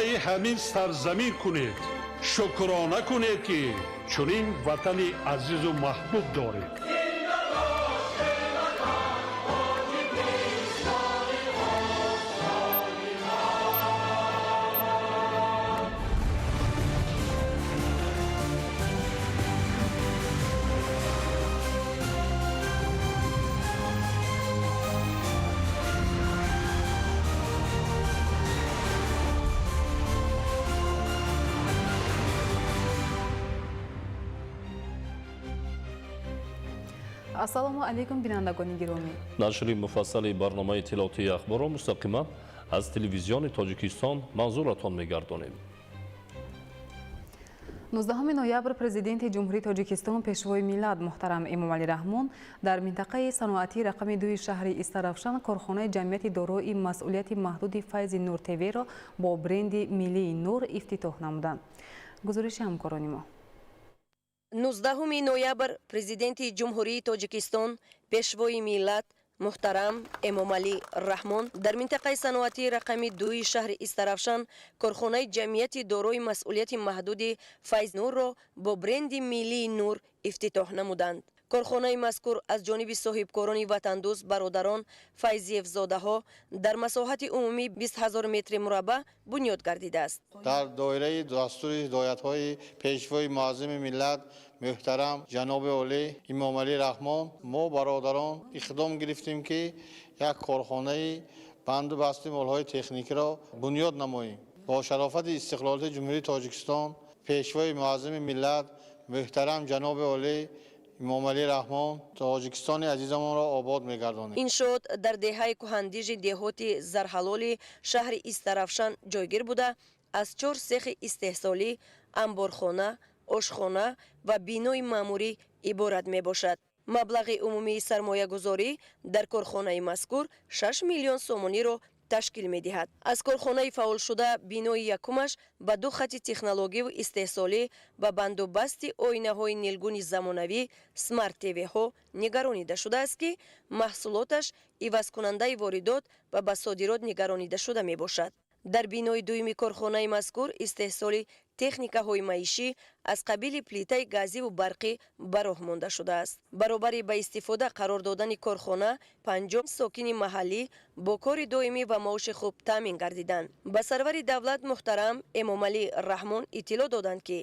ادای همین سرزمین کنید. شکرانه کنید که چنین وطن عزیز و محبوب دارید. ассалому алейкум бинандагони гиромӣ. нашри муфассали барномаи иттилоотии ахборро мустақиман аз телевизиони Тоҷикистон манзуратон мегардонем. 19 ноябр президенти ҷумҳурии Тоҷикистон пешвои миллат муҳтарам Эмомалӣ Раҳмон дар минтақаи саноатии рақами 2 шаҳри Истарафшан корхонаи ҷамъияти дорои масъулияти маҳдуди Файзи Нур ТВ-ро бо бренди Миллии Нур ифтитоҳ намуданд. гузориши ҳамкорони мо. 19 ноябр президенти ҷумҳурии Тоҷикистон пешвои миллат муҳтарам Эмомалӣ Раҳмон дар минтақаи саноатии рақами 2 шаҳри Истарафшан корхонаи ҷамъияти дорои масъулияти маҳдуди Файз Нурро бо бренди Миллии Нур ифтитоҳ намуданд. корхонаи мазкур аз ҷониби соҳибкорони ватандӯст бародарон Файзиевзодаҳо дар масоҳати умумӣ 20,000 метри мураббаъ бунёд гардидааст. дар доираи дастури ҳидоятҳои пешвои муаззими миллат муҳтарам ҷаноби олӣ Эмомалӣ Раҳмон мо бародарон иқдом гирифтем ки як корхонаи банду басти молҳои техникиро бунёд намоем. бо шарофати истиқлолияти ҷумҳурии Тоҷикистон пешвои муаззими миллат муҳтарам ҷаноби олӣ Эмомалӣ Раҳмон Тоҷикистони азизамонро обод мегардонем. Иншоот дар деҳаи кӯҳандижи деҳоти Зарҳалоли шаҳри Истарафшан ҷойгир буда аз 4 сехи истеҳсолӣ, амборхона, ошхона ва бинои маъмурӣ иборат мебошад. маблағи умумии сармоягузорӣ дар корхонаи мазкур 6 миллион сомониро ташкил медиҳад. аз корхонаи фаъолшуда бинои якумаш ба 2 хати технологиву истеҳсолӣ ба бандубасти оинаҳои нилгуни замонавӣ смарт ТВ-ҳо нигаронида шудааст ки маҳсулоташ ивазкунандаи воридот ва ба содирот нигаронида шуда мебошад. дар бинои дуюми корхонаи мазкур истеҳсоли техникаҳои маишӣ аз қабили плитаи газиву барқӣ ба роҳ монда шудааст. баробари ба истифода қарор додани корхона 50 сокини маҳаллӣ бо кори доимӣ ва маоши хуб таъмин гардиданд. ба сарвари давлат муҳтарам Эмомалӣ Раҳмон иттилоъ доданд ки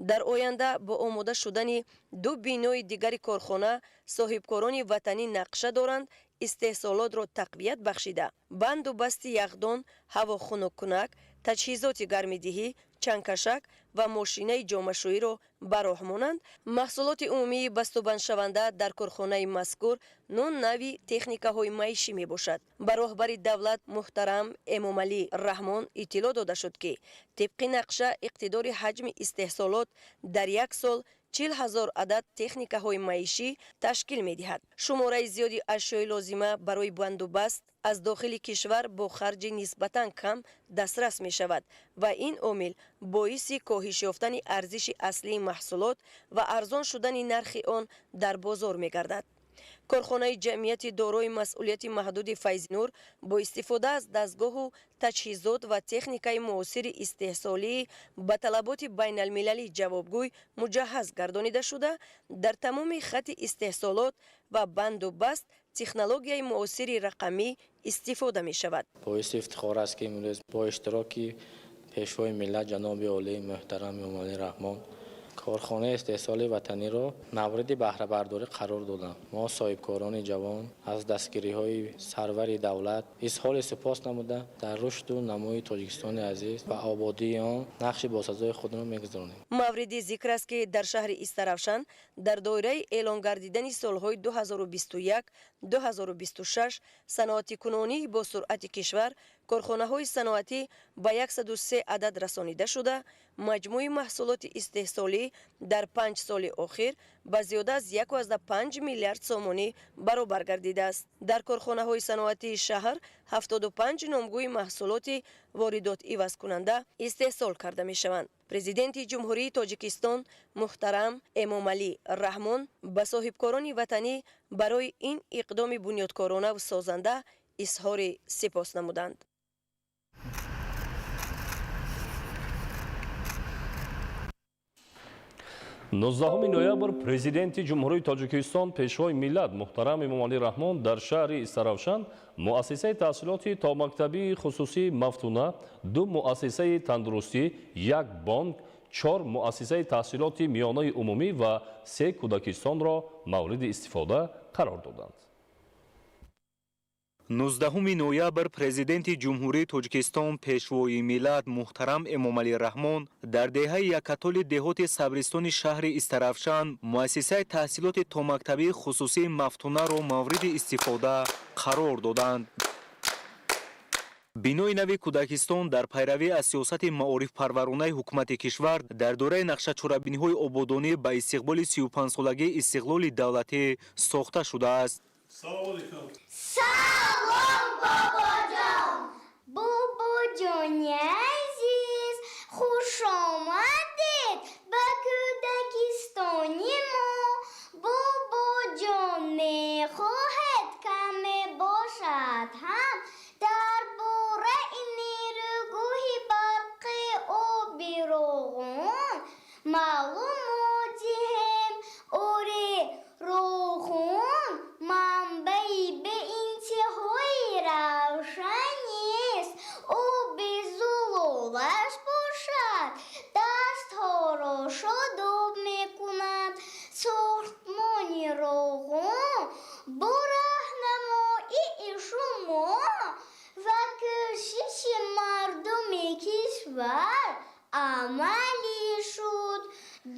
дар оянда бо омода шудани 2 бинои дигари корхона соҳибкорони ватанӣ нақша доранд истеҳсолотро тақвият бахшида банду басти яхдон, ҳавохунуккунак, таҷҳизоти гармидиҳӣ, чангкашак ва мошинаи ҷомашӯиро ба роҳ монанд. маҳсулоти умумии бастубандшаванда дар корхонаи мазкур нон нави техникаҳои маишӣ мебошад. ба роҳбари давлат муҳтарам Эмомалӣ Раҳмон иттилоъ дода шуд ки тибқи нақша иқтидори ҳаҷми истеҳсолот дар як сол 40,000 адад техникаҳои маишӣ ташкил медиҳад. шумораи зиёди ашёи лозима барои бандубаст аз дохили кишвар бо харҷи нисбатан кам дастрас мешавад ва ин омил боиси коҳиш ёфтани арзиши аслии маҳсулот ва арзон шудани нархи он дар бозор мегардад. корхонаи ҷамъияти дорои масъулияти маҳдуди Файзи Нур бо истифода аз дастгоҳу таҷҳизот ва техникаи муосири истеҳсолӣ ба талаботи байналмилалии ҷавобгӯй муҷаҳҳаз гардонида шуда дар тамоми хати истеҳсолот ва банду баст технологияи муосири рақамӣ истифода мешавад. боиси ифтихор аст ки имрӯз бо иштироки пешвои миллат ҷаноби олии муҳтарам Эмомалӣ Раҳмон корхонаи истеҳсоли ватаниро мавриди баҳрабардорӣ қарор додам. мо соҳибкорони ҷавон аз дастгириҳои сарвари давлат изҳори сипос намуда дар рушду намои Тоҷикистони азиз ва ободии он нақши босазои худро мегузаронем. мавриди зикр аст ки дар шаҳри Истарафшан дар доираи эълон гардидани солҳои 2021-2026 саноатикунонии бо суръати кишвар корхонаҳои саноатӣ ба 103 адад расонида шуда маҷмӯи маҳсулоти истеҳсолӣ дар 5 соли охир ба зиёда аз 1,5 миллиард сомонӣ баробар гардидааст. дар корхонаҳои саноатии шаҳр 75 номгӯи маҳсулоти воридот ивазкунанда истеҳсол карда мешаванд. президенти ҷумҳурии Тоҷикистон муҳтарам Эмомалӣ Раҳмон ба соҳибкорони ватанӣ барои ин иқдоми бунёдкоронаву созанда изҳори сипос намуданд. 19 ноябр президенти ҷумҳурии тоҷикистон пешвои миллат муҳтарам эмомалӣ раҳмон дар шаҳри истаравшан муассисаи таҳсилоти томактабии хусусии мафтуна, 2 муассисаи тандурустӣ, 1 бонк, 4 муассисаи таҳсилоти миёнаи умумӣ ва 3 кӯдакистонро мавриди истифода қарор доданд. 19 ноябр президенти ҷумҳурии тоҷикистон пешвои миллат муҳтарам эмомалӣ раҳмон дар деҳаи якатоли деҳоти сабристони шаҳри истаравшан муассисаи таҳсилоти томактабии хусусии мафтунаро мавриди истифода қарор доданд. бинои нави кӯдакистон дар пайравӣ аз сиёсати маорифпарваронаи ҳукумати кишвар дар дораи нақшачорабиниҳои ободонӣ ба истиқболи 35-солагии истиқлоли давлатӣ сохта шудааст. Салом бобоҷон! Бобоҷони азиз, хуш омадед ба кӯдакистони мо. Бобоҷон мехоҳед каме бошад ҳам дар бораи нерӯгӯҳи барқи оби Роғун маълумот диҳем. Оре, Роғун манбаи беинтиҳои равшанист. Оби зулолаш бошад, дастҳоро шодоб мекунад. Сохтмони Роғун бо раҳнамоии шумо ва кӯшиши мардуми кишвар амалӣ шуд.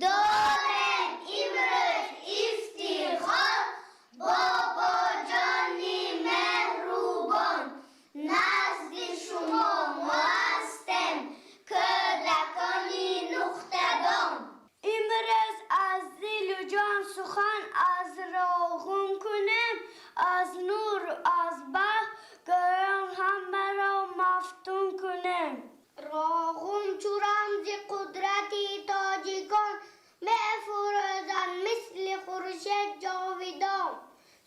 Дорем имрӯз ифтихор, бобоҷони меҳрубон, назди шумо мо ҳастем, кӯдакони нуқтадон. Имрӯз аз дилу ҷон сухан аз Роғун кунем, аз нур аз бахт гӯён ҳамаро мафтун кунем. Роғун чу рамзи қудрати тоҷикон мефурӯзад мисли хуршед ҷовидон.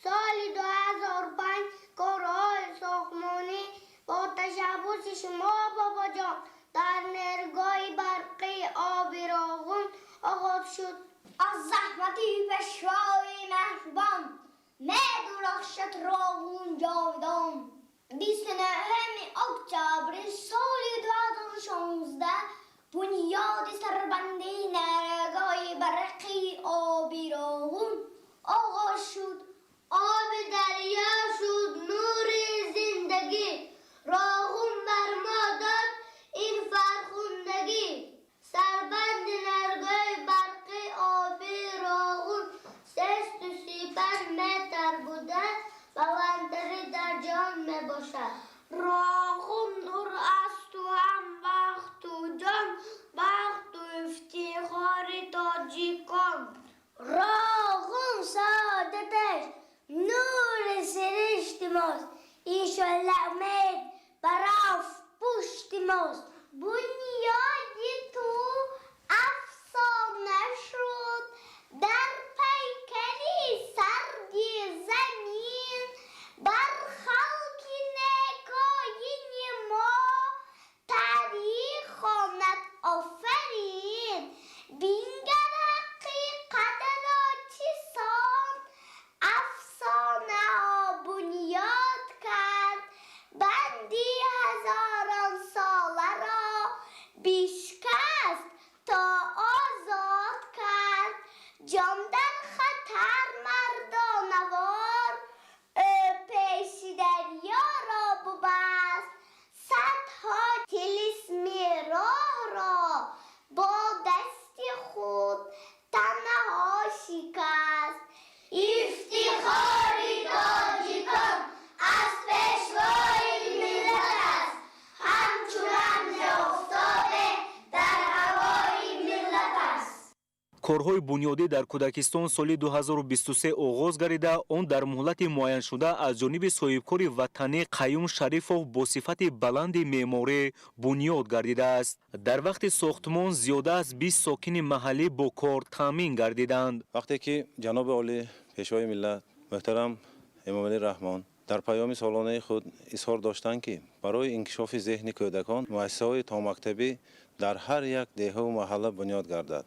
соли 2005 корҳои сохтмонӣ бо ташаббуси шумо бобоҷон дар нерӯгоҳи барқии оби Роғун оғоз шуд. аз заҳмати пешвои меҳрубон медурахшад Роғун ҷовидон. 29 октябри соли 2016 бунёди сарбандии нерӯгоҳи барқии оби Роғун оғоз шуд. оби дарё шуд нури зиндагӣ. Роғун бар мо дод ин фархундагӣ. Сарбанди нерӯгоҳи барқии оби Роғун 335 метр буда баландтари дар ҷаҳон мебошад. Роғун нур асту ҳам бахту ҷон, бахту ифтихори тоҷикон. Роғун саодаташ нури сиришти мост, иншолла умед бараф пушти мост. Бунёди ту афсона шуд дар пайкари сарди замин. бар халки некоини мо таърих хонад офарин. бингар ҳақиқатро чисон афсонаҳо бунёд кард. банди ҳазорон соларо бишкаст то озод кард. ҷон дар хатар мардонавор ӯ пеши дарёро бубаст. садҳо тилисми роҳро бо дасти худ танаҳо шикаст. ифтихори тоҷикон аз пешвои миллат аст, ҳамчун рамзи офтобе дар ҳавои миллат аст. корҳои бунёдӣ дар кӯдакистон соли 2023 оғоз гардида, он дар муҳлати муайяншуда аз ҷониби соҳибкори ватанӣ Қайюм Шарифов бо сифати баланди меъморӣ бунёд гардидааст. дар вақти сохтмон зиёда аз 20 сокини маҳаллӣ бо кор таъмин гардиданд. вақте ки ҷаноби олӣ пешвои миллат муҳтарам эмомалӣ раҳмон дар паёми солонаи худ изҳор доштанд ки барои инкишофи зеҳни кӯдакон муассисаҳои томактабӣ дар ҳар як деҳаву маҳалла бунёд гардад.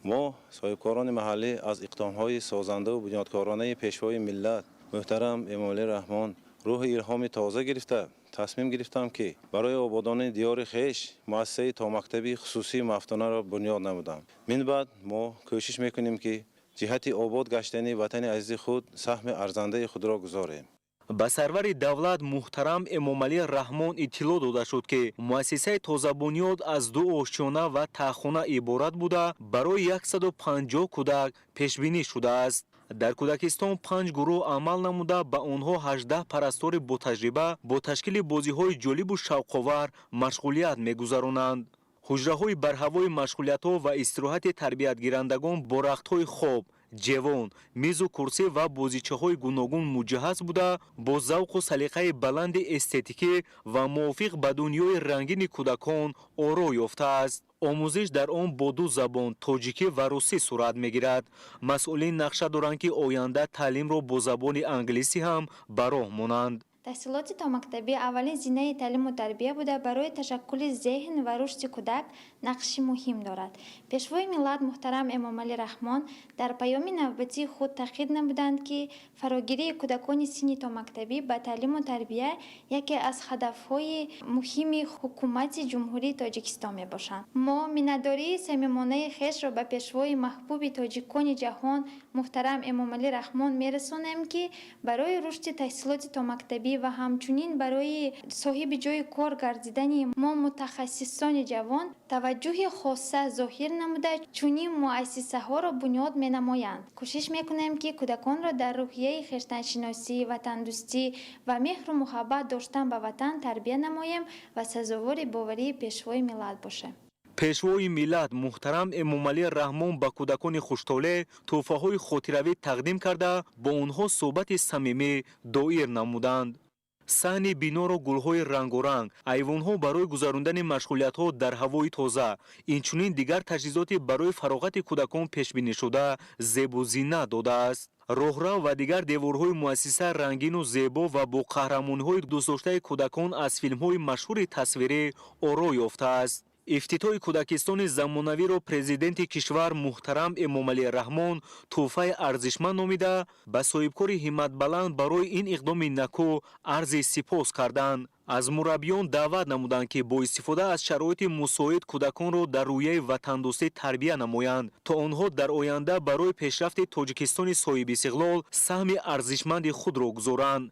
ما صاحبکاران محلی از اقدام‌های سازنده و بنیادکارانه پیشوای ملت محترم امامعلی رحمان روح الهام تازه گرفته تصمیم گرفتم که برای آبادانی دیار خویش مؤسسه تا مکتبی خصوصی مفتونه را بنیاد نمودم. من بعد ما کوشش میکنیم که جهت آباد گشتن وطن عزیز خود سهم ارزنده خود را گذاریم. ба сарвари давлат муҳтарам эмомалӣ раҳмон иттилоъ дода шуд ки муассисаи тозабунёд аз 2 ошчона ва таххона иборат буда барои 150 кӯдак пешбинӣ шудааст. дар кӯдакистон 5 гурӯҳ амал намуда ба онҳо 18 парастори ботаҷриба бо ташкили бозиҳои ҷолибу шавқовар машғулият мегузаронанд. ҳуҷраҳои барҳавои машғулиятҳо ва истироҳати тарбиятгирандагон бо рахтҳои хоб, ҷевон, мизу курсӣ ва бозичаҳои гуногун муҷаҳҳаз буда бо завқу салиқаи баланди эстетикӣ ва мувофиқ ба дунёи рангини кӯдакон оро ёфтааст. омӯзиш дар он бо 2 забон тоҷикӣ ва русӣ сурат мегирад. масъулин нақша доранд ки оянда таълимро бо забони англисӣ ҳам ба роҳ монанд. таҳсилоти томактабӣ аввалин зинаи таълиму тарбия буда барои ташаккули зеҳн ва рушди кӯдак нақши муҳим дорад. пешвои миллат муҳтарам эмомалӣ раҳмон дар паёми навбатии худ таъкид намуданд ки фарогирии кӯдакони синни томактабӣ ба таълиму тарбия яке аз ҳадафҳои муҳими ҳукумати ҷумҳурии Тоҷикистон мебошанд. мо миннатдории самимонаи хешро ба пешвои маҳбуби тоҷикони ҷаҳон муҳтарам эмомалӣ раҳмон мерасонем ки барои рушди таҳсилоти томактабӣ ва ҳамчунин барои соҳиби ҷои кор гардидани мо мутахассисони ҷавон таваҷҷӯҳи хосса зоҳир намуда чунин муассисаҳоро бунёд менамоянд. кӯшиш мекунем ки кӯдаконро дар рӯҳияи хештаншиносӣ ватандӯстӣ ва меҳру муҳаббат доштан ба ватан тарбия намоем ва сазовори боварии пешвои миллат бошем. пешвои миллат муҳтарам эмомалӣ раҳмон ба кӯдакони хуштоле тӯҳфаҳои хотиравӣ тақдим карда бо онҳо суҳбати самимӣ доир намуданд. саҳни биноро гулҳои рангоранг, айвонҳо барои гузарондани машғулиятҳо дар ҳавои тоза, инчунин дигар таҷҳизоти барои фароғати кӯдакон пешбинишуда зебу зиннат додааст. роҳрав ва дигар деворҳои муассиса рангину зебо ва бо қаҳрамониҳои дӯстдоштаи кӯдакон аз филмҳои машҳури тасвирӣ оро ёфтааст. ифтитоҳи кӯдакистони замонавиро президенти кишвар муҳтарам эмомалӣ раҳмон тӯҳфаи арзишманд номида ба соҳибкори ҳимматбаланд барои ин иқдоми накӯ арзи сипос карданд. аз мураббиён даъват намуданд ки бо истифода аз шароити мусоид кӯдаконро дар рӯяи ватандӯстӣ тарбия намоянд то онҳо дар оянда барои пешрафти тоҷикистони соҳибистиқлол саҳми арзишманди худро гузоранд.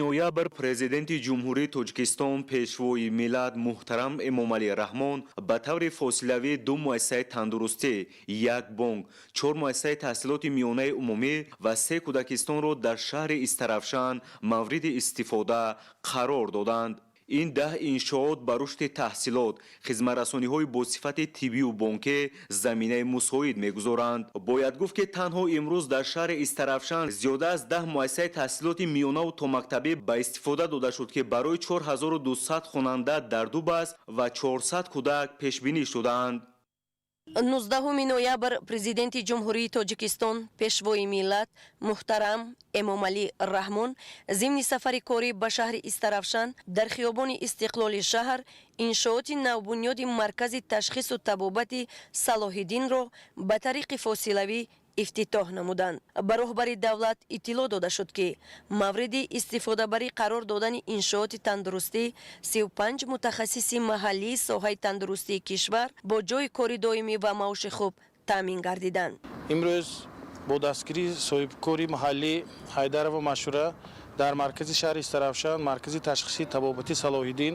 ноябр президенти ҷумҳурии Тоҷикистон пешвои миллат муҳтарам Эмомалӣ Раҳмон ба таври фосилавӣ 2 муассисаи тандурустӣ, 1 бонк, 4 муассисаи таҳсилоти миёнаи умумӣ ва 3 кӯдакистонро дар шаҳри Истарафшан мавриди истифода қарор доданд. ин 10 иншоот ба рушди таҳсилот, хизматрасониҳои босифати тиббию бонкӣ заминаи мусоид мегузоранд. бояд гуфт ки танҳо имрӯз дар шаҳри Истарафшан зиёда аз 10 муассисаи таҳсилоти миёнаву томактабӣ ба истифода дода шуд ки барои 4200 хонанда дар Дубас ва 400 кӯдак пешбинӣ шудаанд. 19 ноябр президенти ҷумҳурии Тоҷикистон пешвои миллат муҳтарам Эмомалӣ Раҳмон зимни сафари корӣ ба шаҳри Истарафшан дар хиёбони Истиқлоли шаҳр иншооти навбунёди маркази ташхису табобати Салоҳиддинро ба тариқи фосилавӣ ифтитоҳ намуданд. ба роҳбари давлат иттилоъ дода шуд ки мавриди истифодабарӣ қарор додани иншооти тандурустӣ 35 мутахассиси маҳаллии соҳаи тандурустии кишвар бо ҷои кори доимӣ ва маоши хуб таъмин гардиданд. имрӯз бо дастгирии соҳибкори маҳаллӣ Ҳайдарова Машура дар маркази шаҳри Истарафшан маркази ташхиси табобати Салоҳиддин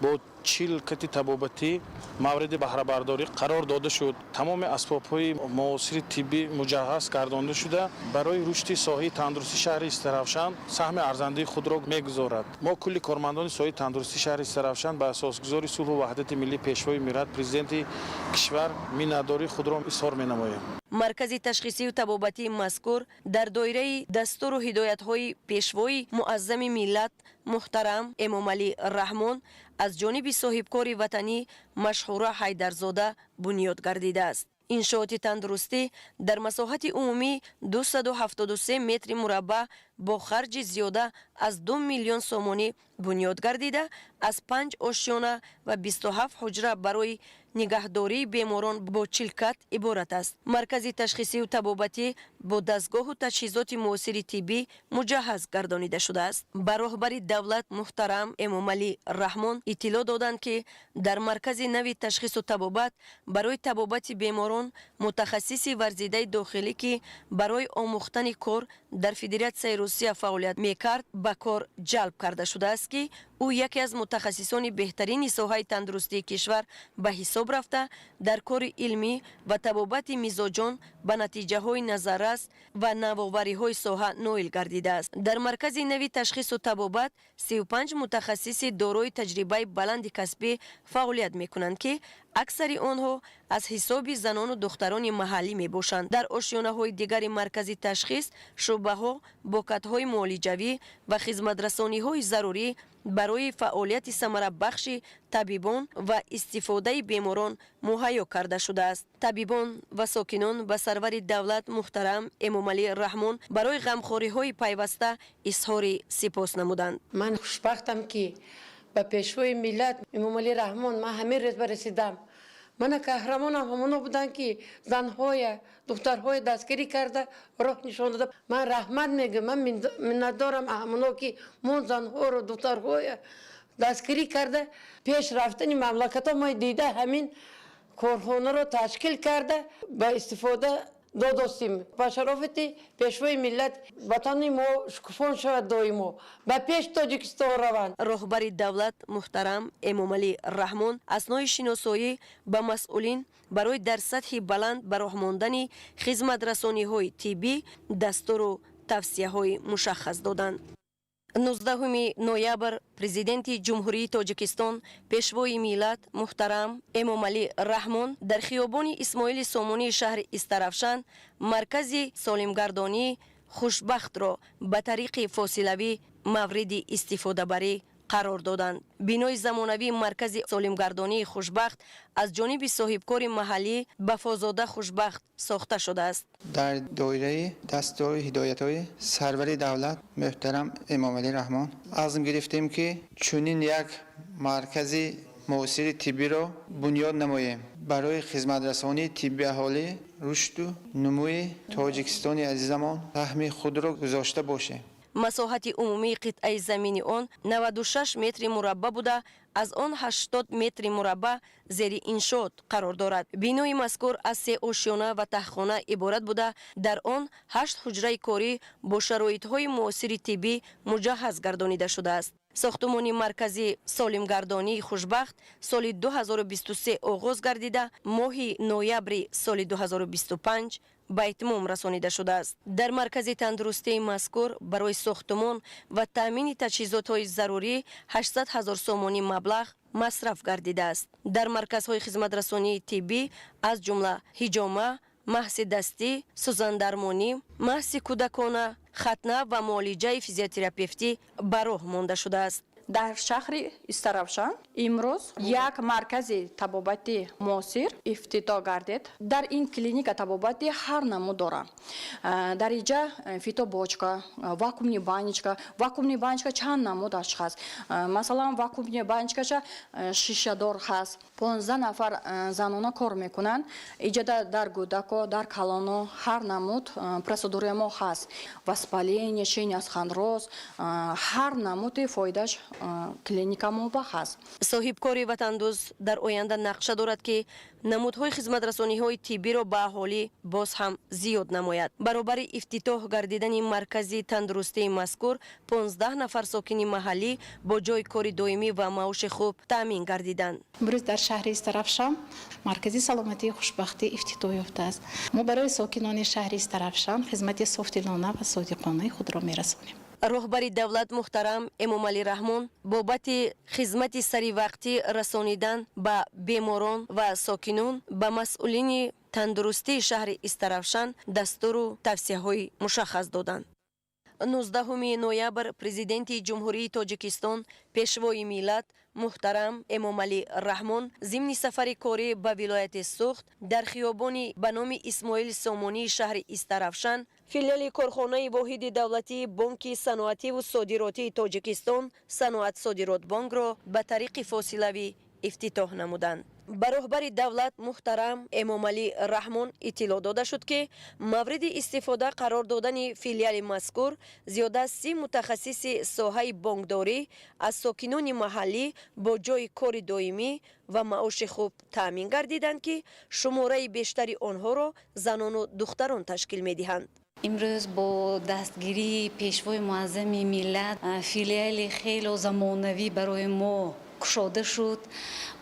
бо 40 кати табобатӣ мавриди баҳрабардорӣ қарор дода шуд. Тамоми асбобҳои муосири тиббӣ муҷаҳҳаз гардонда шуда барои рушди соҳаи тандурустии шаҳри Истаравшан саҳми арзандаи худро мегузорад. мо кулли кормандони соҳаи тандурустии шаҳри Истаравшан ба асосгузори сулҳу ваҳдати миллӣ пешвои миллат президенти кишвар миннатдории худро изҳор менамоем. маркази ташхисию табобатии мазкур дар доираи дастуру ҳидоятҳои пешвои муаззами миллат муҳтарам Эмомалӣ Раҳмон аз ҷониби соҳибкори ватанӣ Машҳура Ҳайдарзода бунёд гардидааст. иншооти тандурустӣ дар масоҳати умумӣ 273 метри мураббаъ бо харҷи зиёда аз 2 миллион сомонӣ бунёд гардида аз 5 ошёна ва 27 ҳуҷра барои нигаҳдории беморон бо чилкат иборат аст. маркази ташхисию табобатӣ бо дастгоҳу таҷҳизоти муосири тиббӣ муҷаҳҳаз гардонида шудааст. ба роҳбари давлат муҳтарам Эмомалӣ Раҳмон иттилоъ доданд ки дар маркази нави ташхису табобат барои табобати беморон мутахассиси варзидаи дохилӣ ки барои омӯхтани кор дар Федератсияи Русия фаъолият мекард ба кор ҷалб карда шудааст ки ӯ яке аз мутахассисони беҳтарини соҳаи тандурустии кишвар ба ҳисоб рафта дар кори илмӣ ва табобати мизоҷон ба натиҷаҳои назаррас ва навовариҳои соҳа ноил гардидааст. дар маркази нави ташхису табобат 35 мутахассиси дорои таҷрибаи баланди касбӣ фаъолият мекунанд ки аксари онҳо аз ҳисоби занону духтарони маҳаллӣ мебошанд. дар ошёнаҳои дигари маркази ташхис шуъбаҳо бокатҳои муолиҷавӣ ва хизматрасониҳои зарурӣ барои фаъолияти самарабахши табибон ва истифодаи беморон муҳайё карда шудааст. табибон ва сокинон ба сарвари давлат муҳтарам Эмомалӣ Раҳмон барои ғамхориҳои пайваста изҳори сипос намуданд. ман хушбахтам ки ба пешвои миллат Эмомалӣ Раҳмон ман ҳамин рӯз расидам. мана қаҳрамонам ҳамоно буданд ки занҳоя духтарҳоя дастгирӣ карда роҳ нишон дода. ман раҳмат мегӯям, ман миннатдорам ҳамоно ки мон занҳоро духтарҳоя дастгирӣ карда пеш рафтани мамлакатҳо мо дида ҳамин корхонаро ташкил карда ба истифода додостим. ба шарофати пешвои миллат ватани мо шукуфон шавад доимо. ба пеш Тоҷикистон раванд. роҳбари давлат муҳтарам Эмомалӣ Раҳмон аснои шиносоӣ ба масъулин барои дар сатҳи баланд ба роҳ мондани хизматрасониҳои тиббӣ дастуру тавсияҳои мушаххас доданд. 19 ноябр президенти ҷумҳурии Тоҷикистон пешвои миллат муҳтарам Эмомалӣ Раҳмон дар хиёбони Исмоили Сомонии шаҳри Истаравшан маркази солимгардонии хушбахтро ба тариқи фосилавӣ мавриди истифодабарӣ қарор доданд. бинои замонавии маркази солимгардонии хушбахт аз ҷониби соҳибкори маҳаллӣ Бафозода Хушбахт сохта шудааст. дар доираи дастури ҳидоятҳои сарвари давлат муҳтарам Эмомалӣ Раҳмон азм гирифтем ки чунин як маркази муосири тиббиро бунёд намоем барои хизматрасонии тибби аҳолӣ рушду нумӯи Тоҷикистони азизамон саҳми худро гузошта бошем. масоҳати умумии қитъаи замини он 96 метри мураббаъ буда аз он 80 метри мураббаъ зери иншоот қарор дорад. бинои мазкур аз 3 ошёна ва таҳхона иборат буда дар он 8 ҳуҷраи корӣ бо шароитҳои муосири тиббӣ муҷаҳҳаз гардонида шудааст. сохтумони маркази солимгардонии хушбахт соли 2023 оғоз гардида моҳи ноябри соли 2025 ба итмом расонида шудааст. дар маркази тандурустии мазкур барои сохтумон ва таъмини таҷҳизотҳои зарурӣ 800 000 сомонӣ маблағ масраф гардидааст. дар марказҳои хизматрасонии тиббӣ аз ҷумла ҳиҷома, маҳси дастӣ, сӯзандармонӣ, маҳси кӯдакона, хатна ва муолиҷаи физиотерапевтӣ ба роҳ монда шудааст. дар шаҳри Истаравшан имрӯз як маркази табобати муосир ифтитоҳ гардид. дар ин клиника табобати ҳар намуд дорад. дар инҷа фитобочка, вакуумни баничка чанд намудаш ҳаст. масалан вакуумни баничкаша шишадор ҳаст. 15 нафар занона кор мекунанд. инҷа дар гӯдако, дар калоно ҳар намуд процедурамо ҳаст. воспаление, шини аз ханроз ҳар намуди фоидааш клиника мубах аст. соҳибкори ватандӯз дар оянда нақша дорад ки намудҳои хизматрасониҳои тиббиро ба аҳолӣ боз ҳам зиёд намояд. баробари ифтитоҳ гардидани маркази тандурустии мазкур 15 нафар сокини маҳаллӣ бо ҷойи кори доимӣ ва маоши хуб таъмин гардиданд. امروز در شهر استرافشان مرکزی سلامتی خوشبختی افتتاح یافته است. ما برای ساکنان شهر استرافشان خدمت صافت‌دلانه و صادقانه خود را می‌رسانیم. роҳбари давлат муҳтарам эмомалӣ раҳмон бобати хизмати саривақтӣ расонидан ба беморон ва сокинон ба масъулини тандурустии шаҳри истарафшан дастуру тавсияҳои мушаххас доданд. 19 ноябр президенти ҷумҳурии тоҷикистон пешвои миллат муҳтарам эмомалӣ раҳмон зимни сафари корӣ ба вилояти Суғд дар хиёбони ба номи Исмоил Сомонии шаҳри Истарафшан филиали корхонаи воҳиди давлатии Бонки саноативу содиротии Тоҷикистон Саноат Содирот Бонкро ба тариқи фосилавӣ ифтитоҳ намуданд. ба роҳбари давлат муҳтарам эмомалӣ раҳмон иттилоъ дода шуд ки мавриди истифода қарор додани филиали мазкур зиёда аз 30 мутахассиси соҳаи бонкдорӣ аз сокинони маҳаллӣ бо ҷойи кори доимӣ ва маоши хуб таъмин гардиданд ки шумораи бештари онҳоро занону духтарон ташкил медиҳанд. امروز با دستگیری پیشوای معظم ملت فیلیال خیلی زمانوی برای ما کشاده شد.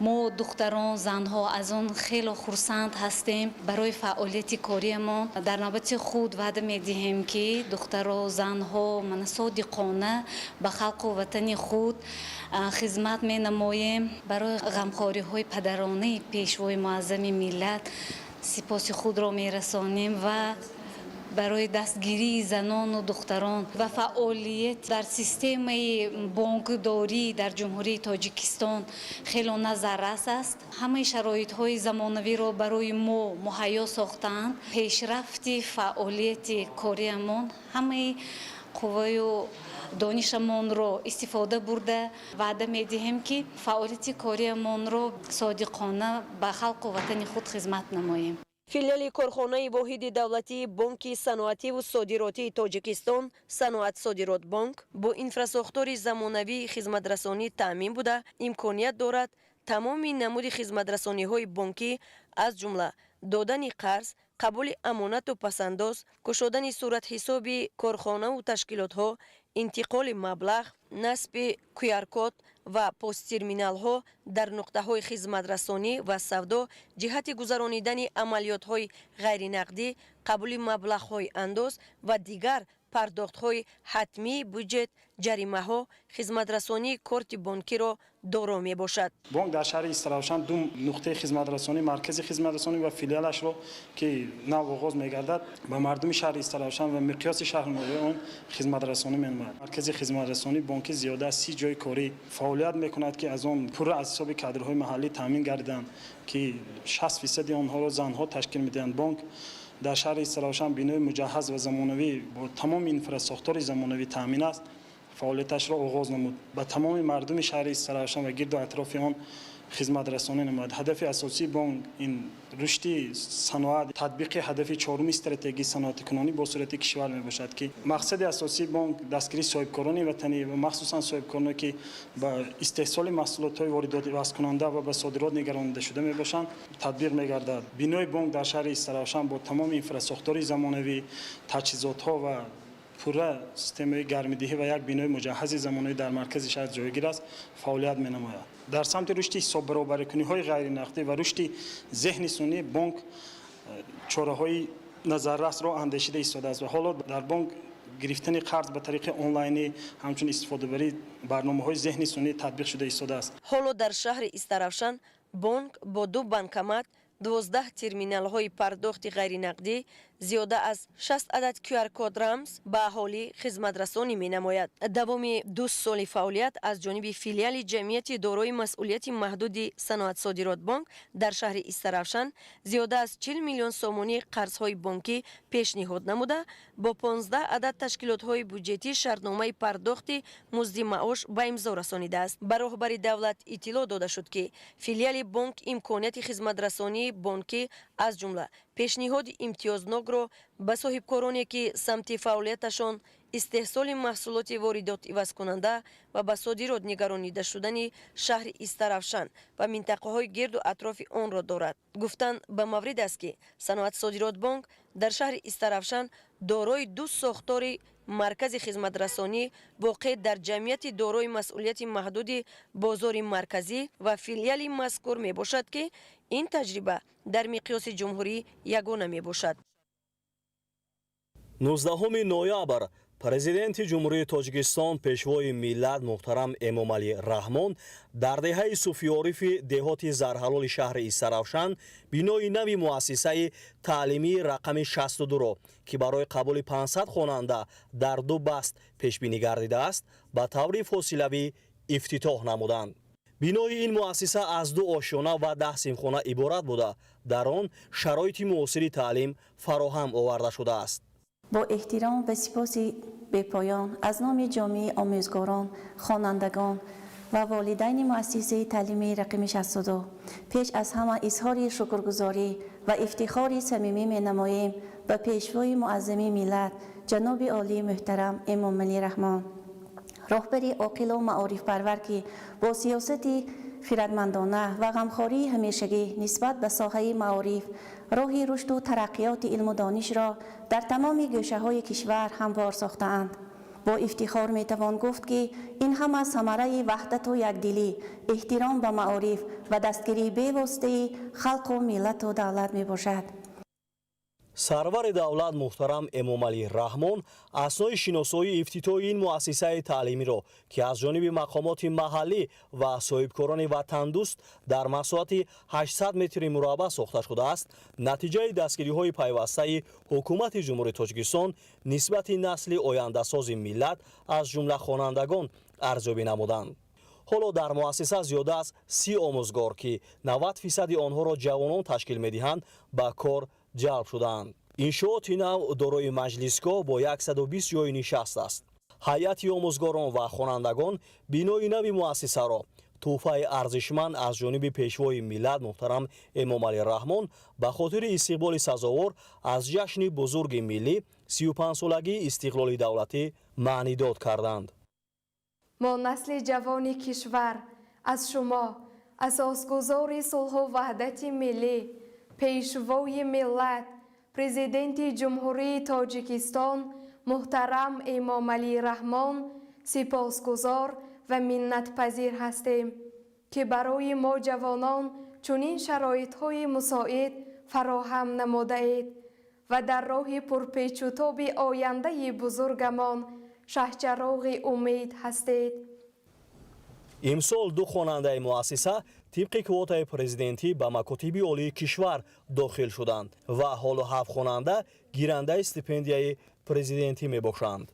ما دختران زنها از آن خیلی خرسند هستیم. برای فعالیت کاری ما در نوبت خود وعده می‌دهیم که دختران زنها من صادقانه به خلق و وطن خود خدمت می‌نماییم. برای غمخوری‌های پدرانه پیشوای معظم ملت سپاس خود را می‌رسانیم و برای دستگیری زنان و دختران و فعالیت در سیستم بانکداری در جمهوری تاجیکستان خیلی نظررس است. همه شرایط‌های زمانوی را برای ما مهیا ساختند. پیشرفت فعالیت کاریمان همه قوای و دانشمان را استفاده برده وعده می‌دهیم که فعالیت کاریمان را صادقانه به خلق و وطن خود خدمت نماییم. филиали корхонаи воҳиди давлатии Бонки саноативу содиротии Тоҷикистон Саноат Содирот Бонк бо инфрасохтори замонавии хизматрасонӣ таъмин буда имконият дорад тамоми намуди хизматрасониҳои бонкӣ аз ҷумла додани қарз, қабули амонату пасандоз, кушодани суратҳисоби корхонаву ташкилотҳо, интиқоли маблағ, насби QR-код ва посттерминалҳо дар нуқтаҳои хизматрасонӣ ва савдо ҷиҳати гузаронидани амалиётҳои ғайринақдӣ, қабули маблағҳои андоз ва дигар пардохтҳои ҳатмии бюҷет, ҷаримаҳо, хизматрасонии корти бонкиро доро мебошад. бонк дар шаҳри Истарафшан ду нуқтаи хизматрасонӣ, маркази хизматрасонӣ ва филиалашро ки нав оғоз мегардад ба мардуми шаҳри Истарафшан ва миқёси шаҳрномаи он хизматрасонӣ менамояд. маркази хизматрасонӣ бонки зиёда аз 30 ҷойи корӣ фаъолият мекунад ки аз он пурра аз ҳисоби кадрҳои маҳаллӣ таъмин гардиданд ки 60% онҳоро занҳо ташкил медиҳанд. бонк дар шаҳри Истарафшан бинои муҷаҳҳаз ва замонавӣ бо тамоми инфрасохтори замонавӣ таъмин аст. фаъолияташро оғоз намуд. ба тамоми мардуми шаҳри Истарафшан ва гирду атрофи он хизматрасонӣ намояд. ҳадафи асосии бонк ин рушди саноат, татбиқи ҳадафи чоруми стратегии саноатикунонӣ бо сурати кишвар мебошад ки мақсади асосии бонк дастгирии соҳибкорони ватанӣ ва махсусан соҳибкороне ки ба истеҳсоли маҳсулотҳои воридоти вазкунанда ва ба содирот нигаронида шуда мебошанд татбиқ мегардад. бинои бонк дар шаҳри Истарафшан бо тамоми инфрасохтори замонавӣ, таҷҳизотҳо ва пурра системаи гармидиҳӣ ва як бинои муҷаҳҳази замонавӣ дар маркази шаҳр ҷойгир аст, фаъолият менамояд. дар самти рушди ҳисоббаробарикуниҳои ғайринақдӣ ва рушди зеҳни сунъӣ бонк чораҳои назаррасро андешида истодааст ва ҳоло дар бонк гирифтани қарз ба тариқи онлайнӣ ҳамчун истифодабарии барномаҳои зеҳни сунъӣ татбиқ шуда истодааст. ҳоло дар шаҳри Истарафшан бонк бо 2 банкомат, 12 терминалҳои пардохти ғайринақдӣ, зиёда аз 6 адад QR-код рамз ба аҳолӣ хизматрасонӣ менамояд. давоми 2 соли фаъолият аз ҷониби филиали ҷамъияти дорои масъулияти маҳдуди Саноат Содирот Бонк дар шаҳри Истарафшан зиёда аз 40 миллион сомонии қарзҳои бонкӣ пешниҳод намуда, бо 15 адад ташкилотҳои бюҷетӣ шартномаи пардохти музди маош ба имзо расонидааст. ба роҳбари давлат иттилоъ дода шуд ки филиали бонк имконияти хизматрасонии бонкӣ аз ҷумла пешниҳоди имтиёзнокро ба соҳибкороне ки самти фаъолияташон استحصال محصولات واردات عوض‌کننده و به صادرات نگرانیده شدن شهر استرافشان و منطقه‌های گرد و اطراف آن را دارد. گفتند به مورد است که صنعت صادرات بانک در شهر استرافشان دارای 2 ساختار مرکز خدمترسانی واقع در جمعیت دارای مسئولیت محدود بازار مرکزی و فیلیال مذکور می باشد که این تجربه در مقیاس جمهوری یگانه می باشد. 19 نوامبر президенти ҷумҳурии тоҷикистон пешвои миллат муҳтарам эмомалӣ раҳмон дар деҳаи суфиёрифи деҳоти зарҳалоли шаҳри истаравшан бинои нави муассисаи таълимии рақами 62-ро ки барои қабули 500 хонанда дар 2 баст пешбинӣ гардидааст ба таври фосилавӣ ифтитоҳ намуданд. бинои ин муассиса аз 2 ошёна ва 10 симхона иборат буда дар он шароити муосири таълим фароҳам оварда шудааст. با احترام و سپاس بی‌پایان از نام جامعه آموزگاران، خوانندگان و والدین مؤسسه تعلیمی رقم 62 پیش از همه اظهار شکرگزاری و افتخار صمیمی می‌نماییم به پیشوای معظم ملت جناب عالی محترم امامعلی رحمان، راهبر عاقل و معارف پرور که با سیاست خردمندانه و غمخواری همیشگی نسبت به ساحه معارف راه رشد و ترقیات علم و دانش را در تمام گوشه‌های کشور هموار ساخته‌اند. با افتخار میتوان گفت که این هم ثمره وحدت و یکدلی، احترام به معارف و دستگیری بی‌واسطه خلق و ملت و دولت میباشد. سرور دولت محترم امامعلی رحمان اسنای شناسایی افتتاحی این مؤسسه تعلیمی را که از جانب مقامات محلی و صاحبکاران وطندوست در مساحت 800 متر مربع ساخته شده است، نتیجه دستگیری‌های پیوسته حکومت جمهوری تاجیکستان نسبت نسل آینده‌ساز ملت از جمله خوانندگان ارزیابی نمودند. حالا در مؤسسه زیاده از 30 آموزگار که 90% آنها را جوانان تشکیل می‌دهند به کار جلب شدند. انشاءاتی نو دارای مجلسگاه با 120 جای نشست است. هیئت آموزگاران و خوانندگان بینای نوی مؤسسه را تحفه ارزشمند از جانب پیشوای ملت محترم امامعلی رحمان به خاطر استقبال سزاوار از جشن بزرگ ملی 35 سالگی استقلال دولتی معنی داد کردند. ما نسل جوان کشور از شما اساسگزار صلح و وحدت ملی، پیشوای ملت، پرزیدنت جمهوری تاجیکستان محترم امامعلی رحمان سپاسگزار و منتپذیر هستیم که برای ما جوانان چنین شرایط‌های مساعد فراهم نموده اید و در راه پرپیچ و تاب آینده بزرگمان شهچراغ امید هستید. امسال 2 خواننده مؤسسه طبق کوتای پرزیدنتی به مکاتب عالی کشور داخل شدند و حالا 7 خواننده گیرنده استیپندیای پرزیدنتی می باشند.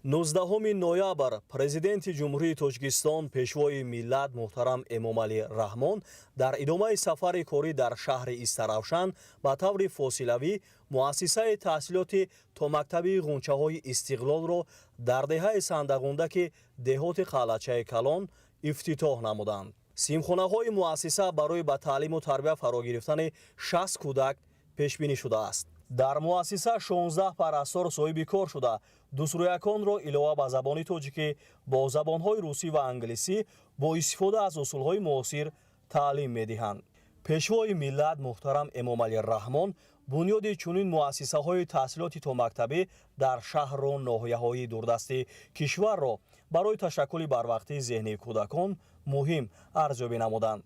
19 نوامبر پرزیدنت جمهوری تاجیکستان پیشوای ملت محترم امامعلی رحمان در ادامه سفر کاری در شهر استرافشان به طور فاصلوی مؤسسه تحصیلات تا مکتب غنچه‌های استقلال را در دهه سندغوندک دهات قلعچه کلان افتتاح نمودند. سیمخانه‌های مؤسسه برای به تعلیم و تربیت فرا گرفتن 60 کودک پیش بینی شده است. در مؤسسه 16 پرستار صاحب کار شده دوسرویکان را علاوه به زبان تاجیکی با زبان‌های روسی و انگلیسی با استفاده از اصول‌های معاصر تعلیم می‌دهند. پیشوای ملت محترم امامعلی رحمان بنیاد چنین مؤسسه‌های تحصیلاتی تا مکتبی در شهر و ناحیه‌های دوردست کشور را برای تشکل بروقتی ذهنی کودکان مهم ارزیابی نمودند.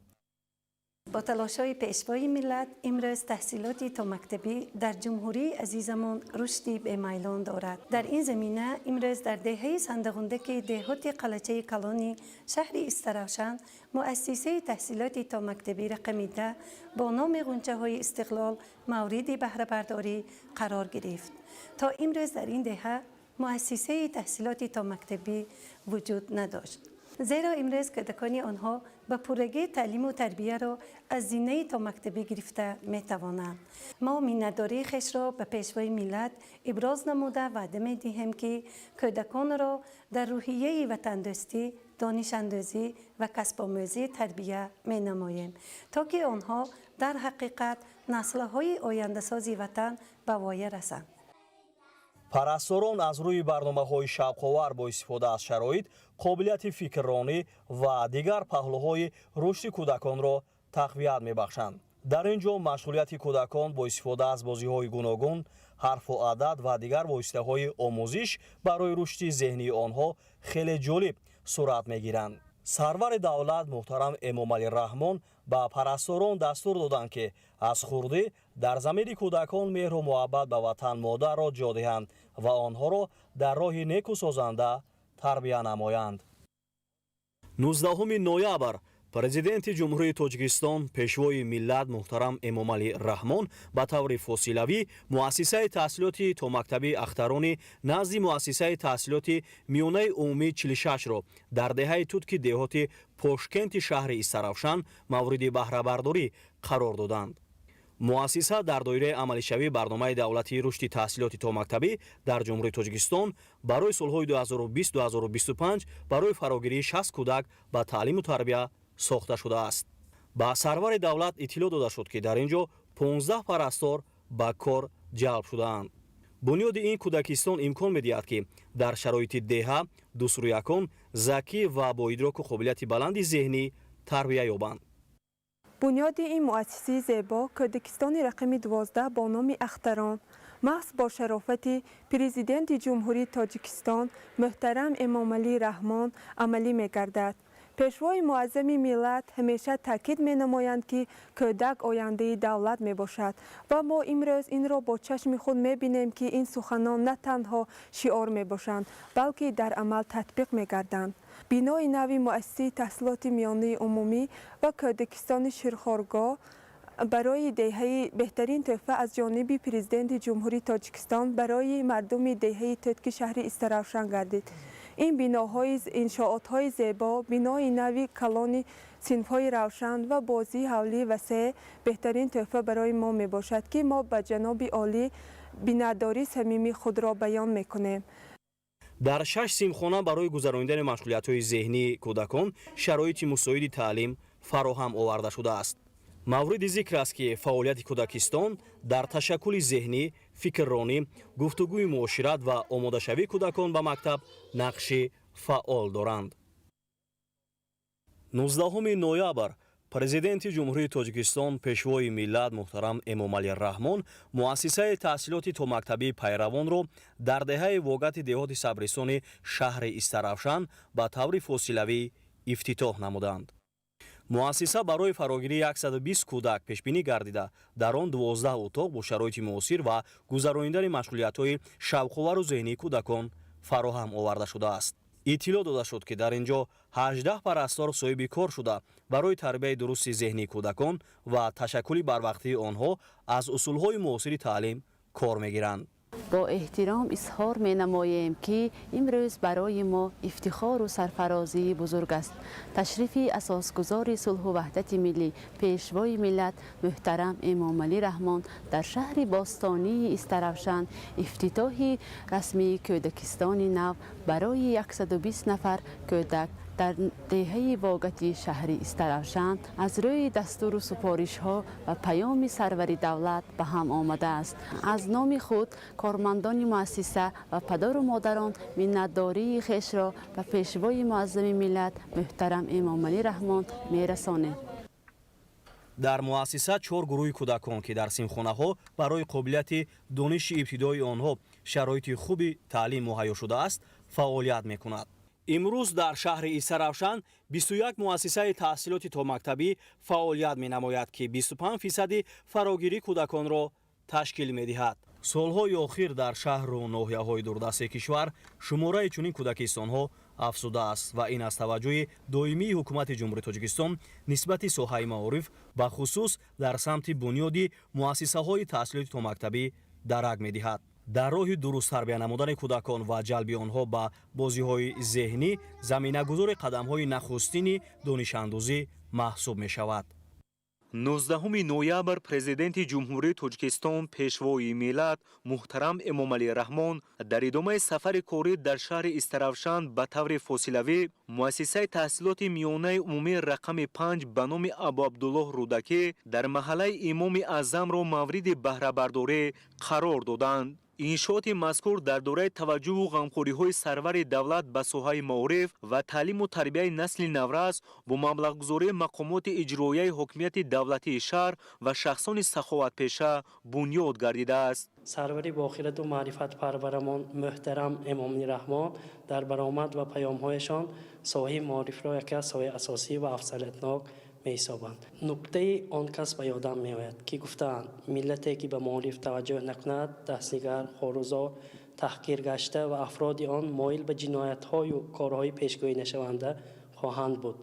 با تلاش‌های پیشوای ملت امروز تحصیلات تا مکتبی در جمهوری عزیزمان رشدی به میلان دارد. در این زمینه امروز در دهه سندغوندک دهات قلعچه کلانی شهر استرافشان مؤسسه تحصیلات تا مکتبی رقم 10 با نام غنچه‌های استقلال مورد بهره برداری قرار گرفت. تا امروز در این دهه مؤسسه تحصیلات تا مکتبی وجود نداشت، زیرا امروز کودکان آنها به پورگی تعلیم و تربیت را از زینه تا مکتبی گرفته می توانند. ما منتداری خش را به پیشوای ملت ابراز نموده وعده می دهیم که کودکان را در روحیه وطندوستی، دانش اندوزی و کسب آموزی تربیت می نماییم تا که آنها در حقیقت نسل‌های آینده سازی وطن به وایه رسند. парасторон аз рӯи барномаҳои шавқовар бо истифода аз шароит қобилияти фикрронӣ ва дигар паҳлӯҳои рушди кӯдаконро тақвият мебахшанд. дар ин ҷо машғулияти кӯдакон бо истифода аз бозиҳои гуногун, ҳарфу адад ва дигар воситаҳои омӯзиш барои рушди зеҳнии онҳо хеле ҷолиб сурат мегиранд. сарвари давлат муҳтарам Эмомалӣ Раҳмон ба парасторон дастур доданд ки аз хурдӣ дар замири кӯдакон меҳру муҳаббат ба ватан модарро ҷо диҳанд ва онҳоро дар роҳи некусозанда тарбия намоянд. 19 ноябр президенти ҷумҳурии Тоҷикистон пешвои миллат муҳтарам Эмомалӣ Раҳмон ба таври фосилавӣ муассисаи таҳсилоти томактабии Ахтарони назди муассисаи таҳсилоти миёнаи умумии 46-ро дар деҳаи Тутки деҳоти Пошкенти шаҳри Истаравшан мавриди баҳрабардорӣ қарор доданд. муассиса дар доираи амалишавии барномаи давлати рушди таҳсилоти томактабӣ дар ҷумҳурии Тоҷикистон барои солҳои 2020-2025 барои фарогирии 60 кӯдак ба таълиму тарбия сохта шудааст. ба сарвари давлат иттилоъ дода шуд ки дар ин ҷо 15 парастор ба кор ҷалб шудаанд. бунёди ин кӯдакистон имкон медиҳад ки дар шароити деҳа дусрӯякон закӣ ва бо идроку қобилияти баланди зеҳнӣ тарбия ёбанд. бунёди ин муассисаи зебо кӯдакистони рақами 12 бо номи Ахтарон маҳз бо шарофати президенти ҷумҳурии Тоҷикистон муҳтарам Эмомалӣ Раҳмон амалӣ мегардад. пешвои муаззами миллат ҳамеша таъкид менамоянд ки кӯдак ояндаи давлат мебошад ва мо имрӯз инро бо чашми худ мебинем ки ин суханон на танҳо шиор мебошанд, балки дар амал татбиқ мегарданд. бинои нави муассисаи таҳсилоти миёнаи умумӣ ва кӯдакистони ширхоргоҳ барои деҳаи беҳтарин тӯҳфа аз ҷониби президенти ҷумҳурии Тоҷикистон барои мардуми деҳаи Тутки шаҳри Истаравшан гардид. ин биноҳои иншоотҳои зебо, бинои нави калони синфҳои равшан ва бозии ҳавлии васеъ беҳтарин тӯҳфа барои мо мебошад ки мо ба ҷаноби олӣ бинадории самимии худро баён мекунем. дар 6 симхона барои гузарондани машғулиятҳои зеҳнии кӯдакон шароити мусоиди таълим фароҳам оварда шудааст. мавриди зикр аст ки фаъолияти кӯдакистон дар ташаккули зеҳнӣ, фикрронӣ, гуфтугӯи муошират ва омодашавии кӯдакон ба мактаб нақши фаъол доранд. 19 ноябр президенти ҷумҳурии Тоҷикистон пешвои миллат муҳтарам Эмомалӣ Раҳмон муассисаи таҳсилоти томактабии пайравонро дар деҳаи вогати деҳоти сабристони шаҳри Истаравшан ба таври фосилавӣ ифтитоҳ намуданд. муассиса барои фарогирии 120 кӯдак пешбинӣ гардида дар он 12 утоқ бо шароити муосир ва гузарондани машғулиятҳои шавқовару зеҳнии кӯдакон фароҳам оварда шудааст. иттилоъ дода шуд ки дар ин ҷо 18 парастор соҳиби кор шуда барои тарбияи дурусти зеҳнии кӯдакон ва ташаккули барвақтии онҳо аз усулҳои муосири таълим кор мегиранд. با احترام اظهار می نماییم که امروز برای ما افتخار و سرفرازی بزرگ است. تشریف اساسگزار صلح و وحدت ملی پیشوای ملت محترم امامعلی رحمان در شهر باستانی استرافشان افتتاح رسمی کودکستان نو برای 120 نفر کودک در دهه واگتی شهر استرافشان از روی دستور و سپارش ها و پیام سرور دولت به هم آمده است. از نام خود کارمندان مؤسسه و پدر و مادران منتداری خویش را به پیشوای معظم ملت محترم امامعلی رحمان میرسانیم. در مؤسسه 4 گروه کودکان که در سیمخانه‌ها برای قابلیت دانش ابتدایی آنها شرایط خوبی تعلیم مهیا شده است فعالیت می‌کند. امروز در شهر استرافشان 21 مؤسسه تحصیلاتی تا مکتبی فعالیت می‌نماید که 25% فراگیری کودکان را تشکیل می‌دهد. سالهای اخیر در شهر و ناحیه‌های دوردست کشور شماره چنین کودکستان‌ها افزوده است و این از توجه دائمی حکومت جمهوری تاجیکستان نسبت ساحه معارف به خصوص در سمت بنیاد مؤسسه‌های تحصیلاتی تا مکتبی درک می‌دهد. در راه درست تربیت نمودن کودکان و جلب آنها به بازی‌های ذهنی زمینه‌گذار قدم‌های نخستین دانش‌اندوزی محسوب می‌شود. 19 نوامبر پرزیدنت جمهوری تاجیکستان پیشوای ملت محترم امامعلی رحمان در ادامه سفر کاری در شهر استرافشان به طور فاصله‌ای مؤسسه تحصیلات میانه عمومی رقم 5 به نام ابو عبدالله رودکی در محله امام اعظم را مورد بهره برداری قرار دادند. иншоати мазкур дар дораи таваҷҷӯҳу ғамхориҳои сарвари давлат ба соҳаи маориф ва таълиму тарбияи насли наврас бо маблағгузории мақомоти иҷроияи ҳокимияти давлатии шаҳр ва шахсони саховатпеша бунёд гардидааст. سروری با خیرت و معرفت پرورمان محترم امامی رحمان در برآمد و پیام‌هایشان ساحه معارف را یکی از ساحه اساسی و افضلیت‌ناک می‌یابند. نکته آن کس به یادم می‌آید که گفتند ملتی که به معارف توجه نکند دستنگر، خارزار، تحقیر گشته و افراد آن مایل به جنایت‌های و کارهای پیشگویی نشونده خواهند بود.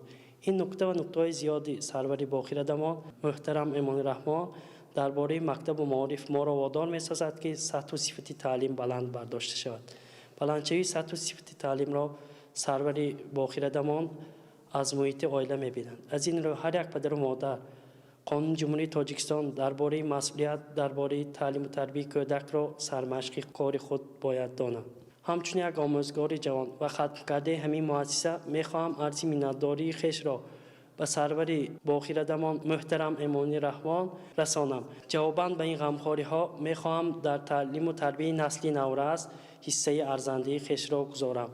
این نکته و نکته‌های زیادی سروری با خیرتمان محترم امامی رحمان درباره مکتب و معارف ما را وادار می‌سازد که سطح و صفت تعلیم بلند برداشته شود. بلندشوی سطح و صفت تعلیم را سروری با خیرتمان از محیط عائله می‌بینند. از این رو هر یک پدر و مادر قانون جمهوری تاجیکستان درباره مسئولیت درباره تعلیم و تربیت کودک را سرمشق کار خود باید داند. همچون یک آموزگار جوان و ختم کرده همین مؤسسه می‌خواهم عرض منتداری خویش را به سروری با خیرتمان محترم امامی رحمان رسانم. جواباً به این غمخوری‌ها می‌خواهم در تعلیم و تربیت نسل نورس حصه ارزنده خویش را گذارم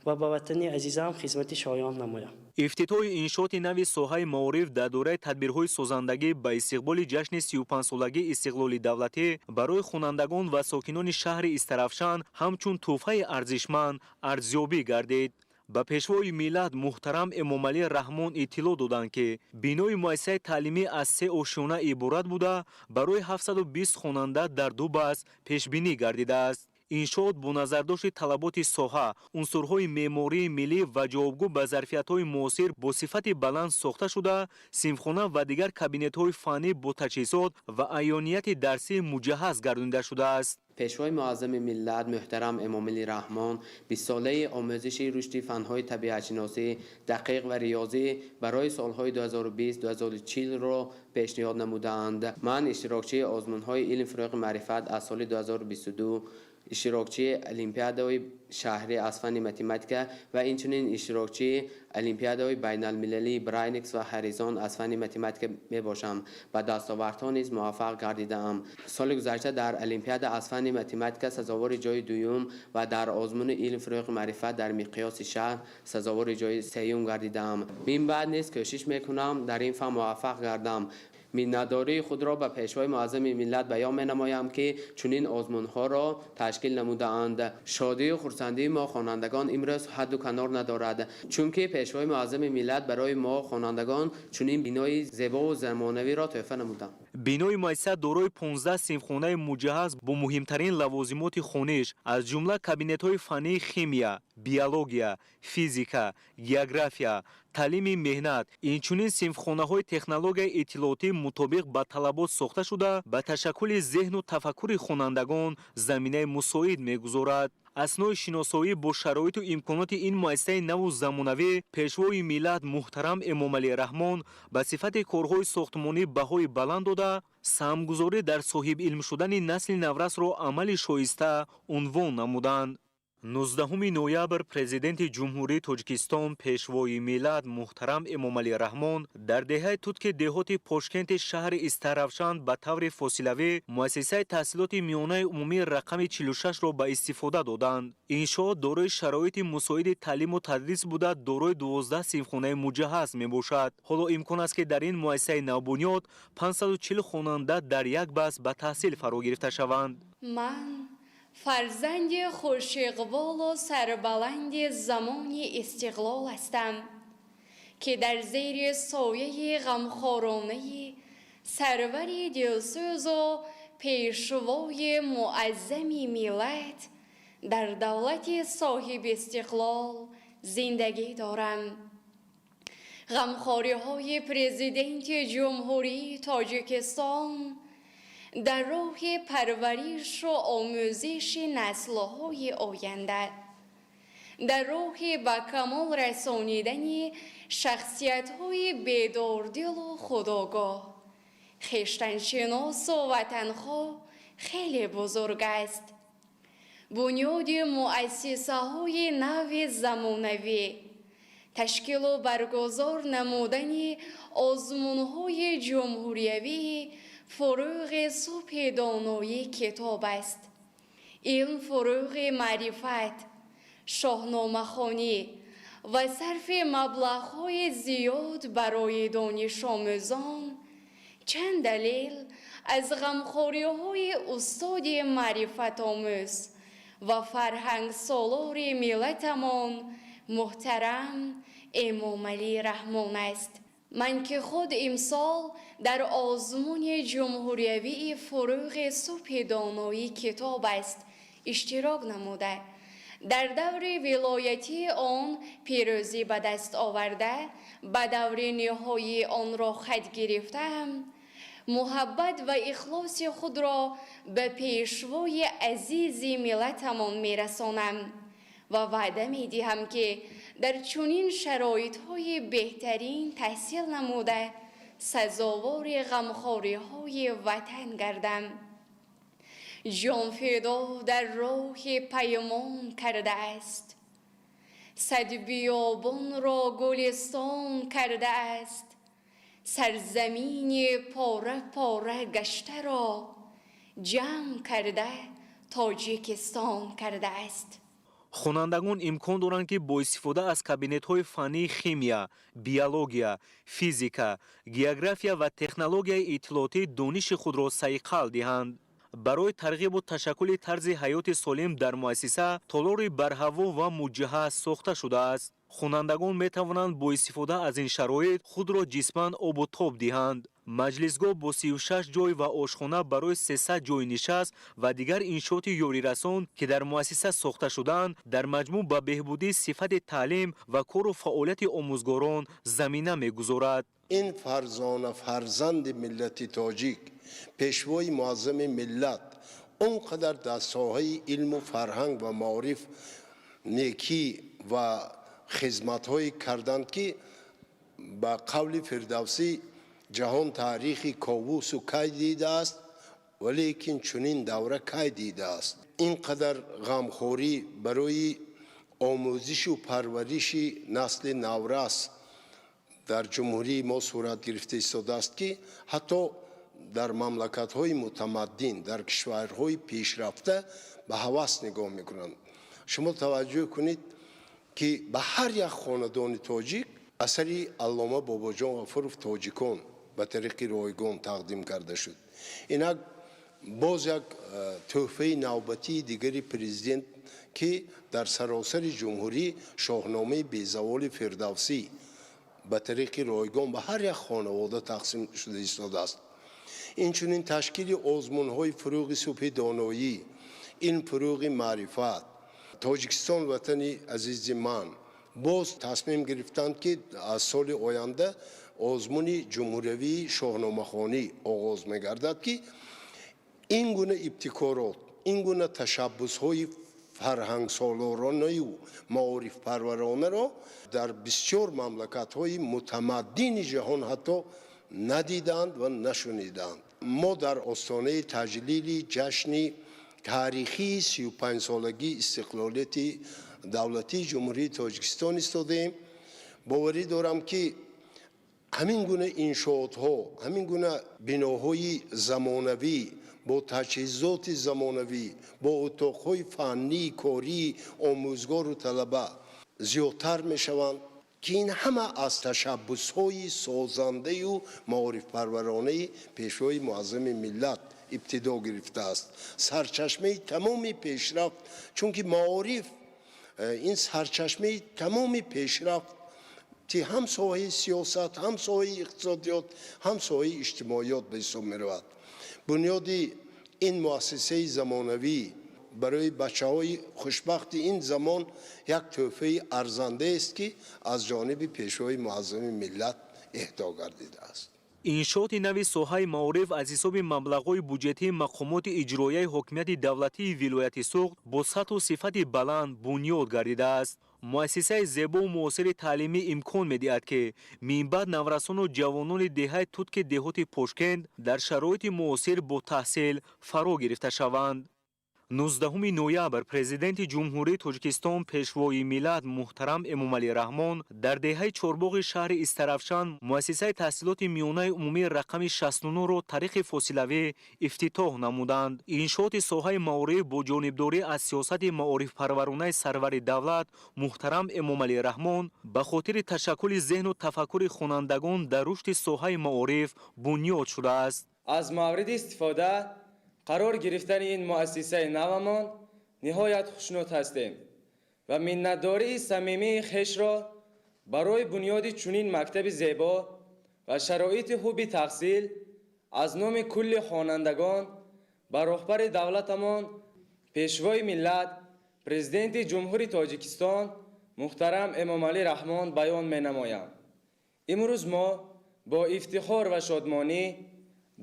و به وطن عزیزم خدمت شایان نمایم. ифтитоҳи иншооти нави соҳаи маориф дар дораи тадбирҳои созандагӣ ба истиқболи ҷашни 35-солагии истиқлоли давлатӣ барои хонандагон ва сокинони шаҳри Истарафшан ҳамчун тӯҳфаи арзишманд арзёбӣ гардид. ба пешвои миллат муҳтарам Эмомалӣ Раҳмон иттилоъ доданд ки бинои муассисаи таълимӣ аз 3 ошёна иборат буда барои 720 хонанда дар 2 баъз пешбинӣ гардидааст. иншоот бо назардошти талаботи соҳа унсурҳои меъмории миллӣ ва ҷавобгӯ ба зарфиятҳои муосир бо сифати баланд сохта шуда синфхона ва дигар кабинетҳои фаннӣ бо таҷҳизот ва аёнияти дарсӣ муҷаҳҳаз гардонида шудааст. пешвои муаззами миллат муҳтарам Эмомалӣ Раҳмон 20 солаи омӯзиши рушди фанҳои табиатшиносӣ, дақиқ ва риёзӣ барои солҳои 2020-2040 ро пешниҳод намуданд. ман иштирокчии озмунҳои илм фуруғи маърифат аз соли 2022 иштирокчии олимпиадаи шаҳрӣ аз фанни математика ва инчунин иштирокчии олимпиадаи байналмилалии брайникс ва ҳаризон аз фанни математика мебошам. ба дастовардҳо низ муваффақ гардидаам. соли гузашта дар олимпиада аз фанни математика сазовори ҷои дуюм ва дар озмуни илм фуруғи маърифат дар миқёси шаҳр сазовори ҷои сеюм гардидаам. мин баъд низ кӯшиш мекунам дар ин фан муваффақ гардам. миннатдории худро ба пешвои муаззами миллат баён менамоям ки чунин озмунҳоро ташкил намудаанд. шодию хурсандии мо хонандагон имрӯз ҳадду канор надорад, чунки пешвои муаззами миллат барои мо хонандагон чунин бинои зебову замонавиро тӯҳфа намуданд. бинои муассиса дорои 15 синфхонаи муҷаҳҳаз бо муҳимтарин лавозимоти хониш аз ҷумла кабинетҳои фаннии химия, биология, физика, география, таълими меҳнат, инчунин синфхонаҳои технологияи иттилоотӣ мутобиқ ба талабот сохта шуда ба ташаккули зеҳну тафаккури хонандагон заминаи мусоид мегузорад. аснои шиносоӣ бо шароиту имконоти ин муассисаи наву замонавӣ пешвои миллат муҳтарам Эмомалӣ Раҳмон ба сифати корҳои сохтмонӣ баҳои баланд дода саҳмгузорӣ дар соҳибилм шудани насли наврасро амали шоиста унвон намуданд. 19 ноябр президенти ҷумҳурии Тоҷикистон пешвои миллат муҳтарам Эмомалӣ Раҳмон дар деҳаи Тутки деҳоти Пошкенти шаҳри Истарафшан ба таври фосилавӣ муассисаи таҳсилоти миёнаи умумии рақами 46-ро ба истифода доданд. иншоот дорои шароити мусоиди таълиму тадрис буда дорои 12 синфхонаи муҷаҳҳаз мебошад. ҳоло имкон аст ки дар ин муассисаи навбунёд 540 хонанда дар як баъз ба таҳсил фаро гирифта шаванд. فرزند خوش اقبال و سربلند زمان استقلال هستم که در زیر سایه غمخوارانه سرور دلسوز و پیشوای معظم ملت در دولت صاحب استقلال زندگی دارم. غمخواری های پرزیدنت جمهوری تاجیکستان در راه پرورش و آموزش نسل‌های آینده، در راه به کمال رسانیدن شخصیت‌های بیداردل و خودآگاه، خویشتن‌شناس و وطنخواه خیلی بزرگ است. بنیاد مؤسسه‌های نو زمانوی، تشکیل و برگزار نمودن آزمون‌های جمهوریوی فروغ صبح دانایی کتاب است. علم فروغ معرفت شاهنامه‌خوانی و صرف مبلغ‌های زیاد برای دانش آموزان چند دلیل از غمخوری‌های استاد معرفت آموز و فرهنگ سالار ملتمان محترم امامعلی رحمان است. من که خود امسال در آزمون جمهوریوی فروغ صبح دانایی کتاب است اشتراک نموده در دور ولایتی آن پیروزی به دست آورده به دور نهایی آن را خط گرفتم، محبت و اخلاص خود را به پیشوای عزیز ملتمان میرسانم و وعده میدهم که در چنین شرایط‌های بهترین تحصیل نموده سزاوار غمخوری‌های وطن گردم. جان فدا در راه پیمان کرده است، صد بیابان را گلستان کرده است، سرزمین پاره پاره گشته را جمع کرده تاجیکستان کرده است. خونندگان امکان دارند که با استفاده از کابینت‌های فنی خیمیا، بیولوژیا، فیزیکا، گئوگرافیا و تکنولوژیای اطلاعاتی دانش خود را صیقل دهند. برای ترغیب و تشکل طرز حیات سالم در مؤسسه تالار برهوا و موجهه ساخته شده است. خوانندگان می توانند با استفاده از این شرایط خود را جسماً آب و تاب دهند. مجلسگاه با 36 جای و آشخانه برای 300 جای نشست و دیگر انشاءات یاری رسان که در مؤسسه ساخته شدند در مجموع به بهبودی صفت تعلیم و کار و فعالیت آموزگاران زمینه می‌گذارد. این فرزند ملت تاجیک، پیشوای معظم ملت، اونقدر در ساحه علم و فرهنگ و معارف نیکی و خدمت‌های کردند که با قول فردوسی جهان تاریخی کاووس و کی دیده است ولیکن چنین دوره کی دیده است. اینقدر غمخوری برای آموزش و پرورش نسل نورس در جمهوری ما صورت گرفته ایستاده است که حتی در مملکت‌های متمدن در کشورهای پیشرفته به هوس نگاه میکنند. شما توجه کنید که به هر یک خاندان تاجیک اثری علامه باباجان غفورов تاجیکان به طریق رایگان تقدیم کرده شد. اینک باز یک تحفه نوبتی دیگری پرزیدنت که در سراسر جمهوری شاهنامه بیزوال فردوسی به طریق رایگان به هر یک خانواده تقسیم شده ایستاده است. اینچنین تشکیل آزمون‌های فروغ صبح دانایی، این فروغ معرفت، تاجیکستان وطن عزیز من باز تصمیم گرفتند که از سال آینده آزمون جمهوری شاهنامه‌خوانی آغاز می‌گردد که این گونه ابتکارات، این گونه تشبس‌های فرهنگ سالارانه و معارف پرورانه را در بسیار مملکت‌های متمدن جهان حتی ندیدند و نشنیدند. ما در آستانه تجلیل جشن تاریخی 35 سالگی استقلالیت دولتی جمهوری تاجیکستان ایستادیم. باوری دارم که همین گونه انشاءات ها، همین گونه بناهای زمانوی با تجهیزات زمانوی، با اتاقهای فنی کاری آموزگار و طلبه زیادتر می شوند که این همه از تشبس‌های سازنده و معارف پرورانه پیشوای معظم ملت ابتدا گرفته است. سرچشمه تمام پیشرفت، چون که معارف این سرچشمه تمام پیشرفت که هم ساحه سیاست، هم ساحه اقتصادیات، هم ساحه اجتماعیات به حساب می رود. بنیاد این مؤسسه زمانوی برای بچه‌های خوشبخت این زمان یک تحفه ارزنده است که از جانب پیشوای معظم ملت اهدا گردیده است. انشاءات نوی ساحه معارف از حساب مبلغ‌های بودجتی مقامات اجرایی حکومت دولتی ولایت سوخت با سطح و صفت بلند بنیاد گردیده است. مؤسسه زیبا و معاصر تعلیمی امکان می‌دهد که منبع نورسان و جوانان دهه ترک دهات پشکند در شرایط معاصر با تحصیل فرا گرفته شوند. 19 ноябр президенти ҷумҳурии Тоҷикистон пешвои миллат муҳтарам Эмомалӣ Раҳмон дар деҳаи Чорбоғи шаҳри Истарафшан муассисаи таҳсилоти миёнаи умумии рақами 69-ро тариқи фосилавӣ ифтитоҳ намуданд. Иншооти соҳаи маориф бо ҷонибдорӣ аз сиёсати маорифпарваронаи сарвари давлат муҳтарам Эмомалӣ Раҳмон ба хотири ташаккули зеҳну тафаккури хонандагон дар рушди соҳаи маориф бунёд шудааст. аз мавриди истифода қарор гирифтани ин муассисаи навамон ниҳоят хушнуд ҳастем ва миннатдории самимии хешро барои бунёди чунин мактаби зебо ва шароити хуби таҳсил аз номи кулли хонандагон ба роҳбари давлатамон пешвои миллат президенти ҷумҳури Тоҷикистон муҳтарам Эмомалӣ Раҳмон баён менамоям. имрӯз мо бо ифтихор ва шодмонӣ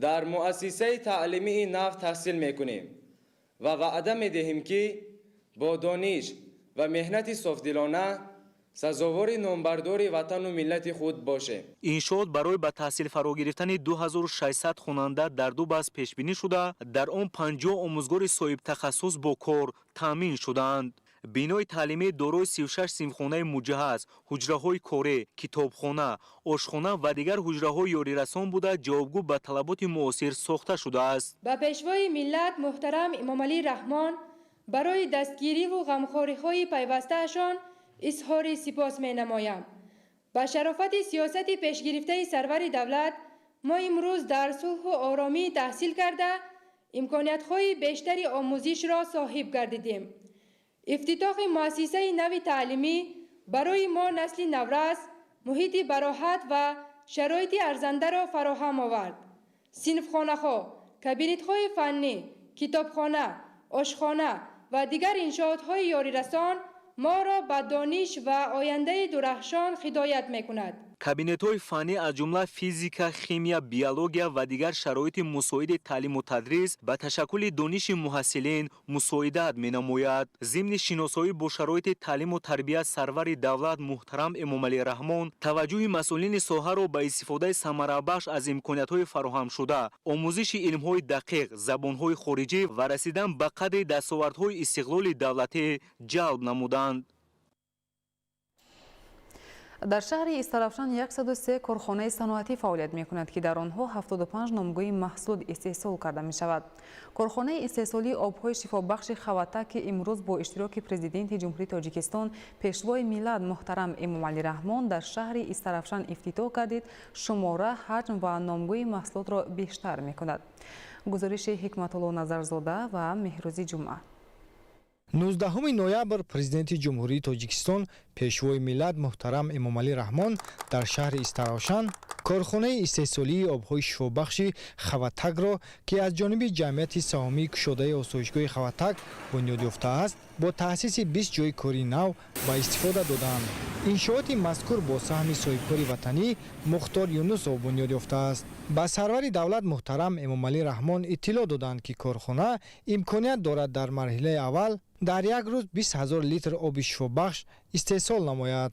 дар муассисаи таълимии нав таҳсил мекунем ва ваъда медиҳем ки бо дониш ва меҳнати софдилона сазовори номбардори ватану миллати худ бошем. иншоот барои ба таҳсил фаро гирифтани 2600 хонанда дар ду баъз пешбинӣ шуда, дар он 50 омӯзгори соҳибтахассус бо кор таъмин шудаанд. бинои таълимии дорои 36 синфхонаи муҷаҳҳаз, ҳуҷраҳои корӣ, китобхона, ошхона ва дигар ҳуҷраҳои ёрирасон буда ҷавобгӯ ба талаботи муосир сохта шудааст. ба пешвои миллат муҳтарам Эмомалӣ Раҳмон барои дастгириву ғамхориҳои пайвастаашон изҳори сипос менамоям. ба шарофати сиёсати пешгирифтаи сарвари давлат мо имрӯз дар сулҳу оромӣ таҳсил карда имкониятҳои бештари омӯзишро соҳиб гардидем. ифтитоҳи муассисаи нави таълимӣ барои мо насли наврас муҳити бароҳат ва шароити арзандаро фароҳам овард. синфхонаҳо, кабинетҳои фаннӣ, китобхона, ошхона ва дигар иншоотҳои ёрирасон моро ба дониш ва ояндаи дурахшон ҳидоят мекунад. кабинетҳои фаннӣ аз ҷумла физика, химия, биология ва дигар шароити мусоиди таълиму тадрис ба ташаккули дониши муҳассилин мусоидат менамояд. зимни шиносоӣ бо шароити таълиму тарбият сарвари давлат муҳтарам Эмомалӣ Раҳмон таваҷҷӯҳи масъулини соҳаро ба истифодаи самарабахш аз имкониятҳои фароҳамшуда, омӯзиши илмҳои дақиқ, забонҳои хориҷӣ ва расидан ба қадри дастовардҳои истиқлоли давлатӣ ҷалб намуданд. дар шаҳри Истарафшан 103 корхонаи саноатӣ фаъолият мекунад ки дар онҳо 75 номгӯи маҳсулот истеҳсол карда мешавад. корхонаи истеҳсолии обҳои шифобахши Хаватак ки имрӯз бо иштироки президенти ҷумҳурии Тоҷикистон пешвои миллат муҳтарам Эмомалӣ Раҳмон дар шаҳри Истарафшан ифтитоҳ гардид, шумора, ҳаҷм ва номгӯи маҳсулотро бештар мекунад. гузориши Ҳикматулло Назарзода ва Меҳрӯзи Ҷумъа. 19 ноябр президенти ҷумҳурии Тоҷикистон пешвои миллат муҳтарам Эмомалӣ Раҳмон дар шаҳри Истарафшан корхонаи истеҳсолии обҳои шифобахши Хаватакро ки аз ҷониби ҷамъияти саҳомии кушодаи осоишгоҳи Хаватак бунёд ёфтааст, бо таъсиси 20 ҷойи кори нав ба истифода доданд. иншооти мазкур бо саҳми соҳибкори ватанӣ Мухтор Юнусов бунёд ёфтааст. ба сарвари давлат муҳтарам Эмомалӣ Раҳмон иттилоъ доданд ки корхона имконият дорад дар марҳилаи аввал дар як рӯз 20 000 литр оби шифобахш истеҳсол намояд.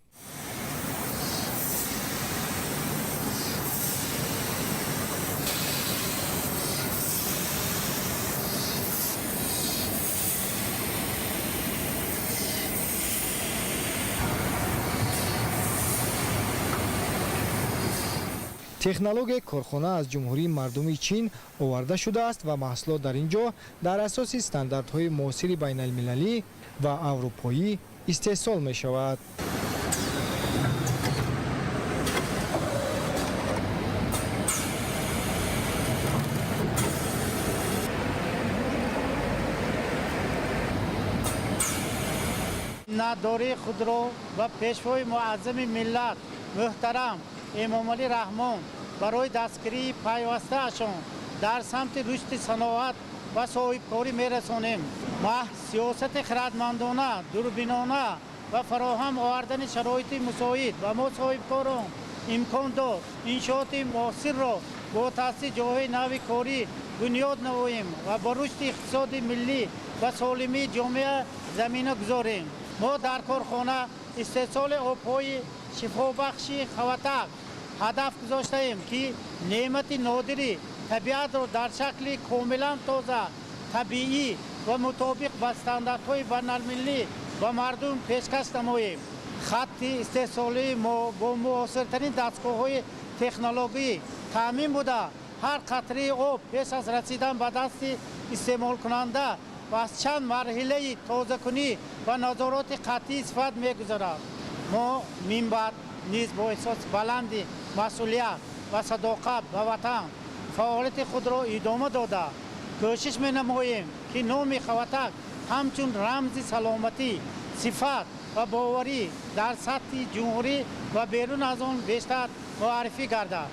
технологияи корхона аз ҷумҳурии мардуми Чин оварда шудааст ва маҳсулот дар ин ҷо дар асоси стандартҳои муосири байналмилалӣ ва аврупоӣ истеҳсол мешавад. надории худро ва пешвои муаззами миллат муҳтарам Эмомалӣ Раҳмон барои дастгирии пайвастаашон дар самти рушди саноат ва соҳибкорӣ мерасонем. ма сиёсати хирадмандона, дурбинона ва фароҳам овардани шароити мусоид ва мо соҳибкорон имкон дод иншооти муосирро бо таъсиси ҷойҳои нави корӣ бунёд намоем ва бо рушди иқтисоди миллӣ ва солимии ҷомеа замина гузорем. мо дар корхона истеҳсоли обҳои шифобахши Хаватак ҳадаф гузоштаем ки неъмати нодири табиатро дар шакли комилан тоза طبیعی و مطابق با استانداردهای بین‌المللی و مردم پیشکش نماییم. خط استحصالی با معاصرترین دستگاه‌های تکنولوژی تامین بوده هر قطره آب پیش از رسیدن به دست استعمال کننده و از چند مرحله تازه‌کنی و نظارات قطعی استفاده می‌گذارد. ما منبر نیز با احساس بلند مسئولیت و صداقت به وطن فعالیت خود را ادامه داده کوشش می‌نماییم که نام خواتک همچون رمز سلامتی، صفت و باوری در سطح جمهوری و بیرون از آن بیشتر معرفی گردد.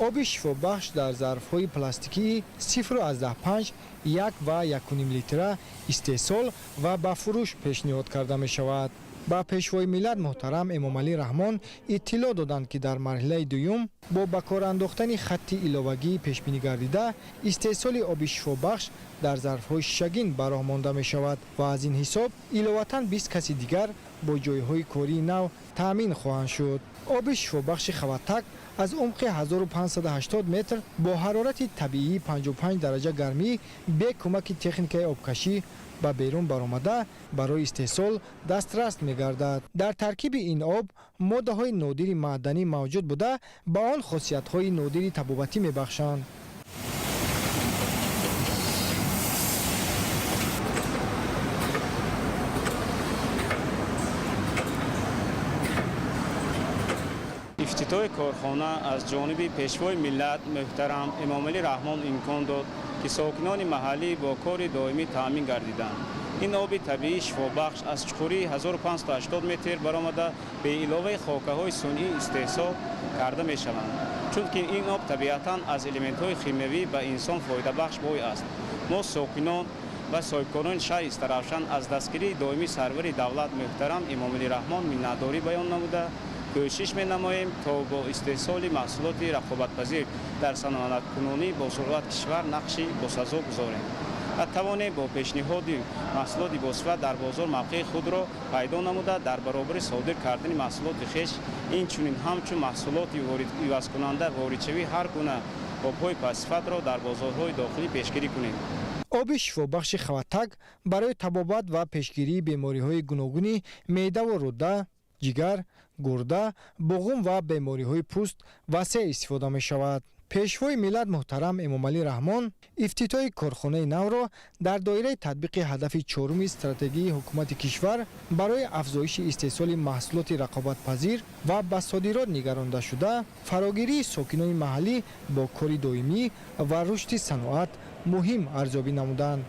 آب شفابخش در ظرف‌های پلاستیکی 0.5 1 و 1.5 لیتر استحصال و به فروش پیشنهاد کرده می شود. با پیشوای ملت محترم امامعلی رحمان اطلاع دادند که در مرحله دوم با به کار انداختن خط علاوگی پیش بینی گردیده استحصال آب شفابخش در ظرف‌های شگین براه مانده می شود و از این حساب علاوتاً 20 کسی دیگر با جایهای کاری نو تامین خواهند شد. آب شفابخش خواتک از عمق 1580 متر با حرارت طبیعی 55 درجه گرمی به کمک تکنیک آبکشی به بیرون برآمده برای استحصال دسترس می‌گردد. در ترکیب این آب ماده‌های نادر معدنی موجود بوده با آن خاصیت‌های نادر طبابتی می‌بخشند. افتتاح کارخانه از جانب پیشوای ملت محترم امامعلی رحمان امکان داد که ساکنان محلی با کار دائمی تامین گردیدند. این آب طبیعی شفابخش از چخوری 1580 متر برآمده به علاوه خاکه‌های صنعی استحصال کرده می شوند. چون که این آب طبیعتاً از الیمنت‌های شیمیایی به انسان فایده بخش بوی است. ما ساکنان و صاحبکاران شهر استرافشان از دستگیری دائمی سرور دولت محترم امامعلی رحمان منتداری بیان نموده کوشش می‌نماییم تا با استحصال محصولات رقابت‌پذیر در صنعت کنونی با سرعت کشور نقشی باسزا گذاریم. توانیم با پیشنهاد محصولات باصفت در بازار موقع خود را پیدا نموده در برابر صادر کردن محصولات خویش اینچنین همچون محصولات عوض کننده واردشوی هر گونه آب‌های پس‌صفت را در بازارهای داخلی پیشگیری کنیم. آب شفابخش خواتک برای طبابت و پیشگیری بیماری‌های گوناگونی معده و روده، جگر، گرده، بغم و بیماری‌های پوست وسیع استفاده می شود. پیشوای ملت محترم امامعلی رحمان افتتاح کارخانه نو را در دایره تطبیق هدف چهارم استراتژی حکومت کشور برای افزایش استحصال محصولات رقابت‌پذیر و به صادرات نگرانده شده فراگیری ساکنان محلی با کار دائمی و رشد صنعت مهم ارزیابی نمودند.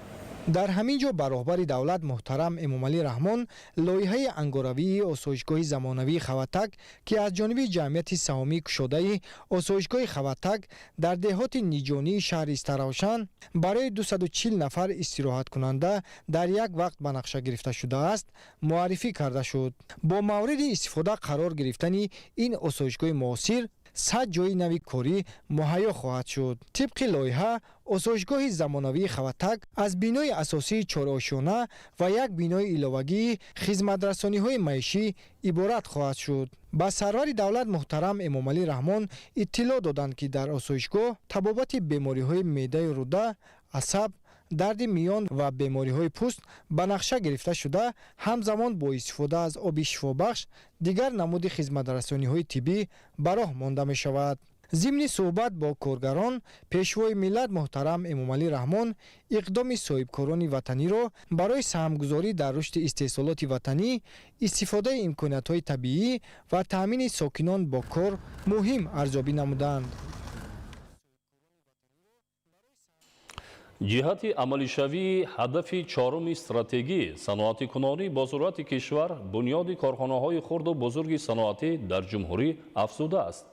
در همین جا برابر دولت محترم امامعلی رحمان لایحه انگاروی آسایشگاه زمانوی خواتک که از جانب جمعیت سهامی کشاده آسایشگاه خواتک در دهات نیجانی شهر استراوشان برای 240 نفر استراحت کننده در یک وقت به نقشه گرفته شده است معرفی کرده شد. با مورد استفاده قرار گرفتن این آسایشگاه معاصر 100 جای نوی کاری مهیا خواهد شد. طبق لایحه آسایشگاه زمانوی خواتک از بینای اساسی 4 آشیانه و یک بینای علاوگی خدمت‌رسانی‌های معیشی عبارت خواهد شد. با سرور دولت محترم امامعلی رحمان اطلاع دادند که در آسایشگاه طبابت بیماری‌های معده روده، عصب، درد میان و بیماری‌های پوست به نقشه گرفته شده همزمان با استفاده از آب شفابخش دیگر نمود خدمت‌رسانی‌های طبی براه مانده می شود. ضمن صحبت با کارگران پیشوای ملت محترم امامعلی رحمان اقدام صاحبکاران وطنی را برای سهمگذاری در رشد استحصالات وطنی استفاده امکانات‌های طبیعی و تامین ساکنان با کار مهم ارزیابی نمودند. جهت عملیشوی هدف چهارم استراتژی صنعتی کنانی با سرعت کشور بنیاد کارخانه‌های خرد و بزرگ صنعتی در جمهوری افزوده است.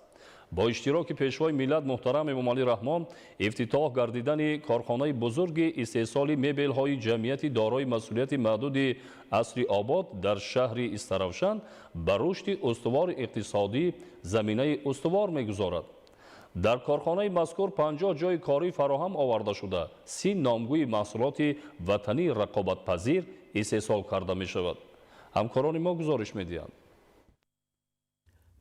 با اشتراک پیشوای ملت محترم امامعلی رحمان افتتاح گردیدن کارخانه بزرگ استحصال مبل‌های جمعیتی دارای مسئولیت محدود عصری آباد در شهر استراوشان به رشد استوار اقتصادی زمینه استوار می‌گذارد. در کارخانه مذکور 50 جای کاری فراهم آورده شده 30 نامگوی محصولات وطنی رقابت‌پذیر استحصال کرده می شود. همکاران ما گزارش می‌دهند.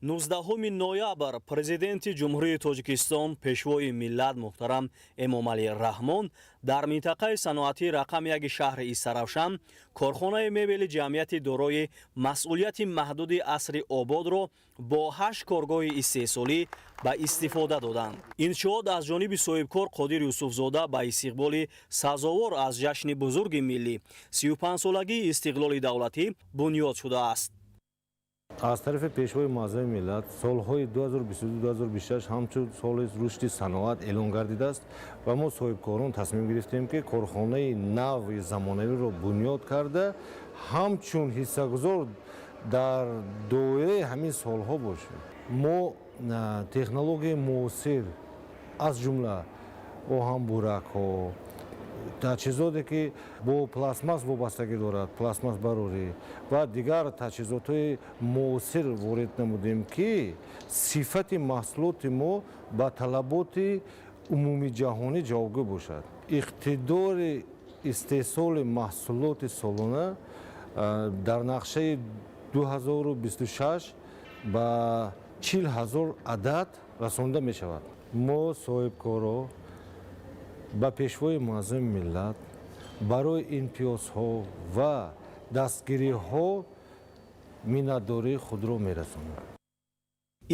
19 ноябр президенти ҷумҳурии Тоҷикистон пешвои миллат муҳтарам Эмомалӣ Раҳмон дар минтақаи саноатии рақам 1 шаҳри Истаравшан корхонаи мебели ҷамъияти дорои масъулияти маҳдуди Асри Ободро бо 8 коргоҳи истеҳсолӣ ба истифода доданд. Иншоот аз ҷониби соҳибкор Қодир Юсуфзода ба истиқболи сазовор аз ҷашни бузурги миллӣ 35-солагии истиқлоли давлатӣ бунёд шудааст. аз тарафи пешвои муаззами миллат солҳои 2022-2026 ҳамчун соли рушди саноат эълон гардидааст ва мо соҳибкорон тасмим гирифтем ки корхонаи нави замонавиро бунёд карда ҳамчун ҳиссагузор дар доираи ҳамин солҳо бошем. мо технологияи муосир аз ҷумла оҳанбуракҳо таҷҳизоте ки бо пластмас вобастагӣ дорад, пластмасбарорӣ ва дигар таҷҳизотҳои муосир ворид намудем ки сифати маҳсулоти мо ба талаботи умуми ҷаҳонӣ ҷавобгӯ бошад. иқтидори истеҳсоли маҳсулоти солона дар нақшаи 2026 ба 40 000 адад расонида мешавад. мо соҳибкоро ба пешвои муаззами миллат барои имтиёзҳо ва дастгириҳо миннатдории худро мерасонем.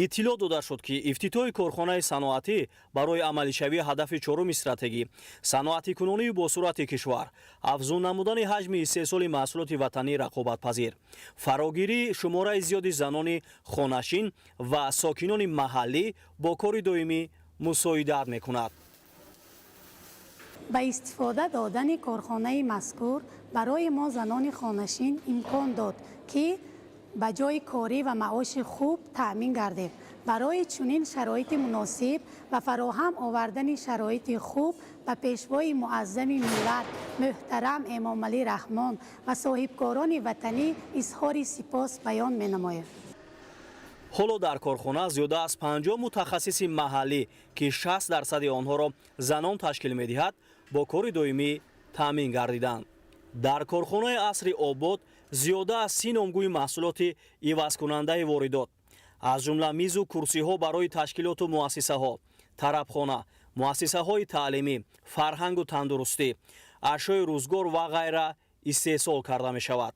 иттилоъ дода шуд ки ифтитоҳи корхонаи саноатӣ барои амалишавии ҳадафи чоруми стратегӣ саноатикунонии босуръати кишвар, афзун намудани ҳаҷми истеҳсоли маҳсулоти ватании рақобатпазир, фарогирии шумораи зиёди занони хонашин ва сокинони маҳаллӣ бо кори доимӣ мусоидат мекунад. ба истифода додани корхонаи мазкур барои мо занони хонашин имкон дод ки ба ҷои корӣ ва маоши хуб таъмин гардем. барои чунин шароити муносиб ва фароҳам овардани шароити хуб ба пешвои муаззами миллат муҳтарам Эмомалӣ Раҳмон ва соҳибкорони ватанӣ изҳори сипос баён менамоям. ҳоло дар корхона зиёда аз 50 мутахассиси маҳаллӣ ки 60% онҳоро занон ташкил медиҳад бо кори доимӣ таъмин гардиданд. дар корхонаи Асри Обод зиёда аз 30 номгӯи маҳсулоти ивазкунандаи воридот аз ҷумла мизу курсиҳо барои ташкилоту муассисаҳо, тарабхона, муассисаҳои таълимӣ, фарҳангу тандурустӣ, ашёи рӯзгор ва ғайра истеҳсол карда мешавад.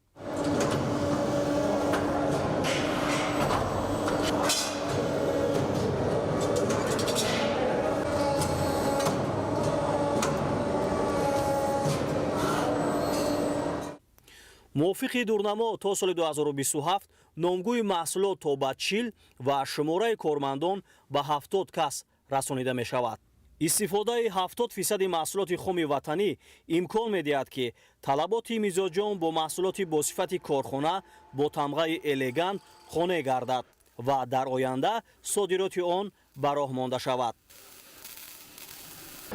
мувофиқи дурнамо то соли 2027 номгӯи маҳсулот то ба 40 ва шумораи кормандон ба 70 кас расонида мешавад. истифодаи 70% маҳсулоти хуми ватанӣ имкон медиҳад ки талаботи мизоҷон бо маҳсулоти босифати корхона бо тамғаи элегант қонеъ гардад ва дар оянда содироти он ба роҳ монда шавад.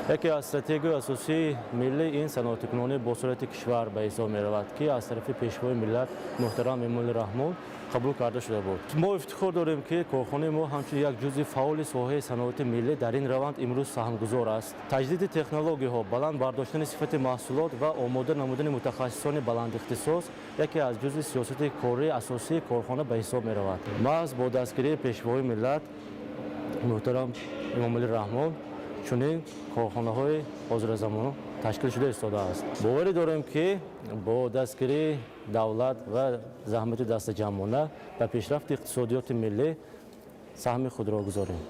яке аз стратегияҳои асосии миллӣ ин саноатикунонии босуръати кишвар ба ҳисоб меравад ки аз тарафи пешвои миллат муҳтарам Эмомалӣ Раҳмон қабул карда шуда буд. мо ифтихор дорем ки корхонаи мо ҳамчун як ҷузъи фаъоли соҳаи саноати миллӣ дар ин раванд имрӯз саҳмгузор аст. таҷдиди технологияҳо, баланд бардоштани сифати маҳсулот ва омода намудани мутахассисони баландихтисос яке аз ҷузъи сиёсати кории асосии корхона ба ҳисоб меравад. маҳз бо дастгирии пешвои миллат муҳтарам Эмомалӣ Раҳмон чунин корхонаҳои ҳозиразамона ташкил шуда истодааст. боварӣ дорем ки бо дастгирии давлат ва заҳмати дастаҷамъона ба пешрафти иқтисодиёти миллӣ саҳми худро гузорем.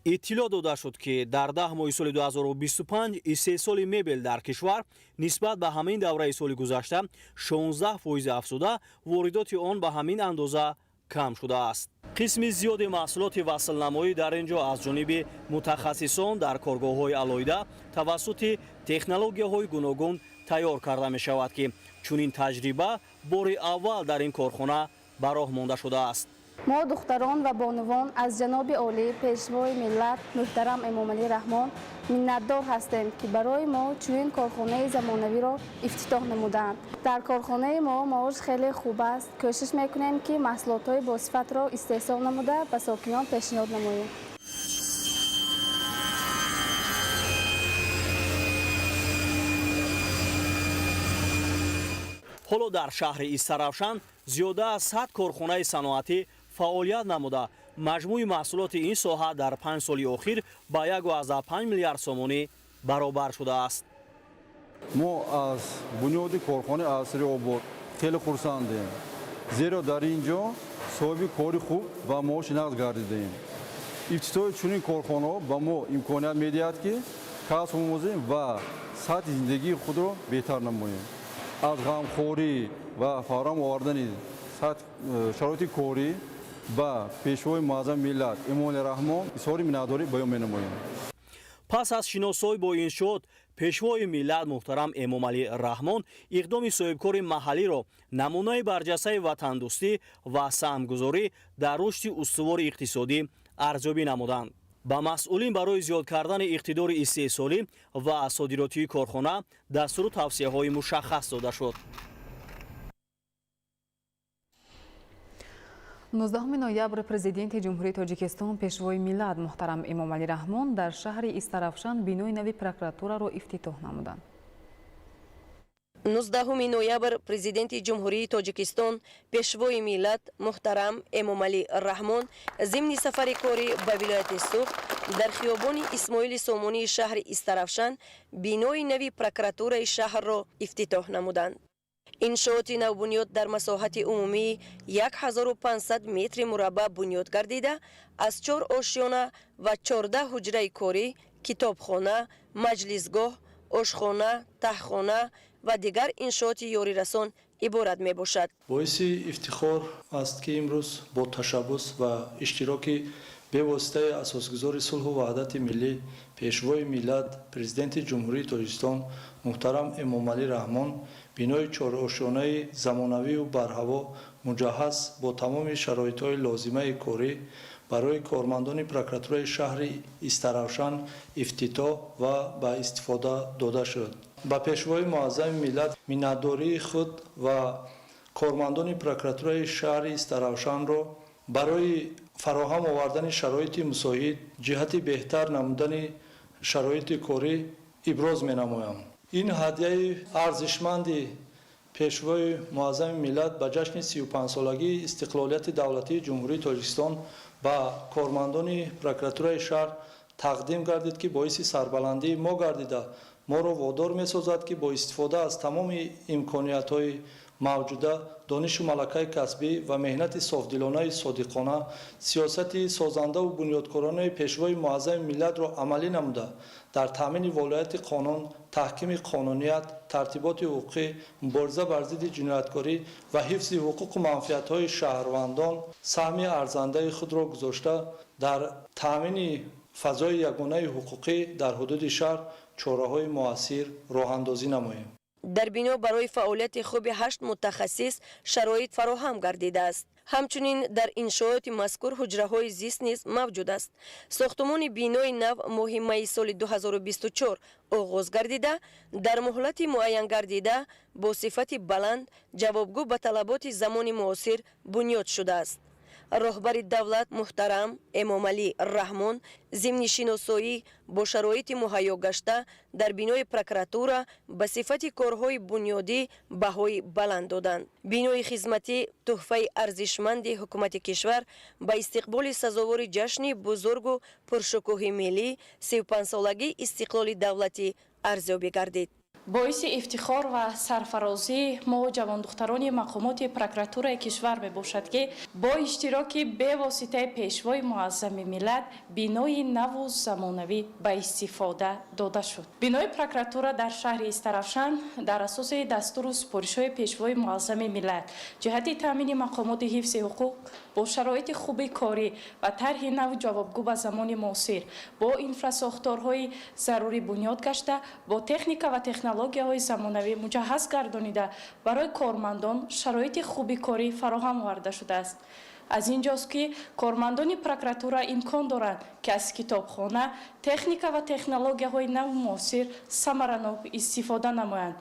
иттилоъ дода шуд ки дар 10 моҳи соли 2025 истеҳсоли мебел дар кишвар нисбат ба ҳамин давраи соли гузашта 16% афзуда, воридоти он ба ҳамин андоза кам шудааст. қисми зиёди маҳсулоти васлнамоӣ дар ин ҷо аз ҷониби мутахассисон дар коргоҳҳои алоҳида тавассути технологияҳои гуногун тайёр карда мешавад ки чунин таҷриба бори аввал дар ин корхона ба роҳ монда шудааст. мо духтарон ва бонувон аз ҷаноби олӣ пешвои миллат муҳтарам Эмомалӣ Раҳмон миннатдор ҳастем ки барои мо чунин корхонаи замонавиро ифтитоҳ намуданд. дар корхонаи мо маош хеле хуб аст. кӯшиш мекунем ки маҳсулотҳои босифатро истеҳсол намуда ба сокинон пешниҳод намоем. ҳоло дар шаҳри Истаравшан зиёда аз 100 корхонаи саноатӣ фаъолият намуда маҷмӯи маҳсулоти ин соҳа дар 5 соли охир ба 1,5 миллиард сомонӣ баробар шудааст. мо аз бунёди корхонаи асри обод хеле хурсандем, зеро дар ин ҷо соҳиби кори хуб ва маоши нағд гардидаем. ифтитоҳи чунин корхонаҳо ба мо имконият медиҳад ки касб омӯзем ва сатҳи зиндагии худро беҳтар намоем. аз ғамхорӣ ва фаровон овардани шароити корӣ ба пешвои муаззами миллат Эмомалӣ Раҳмон изҳори миннатдорӣ баён менамоем. пас аз шиносоӣ бо ин шот, пешвои миллат муҳтарам Эмомалӣ Раҳмон иқдоми соҳибкори маҳаллиро намунаи барҷастаи ватандӯстӣ ва саҳмгузорӣ дар рушди устувори иқтисодӣ арзёбӣ намуданд. ба масъулин барои зиёд кардани иқтидори истеҳсолӣ ва содиротии корхона дастуру тавсияҳои мушаххас дода шуд. 19 ноябр президенти ҷумҳурии Тоҷикистон пешвои миллат муҳтарам Эмомалӣ Раҳмон дар шаҳри Истарафшан бинои нави прокуратураро ифтитоҳ намуданд. 19 ноябр президенти ҷумҳурии Тоҷикистон пешвои миллат муҳтарам Эмомалӣ Раҳмон зимни сафари корӣ ба вилояти Суғ дар хиёбони Исмоили Сомонии шаҳри Истарафшан бинои нави прокуратураи шаҳрро ифтитоҳ намуданд. иншооти навбунёд дар масоҳати умумии 1500 метри мураббаъ бунёд гардида аз 4 ошёна ва 14 ҳуҷраи корӣ, китобхона, маҷлисгоҳ, ошхона, таҳхона ва дигар иншооти ёрирасон иборат мебошад. боиси ифтихор аст ки имрӯз бо ташаббус ва иштироки бевоситаи асосгузори сулҳу ваҳдати миллӣ пешвои миллат президенти ҷумҳурии Тоҷикистон муҳтарам Эмомалӣ Раҳмон бинои чорошонаи замонавию барҳаво муҷаҳҳаз бо тамоми шароитҳои лозимаи корӣ барои кормандони прокуратураи шаҳри Истаравшан ифтитоҳ ва ба истифода дода шуд. ба пешвои муаззами миллат миннатдории худ ва кормандони прокуратураи шаҳри Истаравшанро барои фароҳам овардани шароити мусоид ҷиҳати беҳтар намудани шароити корӣ иброз менамоям. ин ҳадияи арзишманди пешвои муаззами миллат ба ҷашни 35-солагии истиқлолияти давлатии ҷумҳурии Тоҷикистон ба кормандони прокуратураи шаҳр тақдим гардид ки боиси сарбаландии мо гардида моро водор месозад ки бо истифода аз тамоми имкониятҳои мавҷуда донишу малакаи касбӣ ва меҳнати софдилонаи содиқона сиёсати созандаву бунёдкоронаи пешвои муаззами миллатро амалӣ намуда дар таъмини волояти қонун, таҳкими қонуният, тартиботи ҳуқуқӣ, мубориза бар зидди ҷинояткорӣ ва ҳифзи ҳуқуқу манфиатҳои шаҳрвандон саҳми арзандаи худро гузошта дар таъмини фазои ягонаи ҳуқуқӣ дар ҳудуди шаҳр чораҳои муассир роҳандозӣ намоем. дар бино барои фаъолияти хуби 8 мутахассис шароит фароҳам гардидааст. ҳамчунин дар иншооти мазкур ҳуҷраҳои зист низ мавҷуд аст. сохтумони бинои нав моҳи майи соли 2024 оғоз гардида дар муҳлати муайян гардида бо сифати баланд ҷавобгӯ ба талаботи замони муосир бунёд шудааст. роҳбари давлат муҳтарам Эмомалӣ Раҳмон зимни шиносоӣ бо шароити муҳайё гашта дар бинои прокуратура ба сифати корҳои бунёдӣ баҳои баланд доданд. бинои хизматӣ тӯҳфаи арзишманди ҳукумати кишвар ба истиқболи сазовори ҷашни бузургу пуршукӯҳи миллӣ 35-солагии истиқлоли давлатӣ арзёбӣ гардид. боиси ифтихор ва сарфарозии мо ҷавондухтарони мақомоти прокуратураи кишвар мебошад ки бо иштироки бевоситаи пешвои муаззами миллат бинои наву замонавӣ ба истифода дода шуд. бинои прокуратура дар шаҳри Истарафшан дар асоси дастуру супоришҳои пешвои муаззами миллат ҷиҳати таъмини мақомоти ҳифзи ҳуқуқ бо шароити хуби корӣ ва тарҳи нав ҷавобгӯ ба замони муосир бо инфрасохторҳои зарурӣ бунёд гашта бо техника ва технологияҳои замонавӣ муҷаҳҳаз гардонида барои кормандон шароити хуби корӣ фароҳам оварда шудааст. аз ин ҷост ки кормандони прокуратура имкон доранд ки аз китобхона техника ва технологияҳои нави муосир самаранок истифода намоянд.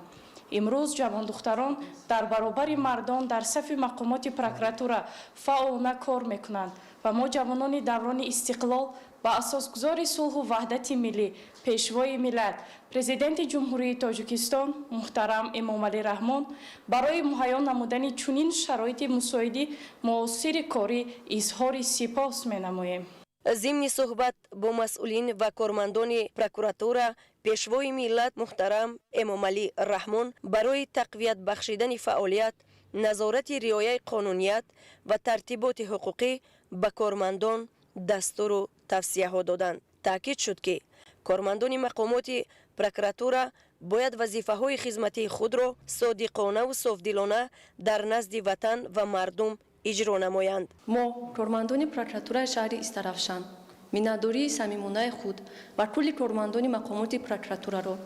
имрӯз ҷавондухтарон дар баробари мардон дар сафи мақомоти прокуратура фаъолона кор мекунанд ва мо ҷавонони даврони истиқлол و اساسگزار صلح و وحدت ملی پیشوای ملت پرزیدنت جمهوری تاجیکستان محترم امامعلی رحمان برای مهیا نمودن چنین شرایط مساعد معاصر کاری اظهار سپاس می‌نماییم. ضمن صحبت با مسئولین و کارمندان پروکراتور پیشوای ملت محترم امامعلی رحمان برای تقویت بخشیدن فعالیت نظارت رعایت قانونیت و ترتیبات حقوقی به کارمندان دستور و توصیه ها دادند. تاکید شد که کارمندان مقامات پروکراتور باید وظیفه های خدمتی خود را صادقانه و صافدلانه در نزد وطن و مردم اجرا نمایند. ما کارمندان پروکراتور شهر استرافشان مناداری صمیمانه خود و کل کارمندان مقامات پروکراتور را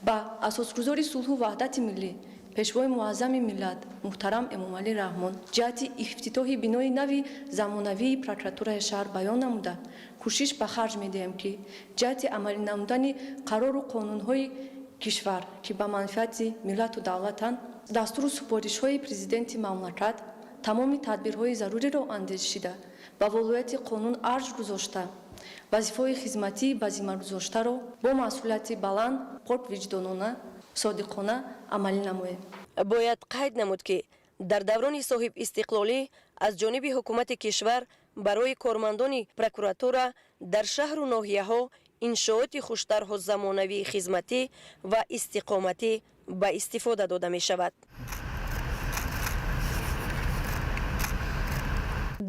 با اساسگزار صلح و وحدت ملی پیشوای معظم ملت محترم امامعلی رحمان جهت افتتاح بنای نو زمانوی پروکراتور شهر بیان نموده کوشش به خرج می‌دهیم که جهت عملی نمودن قرار و قانون‌های کشور که به منفعت ملت و دولتند دستور و سپارش‌های پرزیدنت مملکت تمام تدبیرهای ضروری را اندیشیده با ولایت قانون ارج گذاشته وظیفه‌های خدمتی به ذمه گذاشته را با مسئولیت بلند پاک وجدانانه صادقانه عملی نماییم. باید قید نمود که در دوران صاحب استقلالی از جانب حکومت کشور برای کارمندان پروکراتور در شهر و ناحیه ها انشاءات خوشترها زمانوی خدمتی و استقامتی به استفاده داده می شود.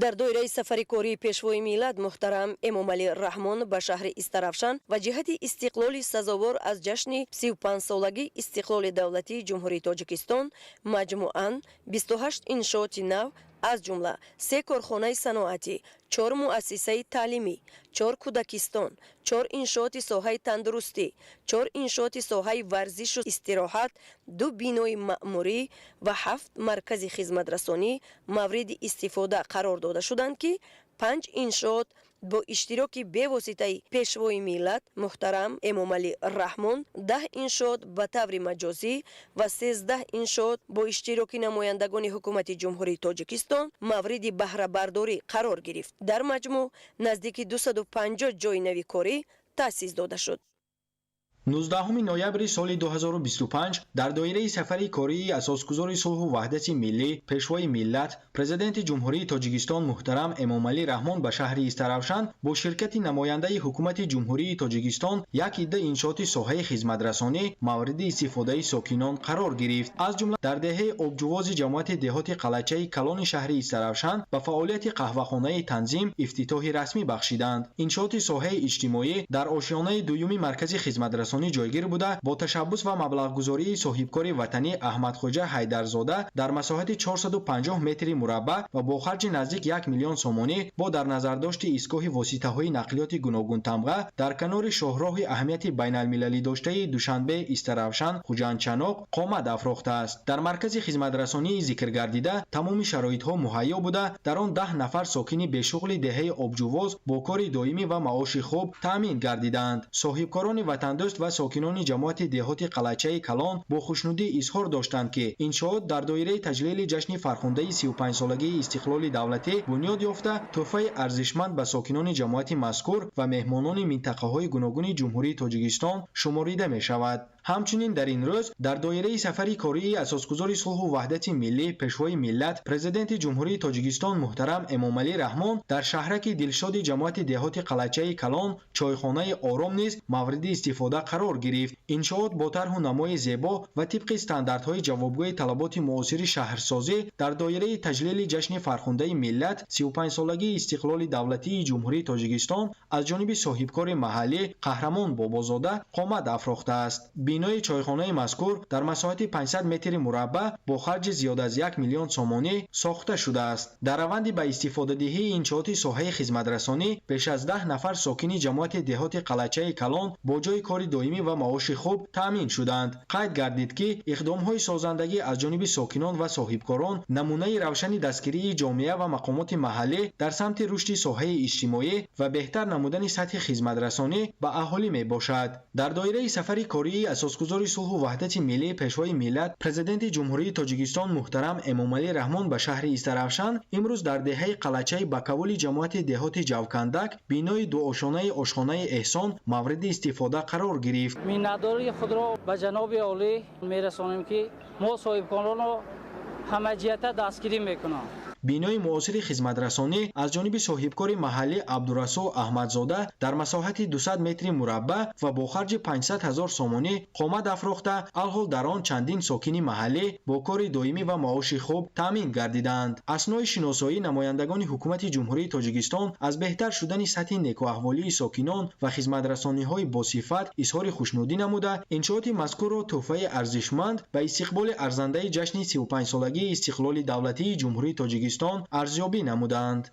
در دایره سفر کاری پیشوای ملت محترم امامعلی رحمان به شهر استرافشان و جهت استقلال سزاوار از جشن 35 سالگی استقلال دولتی جمهوری تاجیکستان مجموعاً 28 انشاءات نو از جمله 3 کارخانه صنعتی، 4 مؤسسه تعلیمی، 4 کودکستان، 4 انشاءات ساحه تندرستی، 4 انشاءات ساحه ورزش و استراحت، 2 بینای مأموری و 7 مرکز خدمت رسانی مورد استفاده قرار داده شدند که 5 انشاءات با اشتراک بواسطه پیشوای ملت محترم امامعلی رحمان، 10 انشاءات به طور مجازی و 13 انشاءات با اشتراک نمایندگان حکومت جمهوری تاجیکستان مورد بهره برداری قرار گرفت. در مجموع نزدیک 250 جای نوی کاری تأسیس داده شد. 19 نوامبر سال 2025 در دایره سفری کاری اساسگزار صلح و وحدت ملی پیشوای ملت پرزیدنت جمهوری تاجیکستان محترم امامعلی رحمان به شهر استرافشان با شرکت نماینده حکومت جمهوری تاجیکستان یک عده انشاءات ساحه خدمت رسانی مورد استفاده ساکنان قرار گرفت. از جمله در دهه آبجواز جماعت دهات قلچه کلان شهر استرافشان به فعالیت قهوه‌خانه تنظیم افتتاح رسمی بخشیدند. انشاءات ساحه اجتماعی در آشیانه دوم مرکز خدمت رسانی جایگیر بوده با تشبث و مبلغ‌گذاری صاحبکار وطنی احمدخواجه حیدرزاده در مساحت 450 متر مربع و با خرج نزدیک 1 میلیون سومانی با در نظر داشت ایستگاه واسطه‌های نقلیات گوناگون تمغه در کنار شاهراه اهمیت بین‌المللی داشته دوشنبه استرافشان خوجندچناق قامت افراخته است. در مرکز خدمت رسانی ذکر گردیده تمام شرایط‌ها مهیا بوده در آن 10 نفر ساکن به‌شغل دهه آبجواز با کار دائمی و معاش خوب تامین گردیدند. صاحبکاران وطندوست و ساکنان جماعت دهات قلچه کلان با خوشنودی اظهار داشتند که انشاءات در دایره تجلیل جشن فرخنده 35 سالگی استقلال دولتی بنیاد یافته تحفه ارزشمند به ساکنان جماعت مذکور و مهمانان منطقه‌های گوناگون جمهوری تاجیکستان شماریده می شود. همچنین در این روز در دایره سفری کاری اساسگزار صلح و وحدت ملی پیشوای ملت پرزیدنت جمهوری تاجیکستان محترم امامعلی رحمان در شهرک دلشاد جماعت دهات قلچه کلان چایخانه آرام نیز مورد استفاده قرار گرفت. انشاءات با طرح و نمای زیبا و طبق استانداردهای جوابگوی طلبات معاصر شهرسازی در دایره تجلیل جشن فرخنده ملت 35 سالگی استقلال دولتی جمهوری تاجیکستان از جانب صاحبکار محلی قهرمان بابازاده قامت افراخته است. بینای چایخانه مذکور در مساحت 500 متر مربع با خرج زیاد از 1 میلیون سومانی ساخته شده است. در روند به استفاده دهی انشاءات ساحه خدمت رسانی بیش از 10 نفر ساکن جماعت دهات قلچه کلان با جای کار دائمی و معاش خوب تامین شدند. قید گردید که اقدام‌های سازندگی از جانب ساکنان و صاحبکاران نمونه روشن دستگیری جامعه و مقامات محلی در سمت رشد ساحه اجتماعی و بهتر نمودن سطح خدمت رسانی به اهالی می باشد. در دایره سفری کاری асосгузори сулҳу ваҳдати миллии пешвои миллат президенти ҷумҳурии тоҷикистон муҳтарам эмомалӣ раҳмон ба шаҳри Истаравшан имрӯз дар деҳаи қалачаи ба қавули ҷамоати деҳоти ҷавкандак бинои дуошонаи ошхонаи эҳсон мавриди истифода қарор гирифт. миннатдории худро ба ҷаноби олӣ мерасонем ки мо соҳибкоронро ҳама ҷиҳата дастгирӣ мекунам. бинои муосири хизматрасонӣ аз ҷониби соҳибкори маҳаллӣ Абдурасул Аҳмадзода дар масоҳати 200 метри мураббаъ ва бо харҷи 500 000 сомонӣ қомат афрохта, алҳол дар он чандин сокини маҳаллӣ бо кори доимӣ ва маоши хуб таъмин гардиданд. аснои шиносоӣ намояндагони ҳукумати ҷумҳурии Тоҷикистон аз беҳтар шудани сатҳи некуаҳволии сокинон ва хизматрасониҳои босифат изҳори хушнудӣ намуда, иншооти мазкурро тӯҳфаи арзишманд ба истиқболи арзандаи ҷашни 35-солагии истиқлоли давлатии ҷумҳурии Тоҷикистон арзёбӣ намуданд.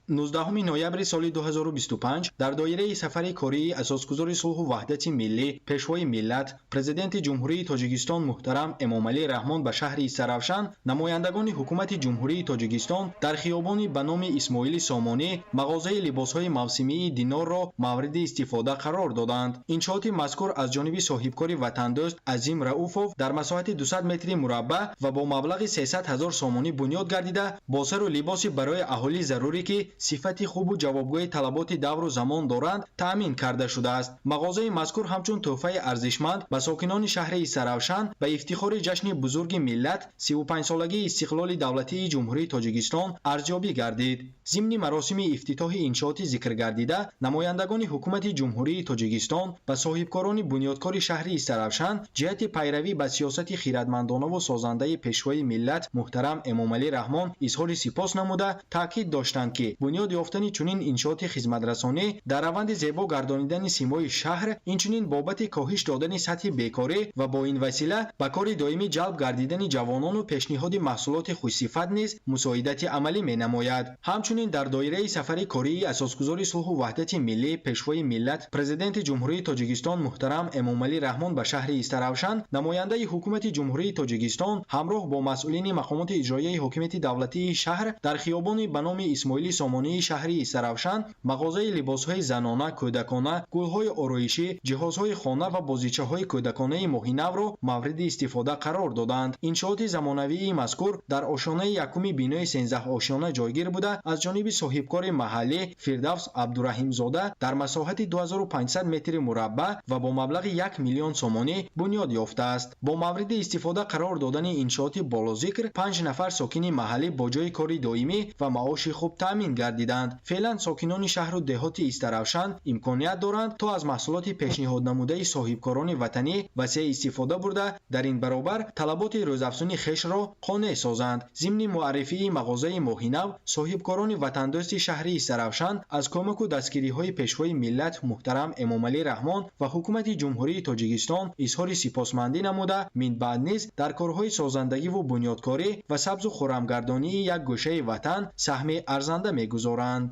19 ноябри соли 2025 дар доираи сафари кории асосгузори сулҳу ваҳдати миллӣ пешвои миллат президенти ҷумҳурии тоҷикистон муҳтарам эмомалӣ раҳмон ба шаҳри Истаравшан намояндагони ҳукумати ҷумҳурии тоҷикистон дар хиёбони ба номи Исмоили Сомонӣ мағозаи либосҳои мавсимии Динорро мавриди истифода қарор доданд. иншооти мазкур аз ҷониби соҳибкори ватандӯст Азим Рауфов дар масоҳати 200 метри мураббаъ ва бо маблағи 300 000 сомонӣ бунёд гардида бо сару либоси барои аҳолӣ зарурӣ ки сифати хубу ҷавобгоҳи талаботи давру замон доранд таъмин карда шудааст. мағозаи мазкур ҳамчун тӯҳфаи арзишманд ба сокинони шаҳри Истаравшан ба ифтихори ҷашни бузурги миллат 35-солагии истиқлоли давлатии ҷумҳурии Тоҷикистон арзёбӣ гардид. зимни маросими ифтитоҳи иншооти зикргардида намояндагони ҳукумати ҷумҳурии Тоҷикистон ба соҳибкорони бунёдкори шаҳри Истаравшан ҷиҳати пайравӣ ба сиёсати хиратмандонаву созандаи пешвои миллат муҳтарам Эмомалӣ Раҳмон изҳори сипос намуда таъкид доштанд ки бунёд ёфтани чунин иншооти хизматрасонӣ дар раванди зебо гардонидани симои шаҳр, инчунин бобати коҳиш додани сатҳи бекорӣ ва бо ин васила ба кори доимӣ ҷалб гардидани ҷавонону пешниҳоди маҳсулоти хушсифат низ мусоидати амалӣ менамояд. ҳамчунин дар доираи сафари кории асосгузори сулҳу ваҳдати миллӣ пешвои миллат президенти ҷумҳурии Тоҷикистон муҳтарам Эмомалӣ Раҳмон ба шаҳри Истаравшан намояндаи ҳукумати ҷумҳурии Тоҷикистон ҳамроҳ бо масъулини мақомоти иҷроияи ҳокимияти давлатии шаҳр дар хиёбони ба номи Исмоили Сомонии шаҳри Истаравшан мағозаи либосҳои занона, кӯдакона, гулҳои ороишӣ, ҷиҳозҳои хона ва бозичаҳои кӯдаконаи моҳинавро мавриди истифода қарор доданд. иншооти замонавии мазкур дар ошонаи якуми бинои 13 ошона ҷойгир буда аз ҷониби соҳибкори маҳаллӣ Фирдавс Абдураҳимзода дар масоҳати 2500 метри мураббаъ ва бо маблағи 1 миллион сомонӣ бунёд ёфтааст. бо мавриди истифода қарор додани иншооти болозикр 5 нафар сокини маҳаллӣ бо ҷои кори доимӣ ва маоши хуб таъмин гардиданд. феълан сокинони шаҳру деҳоти Истаравшан имконият доранд то аз маҳсулоти пешниҳоднамудаи соҳибкорони ватанӣ васеъ истифода бурда дар ин баробар талаботи рӯзафзуни хешро қонеъ созанд. зимни муаррифии мағозаи моҳинав соҳибкорони ватандӯсти шаҳри Истаравшан аз кӯмаку дастгириҳои пешвои миллат муҳтарам Эмомалӣ Раҳмон ва ҳукумати ҷумҳурии Тоҷикистон изҳори сипосмандӣ намуда минбаъд низ дар корҳои созандагиву бунёдкорӣ ва сабзу хуррамгардонии як гӯшаи ватан саҳми арзанда мегузоранд.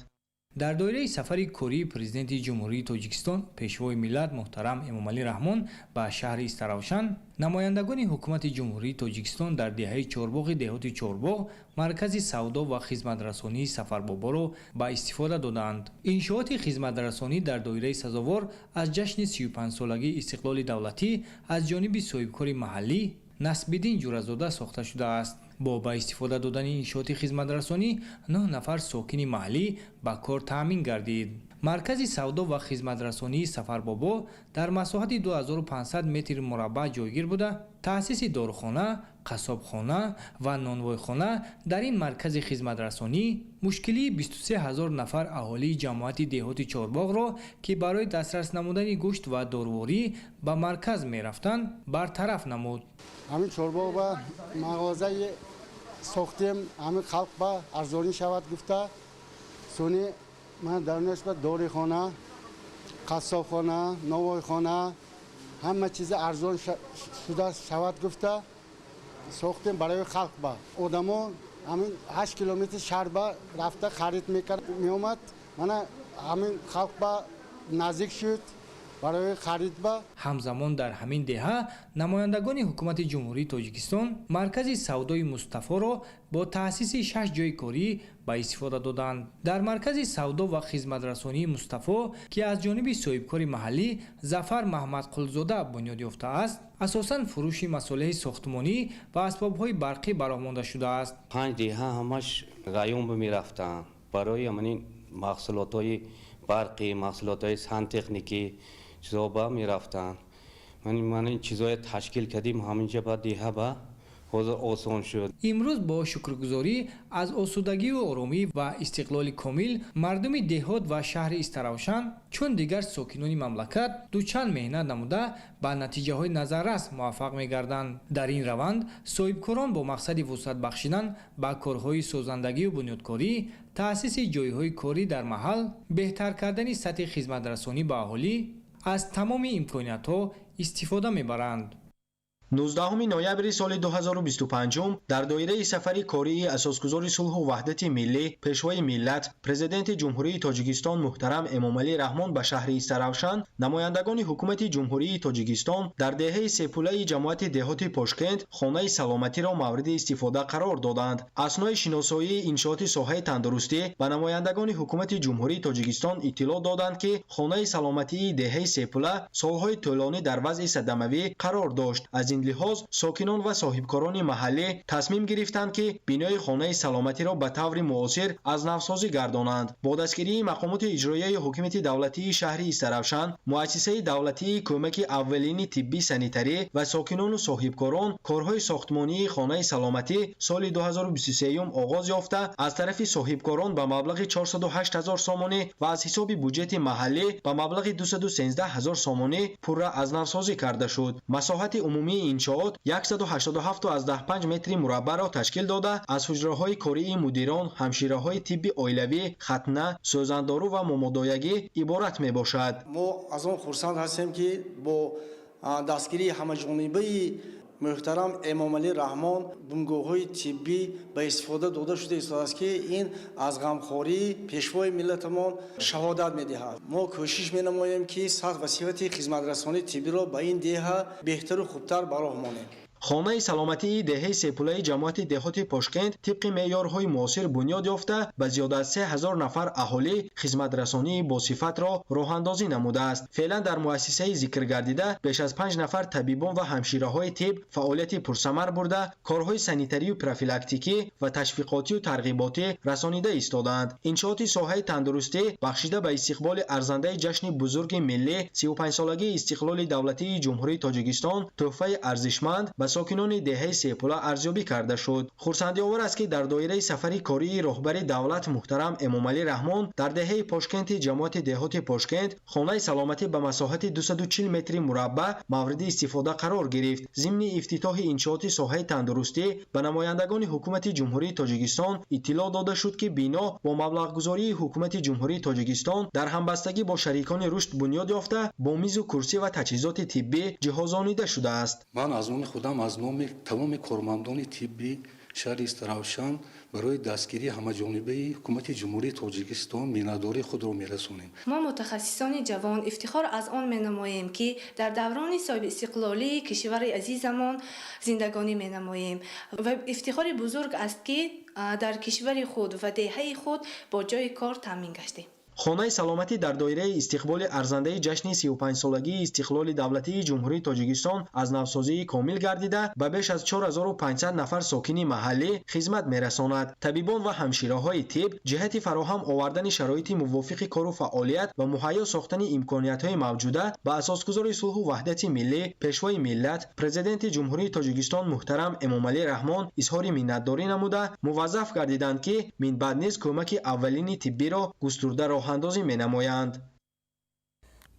дар доираи сафари кории президенти ҷумҳурии Тоҷикистон пешвои миллат муҳтарам Эмомалӣ Раҳмон ба шаҳри Истаравшан намояндагони ҳукумати ҷумҳурии Тоҷикистон дар деҳаи Чорбоғи деҳоти Чорбоғ маркази савдо ва хизматрасонии Сафарбоборо ба истифода доданд. иншооти хизматрасонӣ дар доираи сазовор аз ҷашни 35-солагии истиқлоли давлатӣ аз ҷониби соҳибкори маҳаллӣ Насбиддин Ҷуразода сохта шудааст. бо ба истифода додани иншооти хизматрасонӣ 9 нафар сокини маҳаллӣ ба кор таъмин гардид. маркази савдо ва хизматрасонии Сафарбобо дар масоҳати 2500 метри мураббаъ ҷойгир буда таъсиси дорухона, қассобхона ва нонвойхона дар ин маркази хизматрасонӣ мушкилии 23 000 нафар аҳолии ҷамоати деҳоти Чорбоғро ки барои дастрас намудани гӯшт ва дорворӣ ба марказ мерафтанд бартараф намуд. ҳамин Чорбоғ ба мағозаи сохтем ҳамин халқ ба арзонӣ шавад гуфта сони ман дар нисбат дорихона, қассобхона, новойхона ҳама чиза арзон шуда шавад гуфта сохтем барои халқ ба одамо ҳамин 8 километр шаҳр ба рафта харид мекард меомад. мана ҳамин халқ ба наздик шуд برای خرید با ҳамзамон дар ҳамин деҳа намояндагони ҳукумати ҷумҳурии тоҷикистон маркази савдои мустафоро бо таъсиси 6 ҷойи корӣ ба истифода доданд. дар маркази савдо ва хизматрасонии мустафо ки аз ҷониби соҳибкори маҳаллӣ зафар маҳмадқулзода бунёд ёфтааст, асосан фурӯши масолиҳи сохтмонӣ ва асбобҳои барқӣ баромонда шудааст. 5 деҳа ҳамаш ғайём мерафтанд барои аманин маҳсулотҳои барқӣ, маҳсулотҳои сантехникӣ чизо ба мерафтанд. ман ин чизое ташкил кардим ҳаминҷа ба деҳа ба ҳозир осон шуд. имрӯз бо шукргузорӣ аз осудагию оромӣ ва истиқлоли комил мардуми деҳот ва шаҳри Истаравшан чун дигар сокинони мамлакат дучанд меҳнат намуда ба натиҷаҳои назаррас муваффақ мегарданд. дар ин раванд соҳибкорон бо мақсади вусъат бахшидан ба корҳои созандагию бунёдкорӣ, таъсиси ҷойҳои корӣ дар маҳал, беҳтар кардани сатҳи хизматрасонӣ ба аҳолӣ аз тамоми имкониятҳо истифода мебаранд. 19 ноябри соли 2025 дар доираи сафари кории асосгузори сулҳу ваҳдати миллӣ пешвои миллат президенти ҷумҳурии тоҷикистон муҳтарам Эмомалӣ Раҳмон ба шаҳри Истаравшан намояндагони ҳукумати ҷумҳурии тоҷикистон дар деҳаи сепулаи ҷамоати деҳоти Пошкент хонаи саломатиро мавриди истифода қарор доданд. аснои шиносоии иншооти соҳаи тандурустӣ ба намояндагони ҳукумати ҷумҳурии тоҷикистон иттилоъ доданд ки хонаи саломатии деҳаи сепула солҳои тӯлонӣ дар вазъи садамавӣ қарор дошт. аз ин лиҳоз сокинон ва соҳибкорони маҳаллӣ тасмим гирифтанд ки бинои хонаи саломатиро ба таври муосир аз навсозӣ гардонанд. бо дастгирии мақомоти иҷроияи ҳокимияти давлатии шаҳри Истаравшан, муассисаи давлатии кӯмаки аввалини тиббӣ санитарӣ ва сокинону соҳибкорон корҳои сохтмонии хонаи саломатӣ соли 2023 оғоз ёфта аз тарафи соҳибкорон ба маблағи 408 000 сомонӣ ва аз ҳисоби буҷети маҳаллӣ ба маблағи 213 000 сомонӣ пурра аз навсозӣ карда шуд. масоҳати умумии иншоот 187.5 метри мураббаъро ташкил дода аз ҳуҷраҳои кории мудирон, ҳамшираҳои тибби оилавӣ, хатна, сӯзандору ва момодоягӣ иборат мебошад. мо аз он хурсанд ҳастем ки бо дастгирии ҳамаҷонибаи муҳтарам Эмомалӣ Раҳмон бумгоҳҳои тиббӣ ба истифода дода шуда истодааст ки ин аз ғамхории пешвои миллатамон шаҳодат медиҳад. мо кӯшиш менамоем ки сатҳ ва сифати хизматрасонии тиббиро ба ин деҳа беҳтару хубтар бароҳ монем. хонаи саломатии деҳаи сепулаи ҷамоати деҳоти Пошкент тибқи меъёрҳои муосир бунёд ёфта ба зиёда аз 3000 нафар аҳолӣ хизматрасонии босифатро роҳандозӣ намудааст. феълан дар муассисаи зикргардида беш аз 5 нафар табибон ва ҳамшираҳои тиб фаъолияти пурсамар бурда корҳои санитарию профилактикӣ ва ташвиқотию тарғиботӣ расонида истодаанд. иншооти соҳаи тандурустӣ бахшида ба истиқболи арзандаи ҷашни бузурги миллӣ 35-солагии истиқлоли давлатии ҷумҳурии Тоҷикистон тӯҳфаи арзишманд ба сокинони деҳаи сепула арзёбӣ карда шуд. хурсандиовар аст ки дар доираи сафари кории роҳбари давлат муҳтарам Эмомалӣ Раҳмон дар деҳаи Пошкенти ҷамоати деҳоти Пошкент хонаи саломатӣ ба масоҳати 240 метри мураббаъ мавриди истифода қарор гирифт. зимни ифтитоҳи иншооти соҳаи тандурустӣ ба намояндагони ҳукумати ҷумҳурии Тоҷикистон иттилоъ дода шуд ки бино бо маблағгузории ҳукумати ҷумҳурии Тоҷикистон дар ҳамбастагӣ бо шарикони рушд бунёд ёфта бо мизу курсӣ ва таҷҳизоти тиббӣ ҷиҳозонида шудааст. ман аз номи худам аз номи тамоми кормандони тибби шаҳри Истаравшан барои дастгирии ҳамаҷонибаи ҳукумати ҷумҳурии Тоҷикистон миннатдории худро мерасонем. мо мутахассисони ҷавон ифтихор аз он менамоем ки дар даврони соҳиби истиқлолии кишвари азизамон зиндагонӣ менамоем ва ифтихори бузург аст ки дар кишвари худ ва деҳаи худ бо ҷои кор таъмин гаштем. хонаи саломатӣ дар доираи истиқболи арзандаи ҷашни 35-солагии истиқлоли давлатии ҷумҳурии Тоҷикистон аз навсозии комил гардида ба беш аз 4500 нафар сокини маҳаллӣ хизмат мерасонад. табибон ва ҳамшираҳои тиб ҷиҳати фароҳам овардани шароити мувофиқи кору фаъолият ва муҳайё сохтани имкониятҳои мавҷуда ба асосгузори сулҳу ваҳдати миллӣ пешвои миллат президенти ҷумҳурии Тоҷикистон муҳтарам Эмомалӣ Раҳмон изҳори миннатдорӣ намуда муваззаф гардиданд ки минбаъд низ кӯмаки аввалини тиббиро густурда роҳандозӣ менамоянд.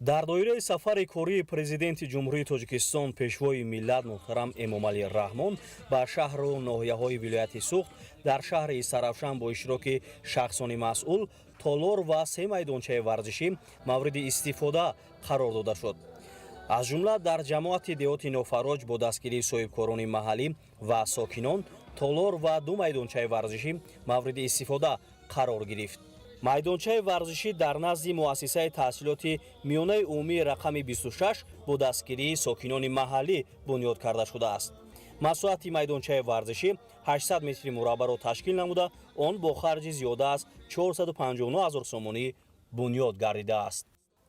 дар доираи сафари кории президенти ҷумҳурии Тоҷикистон пешвои миллат муҳтарам Эмомалӣ Раҳмон ба шаҳру ноҳияҳои вилояти Суғд дар шаҳри Истаравшан бо иштироки шахсони масъул толор ва 3 майдончаи варзишӣ мавриди истифода қарор дода шуд. аз ҷумла дар ҷамоати деҳоти Нофароҷ бо дастгирии соҳибкорони маҳаллӣ ва сокинон толор ва 2 майдончаи варзишӣ мавриди истифода қарор гирифт. майдончаи варзишӣ дар назди муассисаи таҳсилоти миёнаи умумии рақами 26 бо дастгирии сокинони маҳаллӣ бунёд карда шудааст. масоҳати майдончаи варзишӣ 800 метри мураббаъро ташкил намуда, он бо харҷи зиёда аз 459 000 сомонӣ бунёд гардидааст.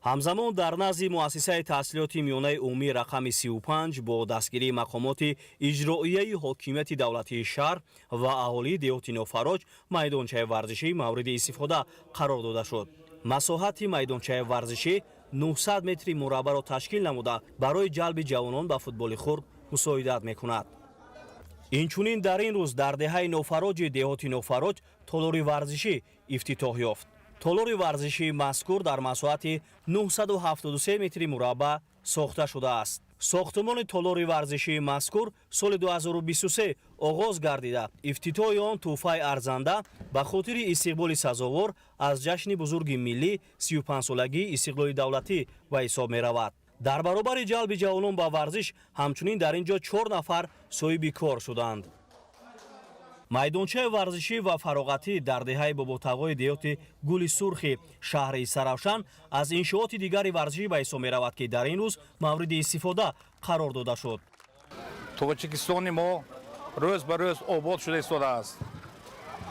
ҳамзамон дар назди муассисаи таҳсилоти миёнаи умумии рақами 35 бо дастгирии мақомоти иҷроияи ҳокимияти давлатии шаҳр ва аҳолии деҳоти Нофароҷ майдончаи варзишӣ мавриди истифода қарор дода шуд. масоҳати майдончаи варзишӣ 900 метри мураббаъро ташкил намуда, барои ҷалби ҷавонон ба футболи хурд мусоидат мекунад. инчунин дар ин рӯз дар деҳаи Нофароҷи деҳоти Нофароҷ толори варзишӣ ифтитоҳ ёфт. толори варзишии мазкур дар масоҳати 973 метри мураббаъ сохта шудааст. сохтмони толори варзишии мазкур соли 2023 оғоз гардида, ифтитоҳи он тӯҳфаи арзанда ба хотири истиқболи сазовор аз ҷашни бузурги миллӣ 35-солагии истиқлоли давлатӣ ба ҳисоб меравад. дар баробари ҷалби ҷавонон ба варзиш ҳамчунин дар ин ҷо 4 нафар соҳиби кор шуданд. майдончаи варзишӣ ва фароғатӣ дар деҳаи боботағои деҳоти Гули Сурхи шаҳри Саравшан аз иншооти дигари варзишӣ ба ҳисоб меравад, ки дар ин рӯз мавриди истифода қарор дода шуд. Тоҷикистони мо рӯз ба рӯз обод шуда истодааст.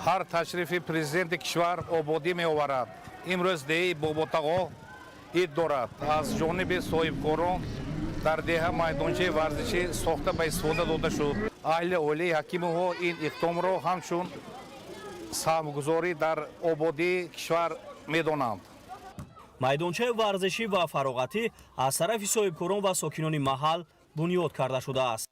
ҳар ташрифи президенти кишвар ободӣ меоварад. имрӯз деҳаи боботағо ид дорад. аз ҷониби соҳибкорон дар деҳа майдончаи варзишӣ сохта ба истифода дода шуд. аҳли олии ҳакимиҳо ин иқдомро ҳамчун саҳмгузорӣ дар ободии кишвар медонанд. майдончаи варзишӣ ва фароғатӣ аз тарафи соҳибкорон ва сокинони маҳал бунёд карда шудааст.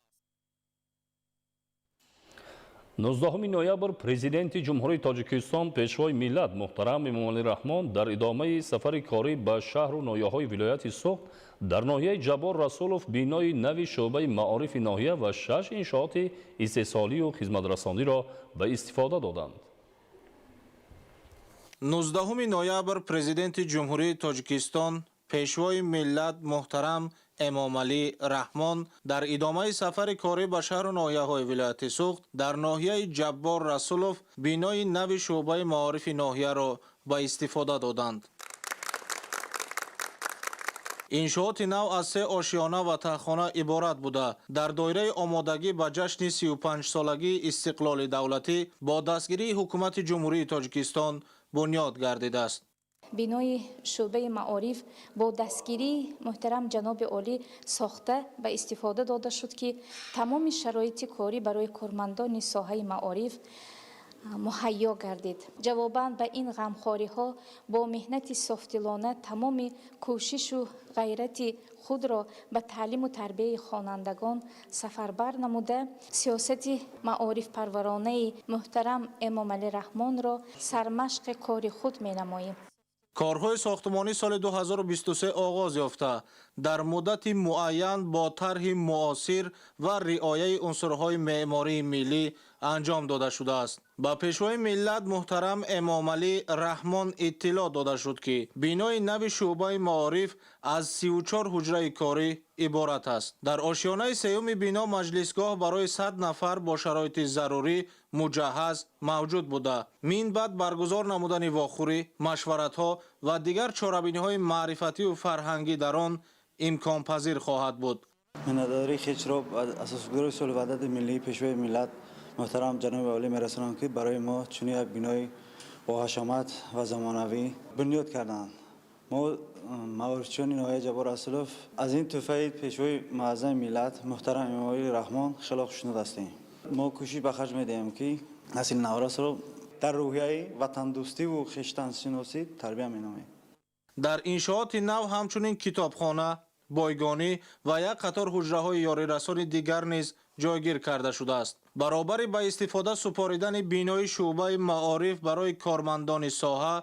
19 ноябр президенти ҷумҳурии Тоҷикистон пешвои миллат муҳтарам Эмомалӣ Раҳмон дар идомаи сафари корӣ ба шаҳру ноҳияҳои вилояти Суғд дар ноҳияи Ҷаббор Расулов бинои нави шӯъбаи маорифи ноҳия ва 6 иншооти истеҳсолию хизматрасониро ба истифода доданд. 19 ноябр президенти ҷумҳурии Тоҷикистон пешвои миллат муҳтарам Эмомалӣ Раҳмон дар идомаи сафари корӣ ба шаҳру ноҳияҳои вилояти Суғд дар ноҳияи Ҷаббор Расулов бинои нави шӯъбаи маорифи ноҳияро ба истифода доданд. иншооти нав аз 3 ошиёна ва таххона иборат буда, дар доираи омодагӣ ба ҷашни 35-солагии истиқлоли давлатӣ бо дастгирии ҳукумати ҷумҳурии Тоҷикистон бунёд гардидааст. бинои шӯъбаи маориф бо дастгирии муҳтарам ҷаноби олӣ сохта ба истифода дода шуд, ки тамоми шароити корӣ барои кормандони соҳаи маориф муҳайё гардид. ҷавобан ба ин ғамхориҳо бо меҳнати софтилона тамоми кӯшишу ғайрати худро ба таълиму тарбияи хонандагон сафарбар намуда, сиёсати маорифпарваронаи муҳтарам Эмомалӣ Раҳмонро сармашқи кори худ менамоем. корҳои сохтмонӣ соли 2023 оғоз ёфта, дар муддати муайян бо тарҳи муосир ва риояи унсурҳои меъмории миллӣ анҷом дода шудааст. ба пешвои миллат муҳтарам Эмомалӣ Раҳмон иттилоъ дода шуд, ки бинои нави шӯъбаи маориф аз 34 ҳуҷраи корӣ иборат аст. дар ошиёнаи сеюми бино маҷлисгоҳ барои 100 нафар бо шароити зарурӣ муҷаҳҳаз мавҷуд буда, минбаъд баргузор намудани вохӯрӣ, машваратҳо ва дигар чорабиниҳои маърифативу фарҳангӣ дар он имконпазир хоҳад буд. миннатдории хечро асосгузори соли ваҳдати миллии пешвои миллат муҳтарам ҷаноби олӣ мерасонам, ки барои мо чунин як бинои боҳашомат ва замонавӣ бунёд карданд. мо маорифчиёни ноҳияи Ҷаббор Расулов аз ин тӯҳфаи пешвои муаззами миллат муҳтарам Эмомалӣ Раҳмон хело хушнуд ҳастем. мо кӯшиш ба харҷ медиҳем, ки насли наврасро дар рӯҳияи ватандӯстиву хештаншиносӣ тарбия менамоем. дар иншооти нав ҳамчунин китобхона, бойгонӣ ва як қатор ҳуҷраҳои ёрирасони дигар низ ҷойгир карда шудааст. баробари ба истифода супоридани бинои шӯъбаи маориф барои кормандони соҳа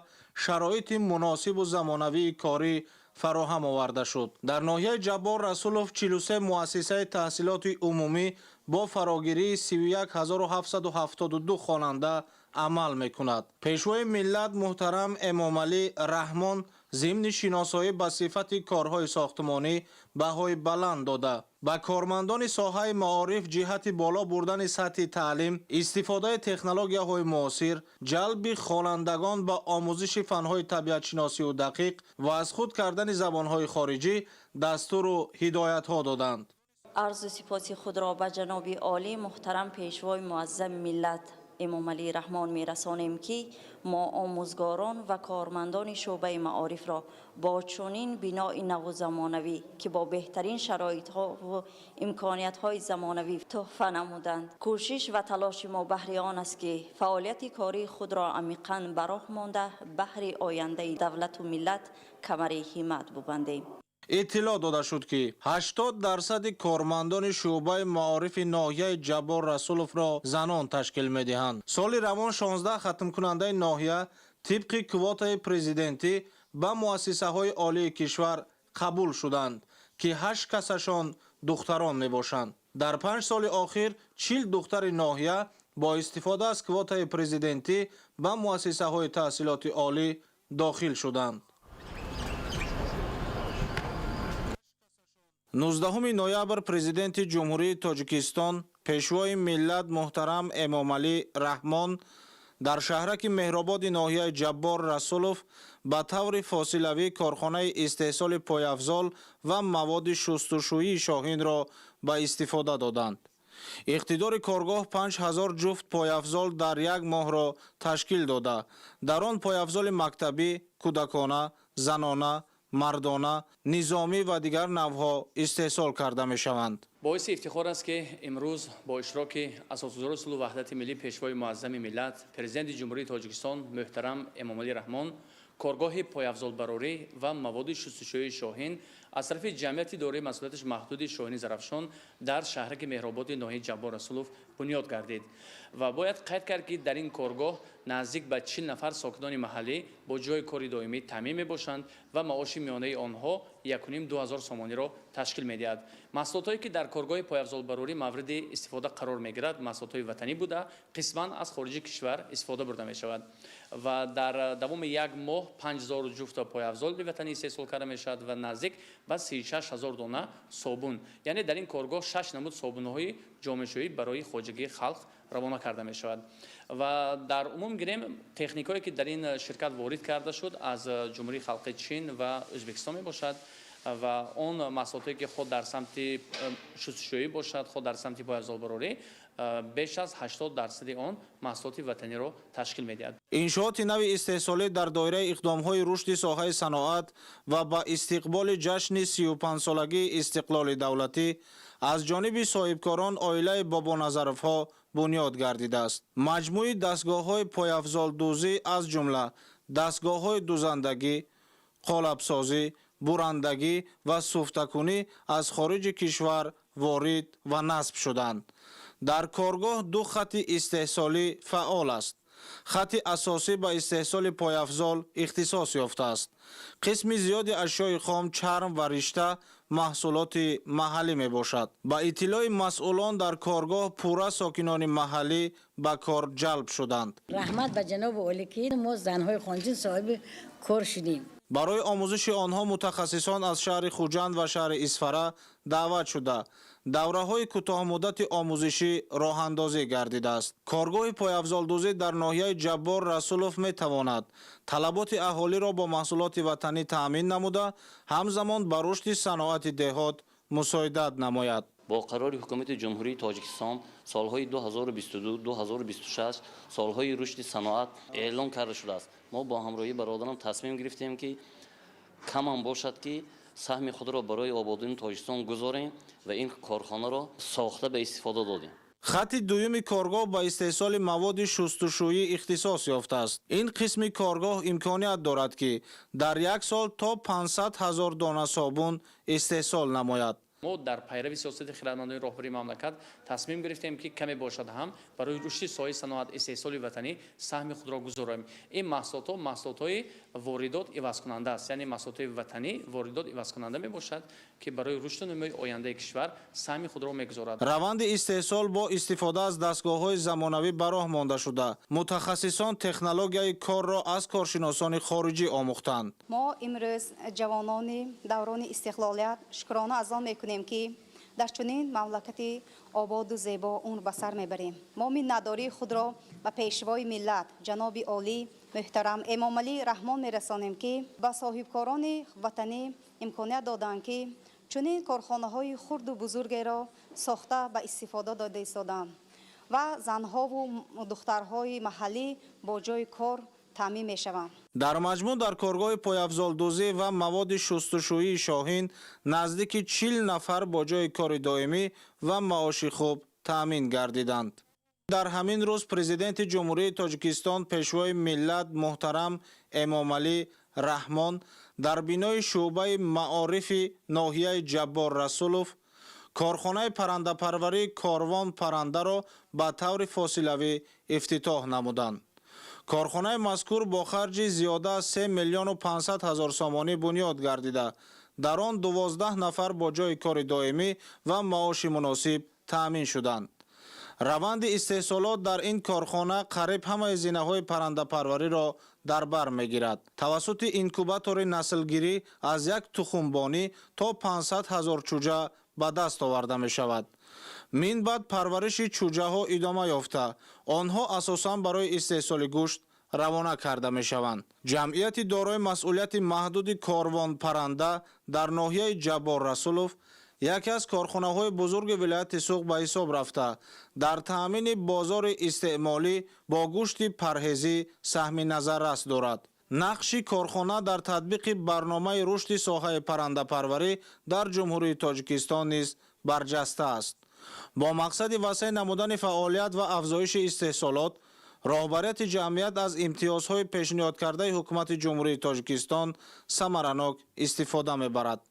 шароити муносибу замонавии корӣ фароҳам оварда шуд. дар ноҳияи Ҷаббор Расулов 43 муассисаи таҳсилоти умумӣ با فراگیری 31772 خواننده عمل میکند. پیشوای ملت محترم امامعلی رحمان ضمن شناسایی به صفت کارهای ساختمانی بهای بلند داده با کارمندان ساحه معارف جهت بالا بردن سطح تعلیم، استفاده تکنولوژی‌های معاصر، جلب خوانندگان به آموزش فن‌های طبیعت شناسی و دقیق و از خود کردن زبان‌های خارجی دستور و هدایت‌ها دادند. عرض سپاس خود را به جناب عالی محترم پیشوای معظم ملت امامعلی رحمان میرسانیم که ما آموزگاران و کارمندان شعبه معارف را با چنین بنای نو زمانوی که با بهترین شرایط ها و امکانیت های زمانوی تحفه نمودند. کوشش و تلاش ما بهر آن است که فعالیت کاری خود را عمیقاً به راه مانده بهر آینده دولت و ملت کمر همت ببندیم. اطلاع داده شد که 80% کارمندان شعبه معارف ناحیه جبار رسولوف را زنان تشکیل می‌دهند. سال روان 16 ختم کننده ناحیه طبق کوتای پرزیدنتی به مؤسسه‌های عالی کشور قبول شدند که 8 کسشان دختران میباشند. در 5 سال اخیر 40 دختر ناحیه با استفاده از کوتای پرزیدنتی به مؤسسه‌های تحصیلات عالی داخل شدند. 19 نوامبر پرزیدنت جمهوری تاجیکستان پیشوای ملت محترم امامعلی رحمان در شهرک مهرآباد ناحیه جبار رسولوف به طور فاصلوی کارخانه استحصال پایافزال و مواد شستشویی شاهین را به استفاده دادند. اقتدار کارگاه 5000 جفت پایافزال در یک ماه را تشکیل داده. در آن پایافزال مکتبی، کودکانه، زنانه، مردانه، نظامی و دیگر نوها استحصال کرده می شوند. باعث افتخار است که امروز با اشتراک اساسگزار صلح و وحدت ملی پیشوای معظم ملت پرزیدنت جمهوری تاجیکستان محترم امامعلی رحمان کارگاه پایافزال براری و مواد شستشویی شاهین از طرف جمعیت دوره مسئولیتش محدود شاهین زرافشان در شهرک مهرآباد ناحیه جبار رسولوف بنیاد گردید و باید قید کرد که در این کارگاه نزدیک به 40 نفر ساکنان محلی با جای کاری دائمی تامین میباشند و معاش میانه آنها 1,5-2,000 سومانی را تشکیل میدهد. محصولاتی که در کارگاه پایافزال براری مورد استفاده قرار میگیرد محصولات وطنی بوده قسما از خارج کشور استفاده برده می شود و در دوام یک ماه 5000 جفت پایافزال به وطنی استحصال کرده می شود و نزدیک به 36,000 دانه صابون، یعنی در این کارگاه 6 نمود صابون‌های جامه‌شویی برای خواجگی خلق روانه کرده می شود و در عموم گیریم تکنیکایی که در این شرکت وارد کرده شد از جمهوری خلق چین و ازبکستان می باشد و اون محصولاتی که خود در سمت شستشویی باشد خود در سمت پایافزال براری بیش از 80% آن محصولات وطنی را تشکیل می‌دهد. انشاءات نو استحصالی در دایره اقدام‌های رشد ساحه صنعت و با استقبال جشن 35 سالگی استقلال دولتی از جانب صاحبکاران عائله بابا نظرف‌ها بنیاد گردیده است. مجموعه دستگاه‌های پایافزال دوزی از جمله دستگاه‌های دوزندگی، قالب‌سازی، برندگی و سفتکونی از خارج کشور وارد و نصب شدند. در کارگاه 2 خط استحصالی فعال است. خط اساسی به استحصال پایافزال اختصاص یافته است. قسم زیادی اشیاء خام، چرم و رشته محصولات محلی می باشد. با اطلاع مسئولان در کارگاه پورا ساکنان محلی به کار جلب شدند. رحمت به جناب عالی که ما زنهای خانجین صاحب کار شدیم. برای آموزش آنها متخصصان از شهر خوجند و شهر اسفره دعوت شده دوره‌های کوتاه مدت آموزشی راه اندازی گردیده است. کارگاه پایافزال دوزی در ناحیه جبار رسولوف می تواند طلبات اهالی را با محصولات وطنی تأمین نموده همزمان به رشد صنعت دهات مساعدت نماید. با قرار حکومت جمهوری تاجیکستان سالهای 2022-2026 سالهای رشد صنعت اعلام کرده شده است. ما با همراهی برادران تصمیم گرفتیم که کم هم باشد که سهم خود را برای آبادانی تاجیکستان گذاریم و این کارخانه را ساخته به استفاده دادیم. خط دوم کارگاه با استحصال مواد شستشویی اختصاص یافته است. این قسم کارگاه امکانیت دارد که در یک سال تا 500,000 دانه صابون استحصال نماید. ما در پیروی سیاست خردمندان راهبری مملکت تصمیم گرفتیم که کمی باشد هم برای رشد سایه صنعت استحصال وطنی سهم خود را گذاریم. این محصولات واردات عوض کننده است، یعنی محصولات وطنی واردات عوض کننده می باشد که برای رشد نموی آینده کشور سهم خود را میگذارد. روند استحصال با استفاده از دستگاه‌های زمانوی به راه مانده شده. متخصصان تکنولوژیای کار را از کارشناسان خارجی آموختند. ما امروز جوانان دوران استقلالیت شکرانه از آن میکنیم که در چنین مملکتی آباد و زیبا اون به سر میبریم. ما میnnadاری خود را به پیشوای ملت جناب عالی محترم امام علی رحمان میرسانیم که به صاحبکاران وطنی امکانیت دادند که چنین کارخانه‌های خرد و بزرگی را ساخته به استفاده داده ایستادند و زنها و دخترهای محلی با جای کار تامین میشوند. در مجموع در کارگاه پایافزالدوزی و مواد شستشویی شاهین نزدیک 40 نفر با جای کار دائمی و معاش خوب تامین گردیدند. در همین روز پرزیدنت جمهوری تاجیکستان پیشوای ملت محترم امام علی رحمان در بینای شعبه معارف ناحیه جبار رسولوف کارخانه پرنده پروری کاروان پرنده را به طور فاصلوی افتتاح نمودند. کارخانه مذکور با خرج زیاده از 3 میلیون و 500 هزار سامانی بنیاد گردیده. در آن 12 نفر با جای کار دائمی و معاش مناسب تأمین شدند. روند استحصالات در این کارخانه قریب همه هزینه‌های پرنده پروری را در بر میگیرد. توسط اینکوباتور نسلگیری از یک تخمبانی تا 500 هزار چوجه به دست آورده می شود. من بعد پرورش چوجه ها ادامه یافته آنها اساساً برای استحصال گوشت روانه کرده می شوند. جمعیت دارای مسئولیت محدود کاروان پرنده در ناحیه جبار رسولوف یکی از کارخانه های بزرگ ولایت سوق به حساب رفته در تامین بازار استعمالی با گوشت پرهیزی سهم نظررس دارد. نقش کارخانه در تطبیق برنامه رشد ساحه پرنده پروری در جمهوری تاجیکستان نیز برجسته است. با مقصد وسیع نمودن فعالیت و افزایش استحصالات، رهبریت جمعیت از امتیازهای پیشنهاد کرده حکومت جمهوری تاجیکستان ثمرناک استفاده می‌برد.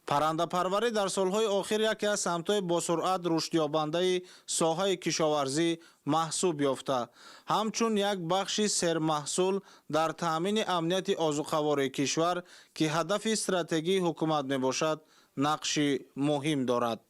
پرنده پروری در سالهای آخر یکی از سمت‌های با سرعت رشد یابنده ساحه کشاورزی محسوب یافته، همچون یک بخش سرمحصول در تامین امنیت آذوقه‌واری کشور که هدف استراتژی حکومت میباشد نقش مهم دارد.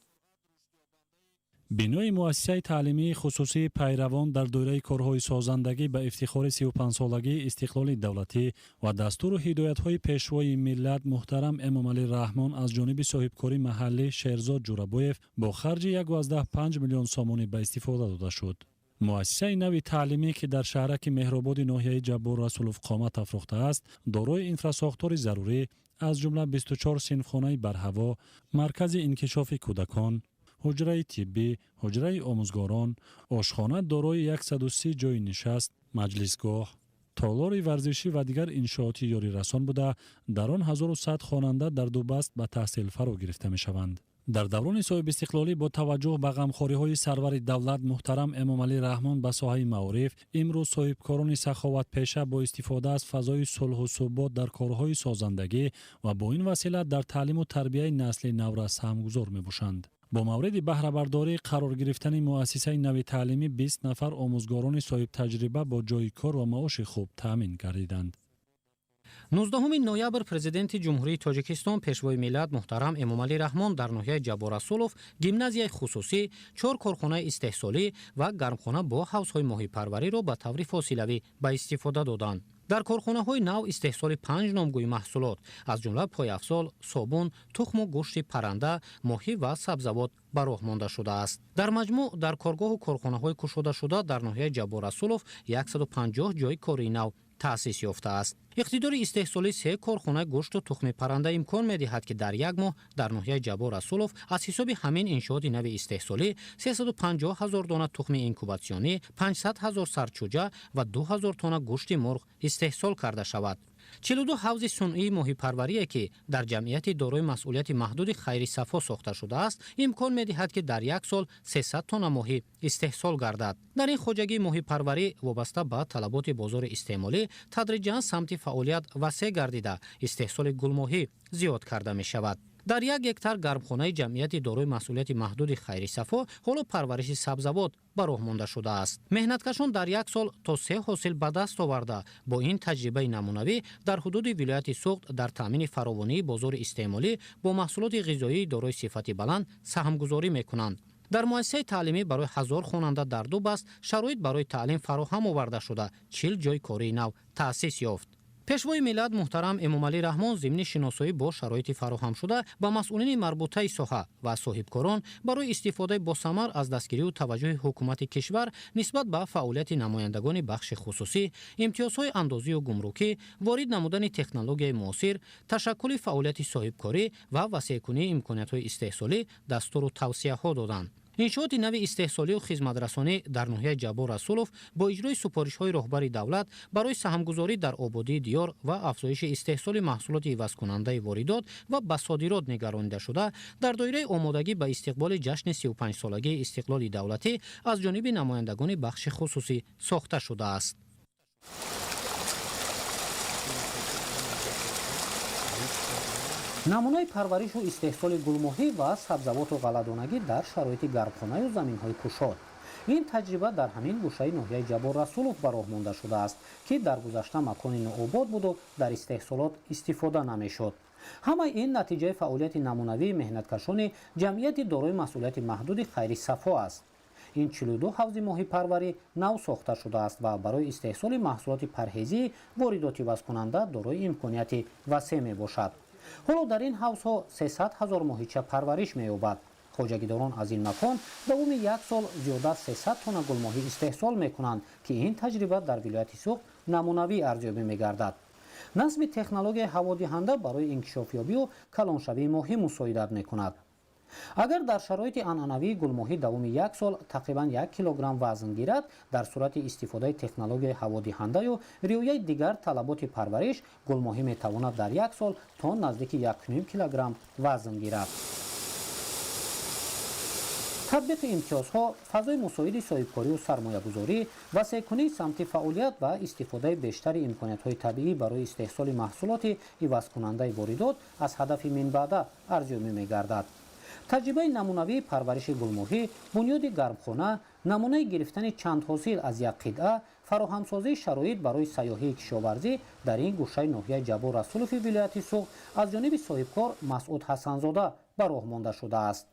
بینای مؤسسه تعلیمی خصوصی پیروان در دوره کارهای سازندگی به افتخار 35 سالگی استقلال دولتی و دستور و هدایت‌های پیشوای ملت محترم امام علی رحمان از جانب صاحبکاری محلی شهرزاد جورابویف با خرج 1.5 میلیون سامانی به استفاده داده شد. مؤسسه نوی تعلیمی که در شهرک مهرآباد ناحیه جبار رسولوف قامت افروخته است، دارای اینفراساختور ضروری از جمله 24 صنفخانه برهوا، مرکز انکشاف کودکان، حجره طبی، حجره آموزگاران، آشخانه دارای 130 جای نشست، مجلسگاه، تالار ورزشی و دیگر انشاءات یاری رسان بوده در آن 1100 خواننده در دو بست به تحصیل فرا گرفته می شوند. در دوران صاحب استقلالی با توجه به غمخوری‌های سرور دولت محترم امام علی رحمان به ساحه معارف، امروز صاحبکاران سخاوت پیشه با استفاده از فضای صلح و ثبات در کارهای سازندگی و با این وسیله در تعلیم و تربیت نسل نو را سهمگذار می‌باشند. با مورد بهره برداری قرار گرفتن مؤسسه نوی تعلیمی 20 نفر آموزگاران صاحب تجربه با جای کار و معاش خوب تامین گردیدند. 19 نوامبر پرزیدنت جمهوری تاجیکستان پیشوای ملت محترم امام علی رحمان در ناحیه جبار رسولوف گیمنازیای خصوصی، 4 کارخانه استحصالی و گرمخانه با حوض‌های ماهی پروری را به طور فاصلوی به استفاده دادند. در کارخانه‌های نو استحصال 5 نامگوی محصولات از جمله پایافزال، صابون، تخم و گوشت پرنده، ماهی و سبزیجات به راه مانده شده است. در مجموع در کارگاه و کارخانه‌های گشوده شده در ناحیه جبار رسولوف 150 جای کاری نو تأسیس یافته است. اقتدار استحصالی 3 کارخانه گوشت و تخم پرنده امکان می‌دهد که در یک ماه در ناحیه جبار رسولوف از حساب همین انشاءات نو استحصالی 350 هزار دانه تخم اینکوباسیونی، 500 هزار سرچوجه و 2000 تن گوشت مرغ استحصال کرده شود. 42 حوض صنعی ماهی پروری که در جمعیت دارای مسئولیت محدود خیری صفا ساخته شده است، امکان می‌دهد که در یک سال 300 تن ماهی استحصال گردد. در این خواجگی ماهی پروری وابسته به طلبات بازار استعمالی تدریجاً سمت فعالیت وسیع گردیده استحصال گل ماهی زیاد کرده می شود. дар 1 гектар гармхонаи ҷамъияти дорои масъулияти маҳдуди хайри сафо ҳоло парвариши сабзавот ба роҳ монда шудааст. меҳнаткашон дар 1 сол то 3 ҳосил ба даст оварда бо ин таҷрибаи намунавӣ дар ҳудуди вилояти Суғд дар таъмини фаровонии бозори истеъмолӣ бо маҳсулоти ғизоии дорои сифати баланд саҳмгузорӣ мекунанд. дар муассисаи таълимӣ барои 1000 хонанда дар 2 баст шароит барои таълим фароҳам оварда шуда 40 ҷойи кории нав таъсис ёфт. пешвои миллат муҳтарам Эмомалӣ Раҳмон зимни шиносоӣ бо шароити фароҳамшуда ба масъулини марбутаи соҳа ва соҳибкорон барои истифодаи босамар аз дастгирию таваҷҷӯҳи ҳукумати кишвар нисбат ба фаъолияти намояндагони бахши хусусӣ, имтиёзҳои андозию гумрукӣ, ворид намудани технологияи муосир, ташаккули фаъолияти соҳибкорӣ ва васеъкунии имкониятҳои истеҳсолӣ дастуру тавсияҳо доданд. иншооти нави истеҳсолию хизматрасонӣ дар ноҳияи Ҷабор Расулов бо иҷрои супоришҳои роҳбари давлат барои саҳмгузорӣ дар ободии диёр ва афзоиши истеҳсоли маҳсулоти ивазкунандаи воридот ва ба содирот нигаронида шуда дар доираи омодагӣ ба истиқболи ҷашни 35-солагии истиқлоли давлатӣ аз ҷониби намояндагони бахши хусусӣ сохта шудааст. намунаи парваришу истеҳсоли гулмоҳӣ ва сабзавоту ғалладонагӣ дар шароити гармхонаю заминҳои кушод. ин таҷриба дар ҳамин гӯшаи ноҳияи Ҷабор Расулов ба роҳ монда шудааст, ки дар гузашта макони нообод буду дар истеҳсолот истифода намешуд. ҳамаи ин натиҷаи фаъолияти намунавии меҳнаткашони ҷамъияти дорои масъулияти маҳдуди хайри сафо аст. ин 42 ҳавзи моҳӣпарварӣ нав сохта шудааст ва барои истеҳсоли маҳсулоти парҳезии воридоти вазкунанда дорои имконияти васеъ мебошад. ҳоло дар ин ҳавзҳо 300 000 моҳича парвариш меёбад. хоҷагидорон аз ин макон давоми 1 сол зиёда аз 300 тонна гулмоҳӣ истеҳсол мекунанд, ки ин таҷриба дар вилояти Суғд намунавӣ арзёбӣ мегардад. насби технологияи ҳаводиҳанда барои инкишофёбию калоншавии моҳӣ мусоидат мекунад. агар дар шароити анъанавии гулмоҳӣ давоми 1 сол тақрибан 1 килограмм вазн гирад, дар сурати истифодаи технологияи ҳаводиҳандаю риояи дигар талаботи парвариш гулмоҳӣ метавонад дар 1 сол то наздики 1,5 килограмм вазн гирад. татбиқи имтиёзҳо, фазои мусоиди соҳибкорию сармоягузорӣ, васеъкунии самти фаъолият ва истифодаи бештари имкониятҳои табиӣ барои истеҳсоли маҳсулоти ивазкунандаи воридот аз ҳадафи минбаъда арзёбӣ мегардад. таҷрибаи намунавии парвариши гулмоҳӣ, бунёди гармхона, намунаи гирифтани чанд ҳосил аз як қитъа, фароҳамсозии шароит барои сайёҳии кишоварзӣ дар ин гӯшаи ноҳияи Ҷабор Расулови вилояти Суғд аз ҷониби соҳибкор Масъуд Ҳасанзода ба роҳ монда шудааст.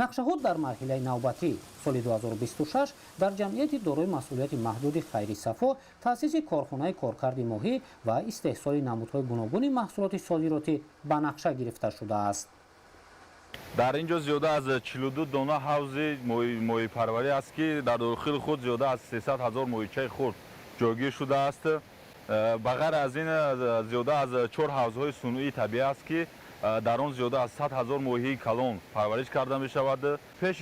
нақшаҳо дар марҳилаи навбатӣ соли 2026 дар ҷамъияти дорои масъулияти маҳдуди хайри сафо таъсиси корхонаи коркарди моҳӣ ва истеҳсоли намудҳои гуногуни маҳсулоти содиротӣ ба нақша гирифта шудааст. дар ин ҷо зиёда аз 42 дона ҳавзи моҳипарварӣ аст, ки дар дохили худ зиёда аз 300 000 моҳичаи хурд ҷойгир шудааст. ба ғайр аз ин зиёда аз 4 ҳавзҳои сунъии табиӣ аст, ки дар он зиёда аз 100 000 моҳии калон парвариш карда мешавад. пеш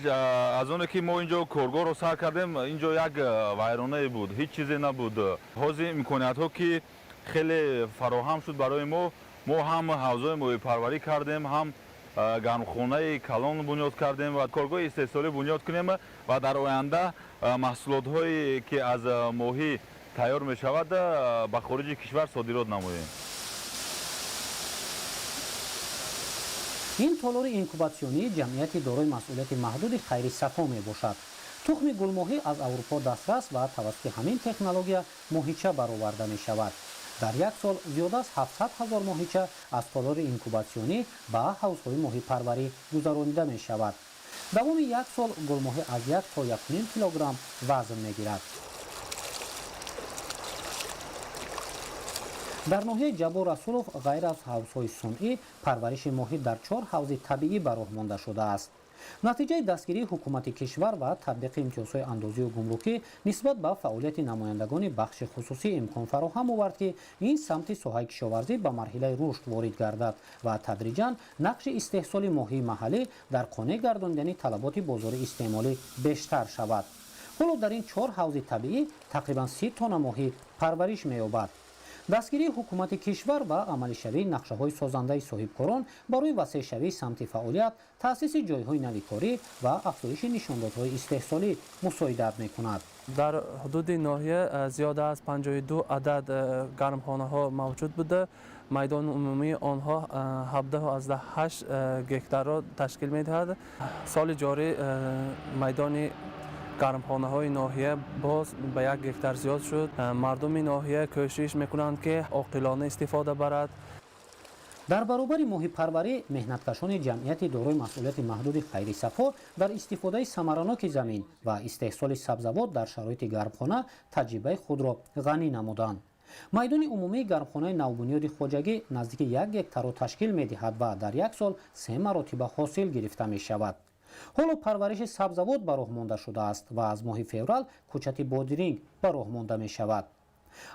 аз оне ки мо ин ҷо коргоҳро сар кардем, ин ҷо як вайронае буд, ҳеҷ чизе набуд. ҳозир имкониятҳо ки хеле фароҳам шуд барои мо ҳам ҳавзҳои моҳипарварӣ кардем, ҳам гармхонаи калон бунёд кардем ва коргоҳи истеҳсолӣ бунёд кунем ва дар оянда маҳсулотҳое ки аз моҳӣ тайёр мешавад ба хориҷи кишвар содирот намоем. ин толори инкубатсионии ҷамъияти дорои масъулияти маҳдуди хайри сафо мебошад. тухми гулмоҳӣ аз аврупо дастрас ва тавассути ҳамин технология моҳича бароварда мешавад. дар 1 сол зиёда аз 700 000 моҳича аз толори инкубатсионӣ ба ҳавзҳои моҳипарварӣ гузаронида мешавад. давоми 1 сол гулмоҳӣ аз 1 то 1,5 килограмм вазн мегирад. дар ноҳияи Ҷабор Расулов ғайр аз ҳавзҳои сунъӣ, парвариши моҳӣ дар 4 ҳавзи табиӣ ба роҳ монда шудааст. натиҷаи дастгирии ҳукумати кишвар ва татбиқи имтиёзҳои андозию гумрукӣ нисбат ба фаъолияти намояндагони бахши хусусӣ имкон фароҳам овард, ки ин самти соҳаи кишоварзӣ ба марҳилаи рушд ворид гардад ва тадриҷан нақши истеҳсоли моҳии маҳаллӣ дар қонеъ гардонидани талаботи бозори истеъмолӣ бештар шавад. ҳоло дар ин 4 ҳавзи табиӣ тақрибан 30 тонна моҳӣ парвариш меёбад. дастгирии ҳукумати кишвар ва амалишавии нақшаҳои созандаи соҳибкорон барои васеъшавии самти фаъолият, таъсиси ҷойҳои нави корӣ ва афзоиши нишондодҳои истеҳсолӣ мусоидат мекунад. дар ҳудуди ноҳия зиёда аз 52 адад гармхонаҳо мавҷуд буда майдони умумии онҳо 17-18 гектарро ташкил медиҳад. соли ҷорӣ майдони гармхонаҳои ноҳия боз ба 1 гектар зиёд шуд. мардуми ноҳия кӯшиш мекунанд ки оқилона истифода барад. дар баробари моҳи парварӣ меҳнаткашони ҷамъияти дорои масъулияти маҳдуди хайрисафо дар истифодаи самараноки замин ва истеҳсоли сабзавот дар шароити гармхона таҷрибаи худро ғанӣ намуданд. майдони умумии гармхонаи навбунёди хоҷагӣ наздики 1 гектарро ташкил медиҳад ва дар як сол 3 маротиба ҳосил гирифта мешавад. ҳоло парвариши сабзавот ба роҳ монда шудааст ва аз моҳи феврал кӯчати бодиринг ба роҳ монда мешавад.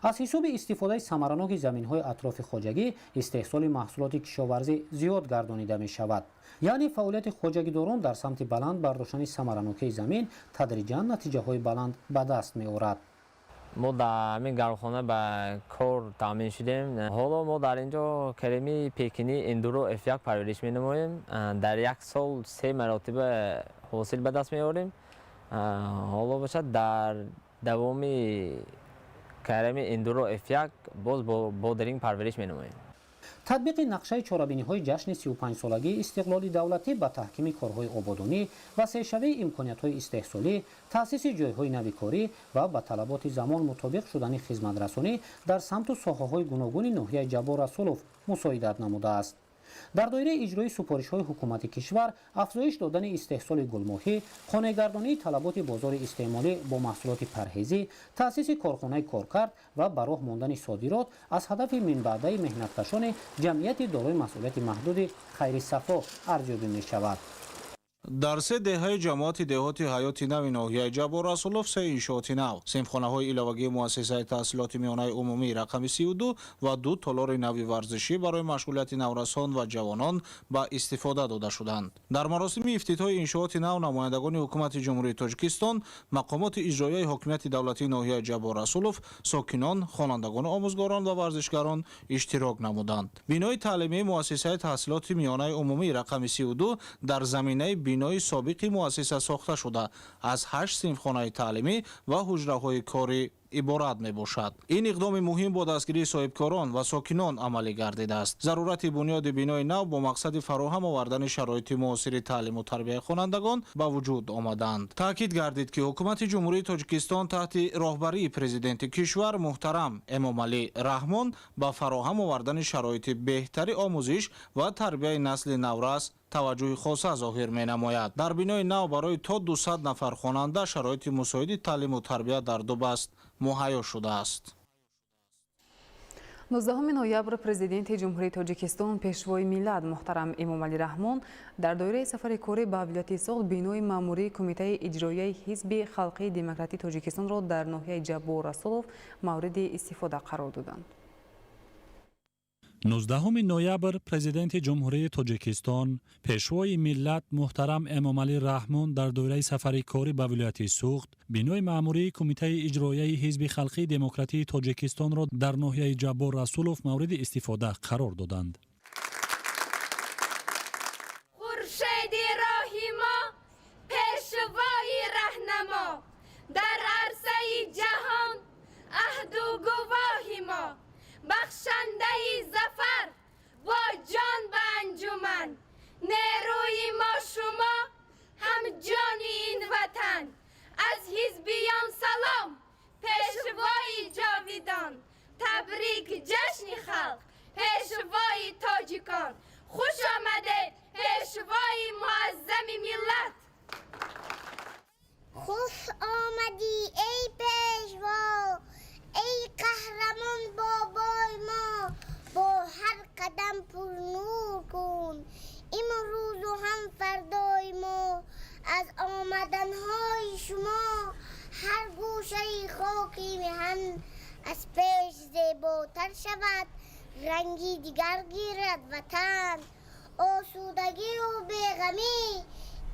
аз ҳисоби истифодаи самараноки заминҳои атрофи хоҷагӣ истеҳсоли маҳсулоти кишоварзӣ зиёд гардонида мешавад. яъне фаъолияти хоҷагидорон дар самти баланд бардоштани самаранокии замин тадриҷан натиҷаҳои баланд ба даст меорад. мо дар ҳамин гармхона ба кор таъмин шудем. ҳоло мо дар инҷо кареми пекинӣ эндуро F1 парвариш менамоем. дар як сол 3 маротиба ҳосил ба даст меорем. ҳоло бошад дар давоми кареми эндуро F1 боз бодиринг парвариш менамоем. татбиқи нақшаи чорабиниҳои ҷашни 35-солагии истиқлоли давлатӣ ба таҳкими корҳои ободонӣ ва сешавии имкониятҳои истеҳсолӣ, таъсиси ҷойҳои нави корӣ ва ба талаботи замон мутобиқ шудани хизматрасонӣ дар самту соҳаҳои гуногуни ноҳияи Ҷабор Расулов мусоидат намудааст. дар доираи иҷрои супоришҳои ҳукумати кишвар афзоиш додани истеҳсоли гулмоҳӣ, қонеъгардонии талаботи бозори истеъмолӣ бо маҳсулоти парҳезӣ, таъсиси корхонаи коркард ва ба роҳ мондани содирот аз ҳадафи минбаъдаи меҳнаткашони ҷамъияти дорои масъулияти маҳдуди хайрисафо арзёбӣ мешавад. дар 3 деҳаи ҷамоати деҳоти ҳаёти нави ноҳияи Ҷабор Расулов 3 иншооти нав, синфхонаҳои иловагии муассисаи таҳсилоти миёнаи умумии рақами 32 ва 2 толори нави варзишӣ барои машғулияти наврасон ва ҷавонон ба истифода дода шуданд. дар маросими ифтитоҳи иншооти нав намояндагони ҳукумати ҷумҳурии Тоҷикистон, мақомоти иҷроияи ҳокимияти давлатии ноҳияи Ҷабор Расулов, сокинон, хонандагони омӯзгорон ва варзишгарон иштирок намуданд. бинои таълимии муассисаи таҳсилоти миёнаи умумии рақами 32 дар заминаи бинои собиқи муассиса сохта шуда аз 8 синфхонаи таълимӣ ва ҳуҷраҳои корӣ иборат мебошад. ин иқдоми муҳим бо дастгирии соҳибкорон ва сокинон амалӣ гардидааст. зарурати бунёди бинои нав бо мақсади фароҳам овардани шароити муосири таълиму тарбияи хонандагон ба вуҷуд омаданд. таъкид гардид ки ҳукумати ҷумҳурии Тоҷикистон таҳти роҳбарии президенти кишвар муҳтарам Эмомалӣ Раҳмон ба фароҳам овардани шароити беҳтари омӯзиш ва тарбияи насли наврас таваҷҷӯҳи хоса зоҳир менамояд. дар бинои нав барои то 200 нафар хонанда шароити мусоиди таълиму тарбия дар ду баст муҳайё шудааст. 19 ноябр президенти ҷумҳурии Тоҷикистон пешвои миллат муҳтарам Эмомалӣ Раҳмон дар доираи сафари корӣ ба вилояти Соғд бинои маъмурии Кумитаи иҷроияи Ҳизби Халқии Демократии Тоҷикистонро дар ноҳияи Ҷабор Расулов мавриди истифода қарор доданд. 19 ноябр президенти ҷумҳурии Тоҷикистон пешвои миллат муҳтарам Эмомалӣ Раҳмон дар доираи сафари корӣ ба вилояти Суғд бинои маъмурии Кумитаи иҷроияи Ҳизби Халқии Демократии Тоҷикистонро дар ноҳияи Ҷабор Расулов мавриди истифода қарор доданд. хуршеди роҳи мо, пешвои раҳнамо, дар арсаи ҷаҳон аҳду гувоҳи мо, бахшандаи зафар бо ҷон ба анҷуман, нерӯи мо шумо ҳамҷони ин ватан. аз ҳизбиён салом, пешвои ҷовидон, табрик ҷашни халқ, пешвои тоҷикон. хуш омадед пешвои муаззами миллат. хуш омадӣ эй пешво, ای قهرمان بابای ما، با هر قدم پر نور کن امروز و هم فردای ما. از آمدنهای شما هر گوشه خاکی میهن از پیش زیباتر شود، رنگی دیگر گیرد وطن. آسودگی و بیغمی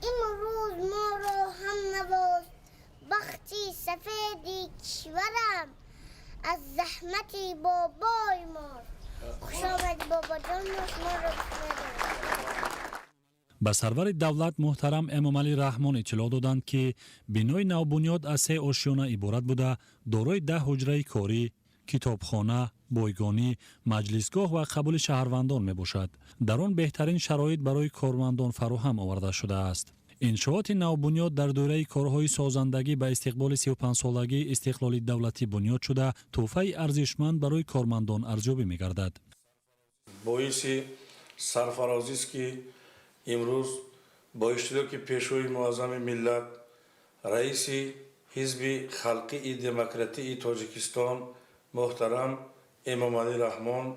امروز ما را هم نواز، بختی سفیدی کشورم از زحمتی بابای ما. خوش آمد بابا جان، ما رو ба сарвари давлат муҳтарам Эмомалӣ Раҳмон иттилоъ доданд ки бинои навбунёд аз 3 ошёна иборат буда дорои 10 ҳуҷраи корӣ, کتابخانه، بایگانی، مجلسگاه و قبول شهروندان میباشد. در آن بهترین شرایط برای کارمندان فراهم آورده شده است. انشاءات نوبنیاد در دوره کارهای سازندگی به استقبال 35 سالگی استقلال دولتی بنیاد شده تحفه ارزشمند برای کارمندان ارزیابی می‌گردد. باعث سرفرازی است که امروز با اشتراک پیشوای معظم ملت رئیس حزب خلقی دموکراتی تاجیکستان محترم امامعلی رحمان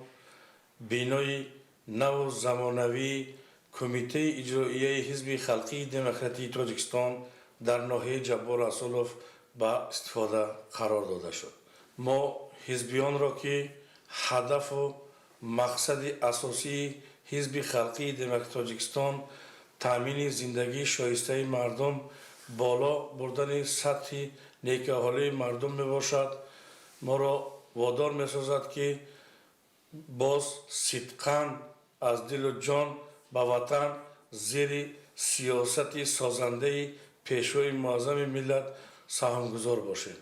بینای نو زمانوی کمیته اجرایی حزب خلقی دموکراتی تاجیکستان در ناحیه جبار رسولوف به استفاده قرار داده شد. ما حزبیان را که هدف و مقصد اساسی حزب خلقی دموکراتی تاجیکستان تامین زندگی شایسته مردم بالا بردن سطح نیکوحالی مردم می باشد، ما را وادار می سازد که باز صدقاً از دل و جان به وطن زیر سیاست سازنده پیشوای معظم ملت سهامگذار باشیم.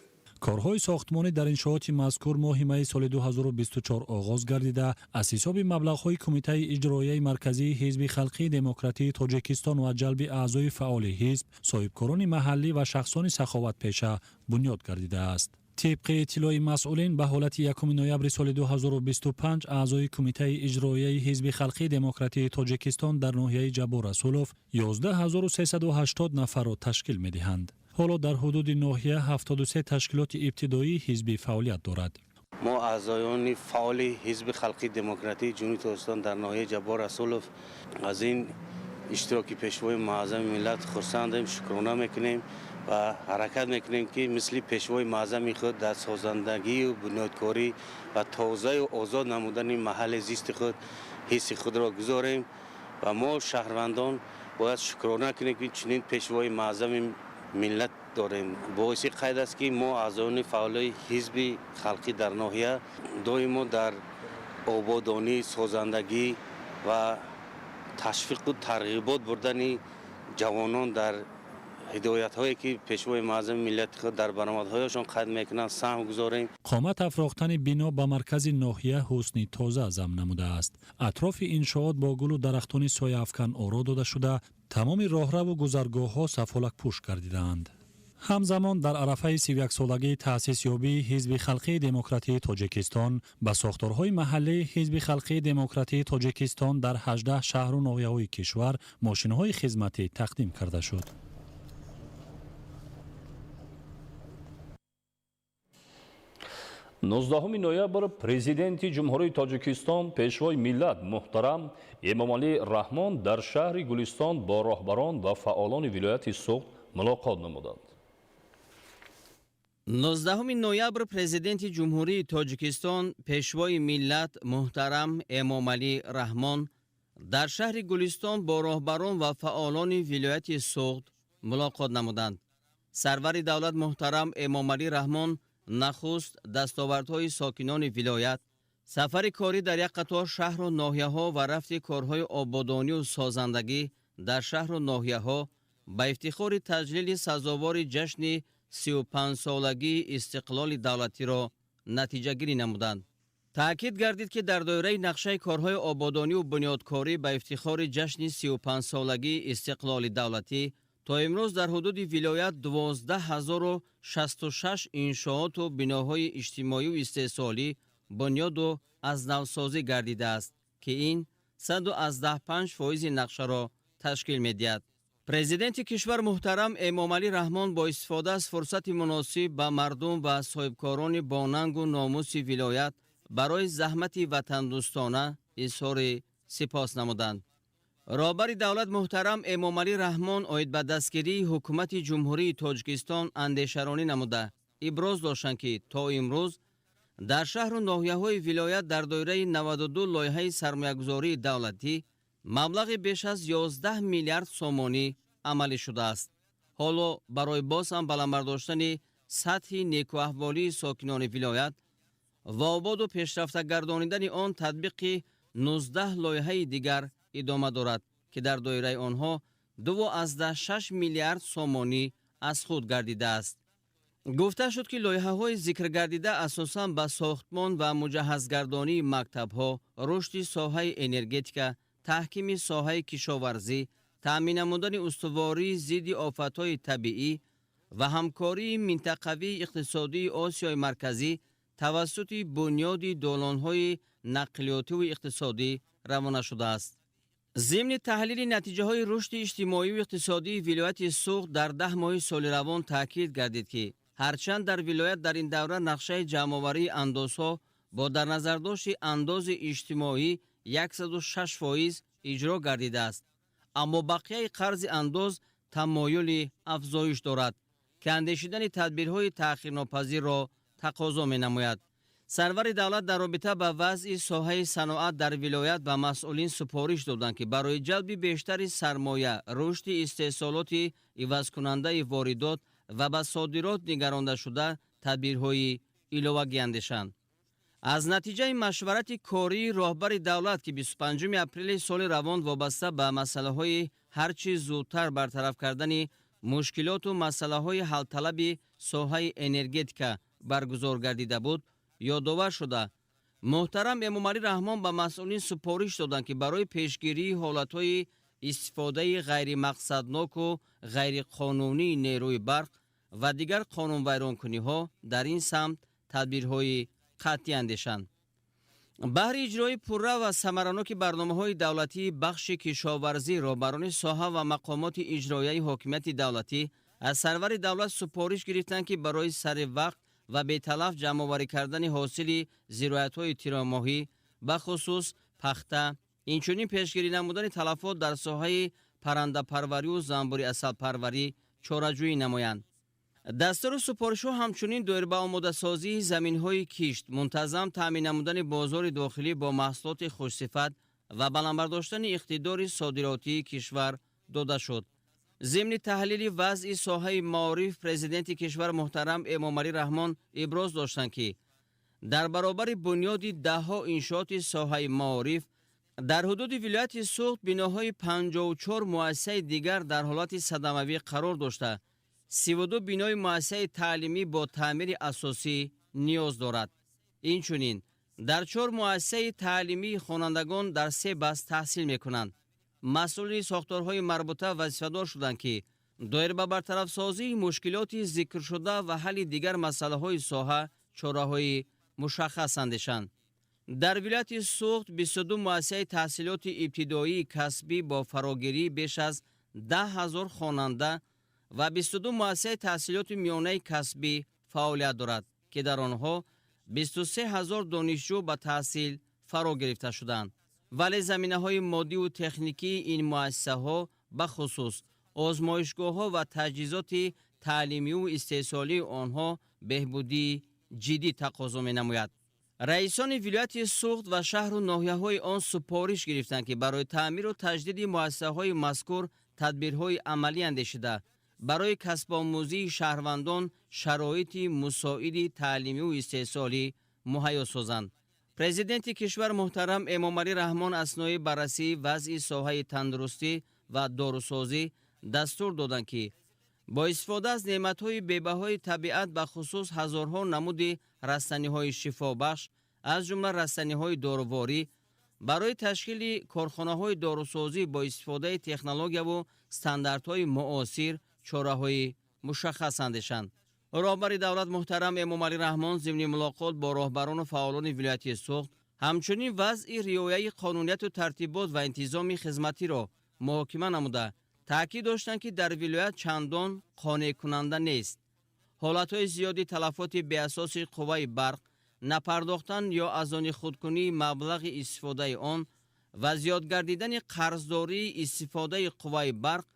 کارهای ساختمانی در انشاءات مذکور ماه می سال 2024 آغاز گردیده از حساب مبلغ‌های کمیته اجرایی مرکزی حزب خلقی دموکراتی تاجیکستان و جلب اعضای فعال حزب، صاحبکاران محلی و شخصان سخاوت پیشه بنیاد گردیده است. طبق اطلاع مسئولین به حالت 1 نوامبر سال 2025 اعضای کمیته اجرایی حزب خلقی دموکراتی تاجیکستان در ناحیه جبار رسولوف 11380 نفر را تشکیل می‌دهند. حالا در حدود ناحیه 73 تشکیلات ابتدایی حزبی فعالیت دارد. ما اعضایان فعال حزب خلقی دموکراتی جمهوری تاجیکستان در ناحیه جبار رسولوف از این اشتراک پیشوای معظم ملت خرسندیم، شکرانه میکنیم و حرکت میکنیم که مثل پیشوای معظم خود در سازندگی و بنیادکاری و توسعه و آزاد نمودن محل زیست خود حس خود را گذاریم و ما شهروندان باید شکرانه کنیم که چنین پیشوای معظم ملت داریم. باعث قید است که ما اعضایان فعال حزب خلقی در ناحیه دائما در آبادانی، سازندگی و تشویق و ترغیبات بردن جوانان در هدایت هایی که پیشوای معظم ملت خود در برآمدهایشان قید میکنند سهم گذاریم. قامت افراختن بنا به مرکز ناحیه حسنی تازه ضم نموده است. اطراف انشاءات با گل و درختان سایه افکن آرا داده شده، تمام راهرو و گذرگاه ها سفالک پوش گردیدند. همزمان در عرفه 31 سالگی تأسیس یابی حزب خلقی دموکراتی تاجیکستان به ساختارهای محلی حزب خلقی دموکراتی تاجیکستان در 18 شهر و ناحیه‌های کشور ماشین‌های خدمتی تقدیم کرده شد. 19 ноябр президенти ҷумҳурии Тоҷикистон пешвои миллат муҳтарам Эмомалӣ Раҳмон дар шаҳри Гулистон бо роҳбарон ва фаъолони вилояти Суғд мулоқот намуданд. 19 ноябр президенти ҷумҳурии Тоҷикистон пешвои миллат муҳтарам Эмомалӣ Раҳмон дар шаҳри Гулистон бо роҳбарон ва фаъолони вилояти Суғд мулоқот намуданд. сарвари давлат муҳтарам Эмомалӣ Раҳмон нахуст дастовардҳои сокинони вилоят, сафари корӣ дар як қатор шаҳру ноҳияҳо ва рафти корҳои ободонию созандагӣ дар шаҳру ноҳияҳо ба ифтихори таҷлили сазовори ҷашни 35-солагии истиқлоли давлатиро натиҷагирӣ намуданд. таъкид гардид, ки дар доираи нақшаи корҳои ободонию бунёдкорӣ ба ифтихори ҷашни 35-солагии истиқлоли давлатӣ то имрӯз дар ҳудуди вилоят 12066 иншооту биноҳои иҷтимоию истеҳсолӣ бунёду азнавсозӣ гардидааст, ки ин 115% нақшаро ташкил медиҳад. президенти кишвар муҳтарам Эмомалӣ Раҳмон бо истифода аз фурсати муносиб ба мардум ва соҳибкорони бонангу номуси вилоят барои заҳмати ватандӯстона изҳори сипос намуданд. роҳбари давлат муҳтарам Эмомалӣ Раҳмон оид ба дастгирии ҳукумати ҷумҳурии Тоҷикистон андешаронӣ намуда иброз доштанд, ки то имрӯз дар шаҳру ноҳияҳои вилоят дар доираи 92 лоиҳаи сармоягузории давлатӣ маблағи беш аз 11 миллиард сомонӣ амалӣ шудааст. ҳоло барои боз ҳам баландбардоштани сатҳи некуаҳволии сокинони вилоят ва ободу пешрафта гардонидани он татбиқи 19 лоиҳаи дигар идома дорад, ки дар доираи онҳо 2.6 миллиард сомонӣ аз худ гардидааст. гуфта шуд ки лоиҳаҳои зикргардида асосан ба сохтмон ва муҷаҳҳазгардонии мактабҳо, рушди соҳаи энергетика, таҳкими соҳаи кишоварзӣ, таъмин намудани устувории зидди офатҳои табиӣ ва ҳамкории минтақавии иқтисодии Осиёи Марказӣ тавассути бунёди долонҳои нақлиётиву иқтисодӣ равона шудааст. зимни таҳлили натиҷаҳои рушди иҷтимоиву иқтисодии вилояти Суғд дар 10 моҳи соли равон таъкид гардид ки ҳарчанд дар вилоят дар ин давра нақшаи ҷамъоварии андозҳо бо дар назардошти андози иҷтимоӣ 106% иҷро гардидааст, аммо бақияи қарзи андоз тамоюли афзоиш дорад ки андешидани тадбирҳои таъхирнопазирро тақозо менамояд. сарвари давлат дар робита ба вазъи соҳаи саноат дар вилоят ба масъулин супориш доданд ки барои ҷалби бештари сармоя, рушди истеҳсолоти ивазкунандаи воридот ва ба содирот нигарондашуда тадбирҳои илова гиандешанд. аз натиҷаи машварати кории роҳбари давлат ки 25 апрели соли равон вобаста ба масъалаҳои ҳарчи зудтар бартараф кардани мушкилоту масъалаҳои ҳалталаби соҳаи энергетика баргузор гардида буд, ёдовар шуда муҳтарам Эмомалӣ Раҳмон ба масъулин супориш доданд ки барои пешгирии ҳолатҳои истифодаи ғайримақсадноку ғайриқонунии нерӯи барқ ва дигар қонунвайронкуниҳо дар ин самт тадбирҳои қатъӣ андешанд. баҳри иҷрои пурра ва самараноки барномаҳои давлатии бахши кишоварзӣ, роҳбарони соҳа ва мақомоти иҷроияи ҳокимияти давлатӣ аз сарвари давлат супориш гирифтанд ки барои саривақт ва беталаф ҷамъоварӣ кардани ҳосили зироятҳои тиромоҳӣ, бахусус пахта, инчунин пешгирӣ намудани талафот дар соҳаи паррандапарварию занбури асалпарварӣ чораҷӯӣ намоянд. дастури супоришҳо ҳамчунин доир ба омодасозии заминҳои кишт, мунтазам таъмин намудани бозори дохилӣ бо маҳсулоти хушсифат ва баландбардоштани иқтидори содиротии кишвар дода шуд. зимни таҳлили вазъи соҳаи маориф, президенти кишвар муҳтарам Эмомалӣ Раҳмон иброз доштанд ки дар баробари бунёди даҳҳо иншооти соҳаи маориф дар ҳудуди вилояти Суғд биноҳои 54 муассисаи дигар дар ҳолати садамавӣ қарор дошта, 32 бинои муассисаи таълимӣ бо таъмири асосӣ ниёз дорад. инчунин дар 4 муассисаи таълимии хонандагон дар 3 баст таҳсил мекунанд. масъулини сохторҳои марбута вазифадор шуданд ки доир ба бартарафсозии мушкилоти зикршуда ва ҳалли дигар масъалаҳои соҳа чораҳои мушаххас андешанд. дар вилояти Суғд 22 муассисаи таҳсилоти ибтидоии касбӣ бо фарогирии беш аз 10 000 хонанда ва 22 муассисаи таҳсилоти миёнаи касбӣ фаъолият дорад ки дар онҳо 23 000 донишҷӯ ба таҳсил фаро гирифта шуданд. вале заминаҳои моддиву техникии ин муассисаҳо бахусус озмоишгоҳҳо ва таҷҳизоти таълимиву истеҳсолии онҳо беҳбудии ҷиддӣ тақозо менамояд. раисони вилояти Суғд ва шаҳру ноҳияҳои он супориш гирифтанд ки барои таъмиру таҷдиди муассисаҳои мазкур тадбирҳои амалӣ андешида, барои касбомӯзии шаҳрвандон шароити мусоиди таълимиву истеҳсолӣ муҳайё созанд. президенти кишвар муҳтарам Эмомалӣ Раҳмон аснои баррасии вазъи соҳаи тандурустӣ ва дорусозӣ дастур доданд ки бо истифода аз неъматҳои бебаҳои табиат ба хусус ҳазорҳо намуди растаниҳои шифобахш, аз ҷумла растаниҳои доруворӣ, барои ташкили корхонаҳои дорусозӣ бо истифодаи технологияву стандартҳои муосир чораҳои мушаххас андешанд. роҳбари давлат муҳтарам Эмомалӣ Раҳмон зимни мулоқот бо роҳбарону фаъолони вилояти Суғд ҳамчунин вазъи риояи қонунияту тартибот ва интизоми хизматиро муҳокима намуда таъкид доштанд ки дар вилоят чандон қонеъкунанда нест. ҳолатҳои зиёди талафоти беасоси қувваи барқ, напардохтан ё аз они худкунии маблағи истифодаи он ва зиёдгардидани қарздории истифодаи қувваи барқ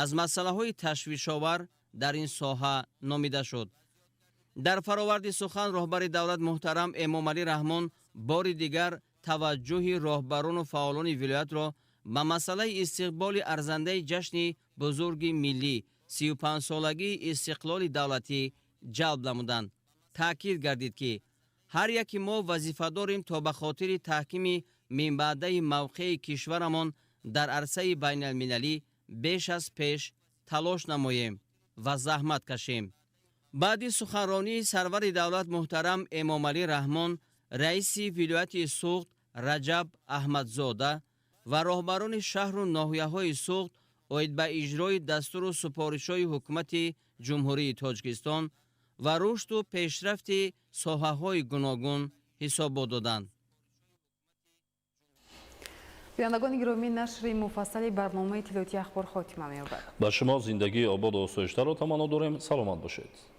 аз масъалаҳои ташвишовар дар ин соҳа номида шуд. дар фароварди сухан роҳбари давлат муҳтарам Эмомалӣ Раҳмон бори дигар таваҷҷӯҳи роҳбарону фаъолони вилоятро ба масъалаи истиқболи арзандаи ҷашни бузурги миллӣ 35-солагии истиқлоли давлатӣ ҷалб намуданд. таъкид гардид ки ҳар яки мо вазифадорем то ба хотири таҳкими минбаъдаи мавқеи кишварамон дар арсаи байналмилалӣ беш аз пеш талош намоем ва заҳмат кашем. بعد سخنرانی سرور دولت محترم امامعلی رحمان، رئیس ولایت سوخت رجب احمدزاده و راهبران شهر و ناحیه‌های سوخت اوید به اجرای دستور و سفارش‌های حکومت جمهوری تاجیکستان و رشد و پیشرفت ساحه‌های گوناگون حساب دادند. بینندگان گرامی، نشر مفصل برنامه اطلاعاتی اخبار خاتمه می‌یابد. با شما زندگی آباد و آسایش‌تر را تمنا داریم. سلامت باشید.